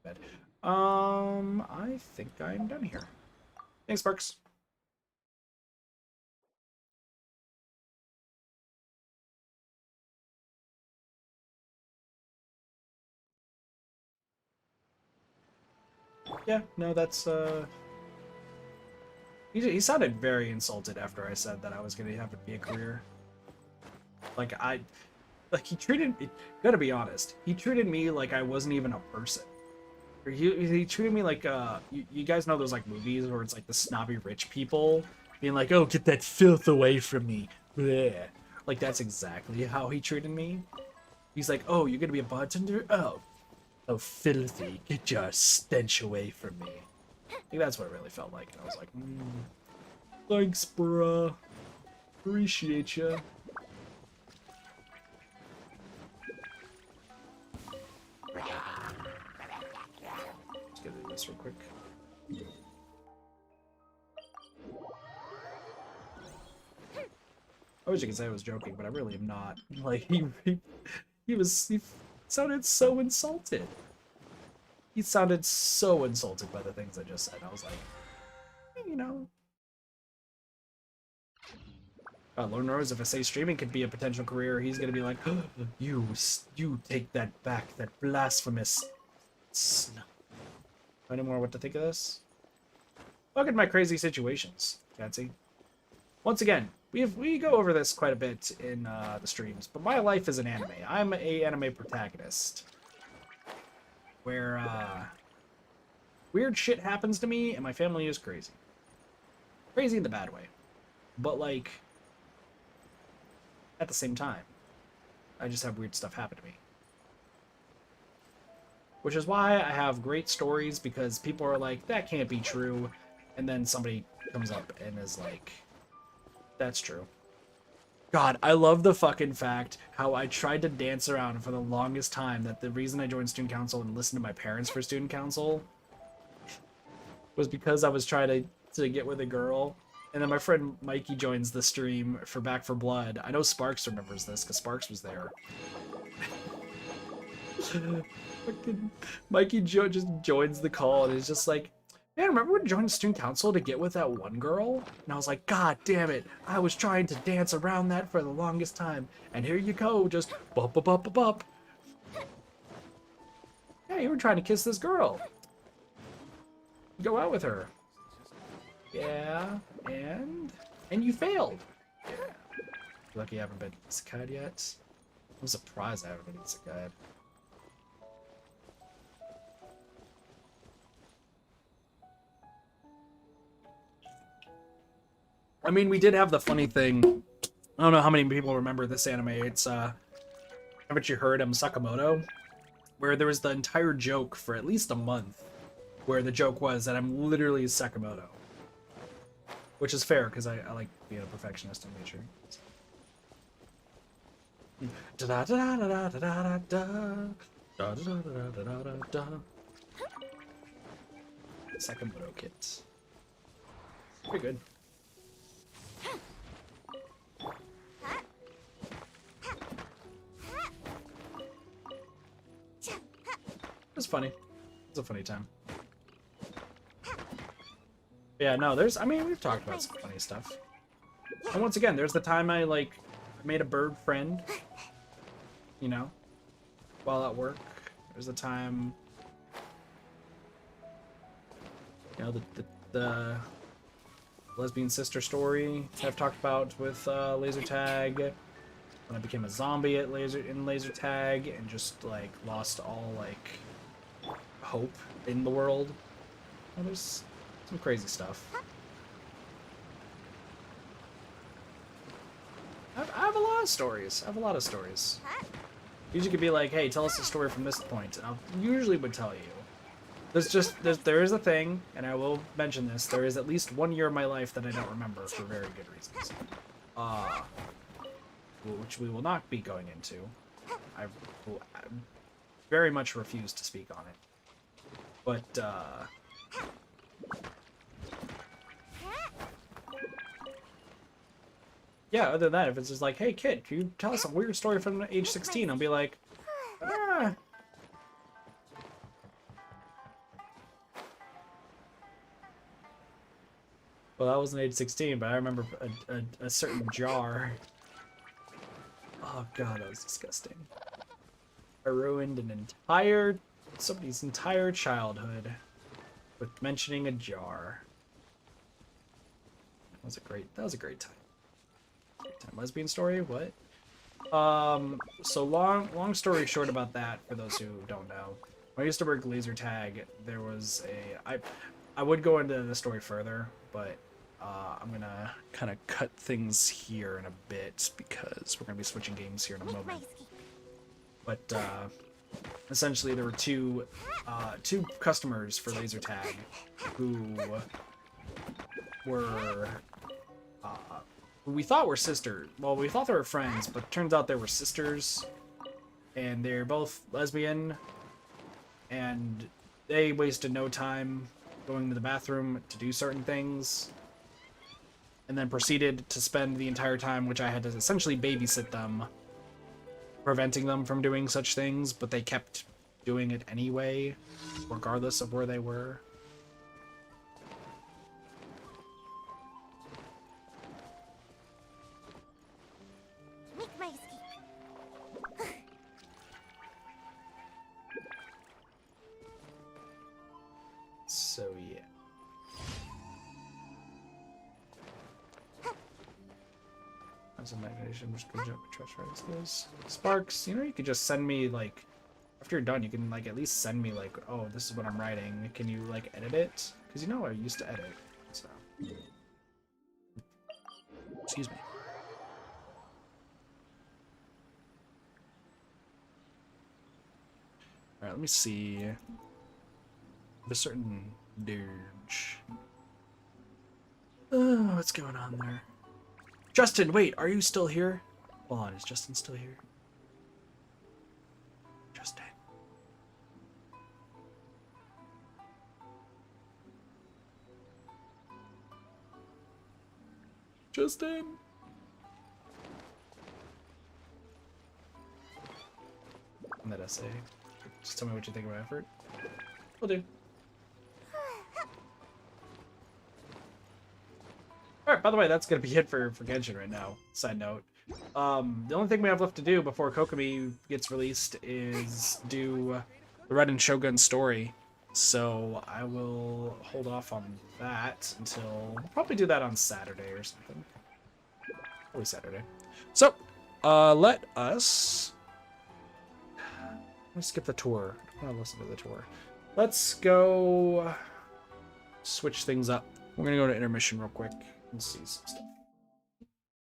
bad. I think I'm done here. Thanks, Sparks. Yeah, no, that's, he sounded very insulted after I said that I was gonna have to be a career. Like, he treated me, gotta be honest, he treated me like I wasn't even a person. He treated me like, you guys know those, like, movies where it's, like, the snobby rich people being like, oh, get that filth away from me. Blech. Like, that's exactly how he treated me. He's like, oh, you're gonna be a bartender? Oh, filthy. Get your stench away from me. I think that's what it really felt like. And I was like, thanks, bruh. Appreciate ya. Let's get into this real quick. I wish I could say I was joking, but I really am not. Like, he sounded so insulted. He sounded so insulted by the things I just said. I was like, you know. Lord knows if I say streaming could be a potential career, he's gonna be like, oh, you take that back, that blasphemous. I know more what to think of this. Look at my crazy situations, Fancy. Once again, we go over this quite a bit in the streams, but my life is an anime. I'm a anime protagonist. Where, weird shit happens to me, and my family is crazy. Crazy in the bad way. But, like, at the same time, I just have weird stuff happen to me. Which is why I have great stories, because people are like, that can't be true, and then somebody comes up and is like, that's true. God, I love the fucking fact how I tried to dance around for the longest time that the reason I joined student council and listened to my parents for student council was because I was trying to get with a girl. And then my friend Mikey joins the stream for Back for Blood. I know Sparks remembers this because Sparks was there. Fucking Mikey just joins the call and is just like, man, remember when you joined student council to get with that one girl? And I was like, God damn it. I was trying to dance around that for the longest time. And here you go, just bump, bump, bump, bump. Yeah, you were trying to kiss this girl. Go out with her. Yeah, and you failed. Yeah. Lucky I haven't been isekai'd yet. I'm surprised I haven't been isekai'd. I mean, we did have the funny thing. I don't know how many people remember this anime. It's haven't you heard Sakamoto? Where there was the entire joke for at least a month, where the joke was that I'm literally Sakamoto. Which is fair, because I like being a perfectionist in nature. Sakamoto kit. Pretty good. It was funny. It was a funny time. Yeah, no, I mean, we've talked about some funny stuff. And once again, there's the time I, like, made a bird friend, you know, while at work. There's the time, you know, the lesbian sister story I've talked about with laser tag, when I became a zombie in laser tag and just, like, lost all, like, hope in the world. Well, there's some crazy stuff. I have a lot of stories. I have a lot of stories. Usually could be like, hey, tell us a story from this point. And I usually would tell you. There is a thing, and I will mention this. There is at least 1 year of my life that I don't remember for very good reasons. Which we will not be going into. I very much refuse to speak on it. But, yeah, other than that, if it's just like, hey, kid, can you tell us a weird story from age 16? I'll be like, ah. Well, that wasn't age 16, but I remember a certain jar. Oh, God, that was disgusting. I ruined somebody's entire childhood with mentioning a jar. That was a great time. Lesbian story? What? So long story short about that, for those who don't know, when I used to work laser tag, there was I would go into the story further, but I'm gonna kind of cut things here in a bit because we're gonna be switching games here in a moment. But essentially, there were two customers for laser tag who were who we thought were sisters. Well, we thought they were friends, but turns out they were sisters, and they're both lesbian, and they wasted no time going to the bathroom to do certain things, and then proceeded to spend the entire time, which I had to essentially babysit them, preventing them from doing such things, but they kept doing it anyway, regardless of where they were. So yeah. As a imagination, which could jump trust right skills. Sparks, you know, you could just send me, like, after you're done, you can, like, at least send me, like, oh, this is what I'm writing. Can you, like, edit it? Because, you know, I used to edit, so. Excuse me. Alright, let me see. A certain dirge. Oh, what's going on there? Justin, wait, are you still here? Hold on, is Justin still here? Justin. Justin. In that essay. Just tell me what you think of my effort. Will do. Alright, by the way, that's gonna be it for Genshin right now. Side note. The only thing we have left to do before Kokomi gets released is do the Red and Shogun story. So I will hold off on that until we'll probably do that on Saturday or something. Probably Saturday. So let us. Let's skip the tour. I want to listen to the tour. Let's go switch things up. We're gonna go to intermission real quick and see some stuff.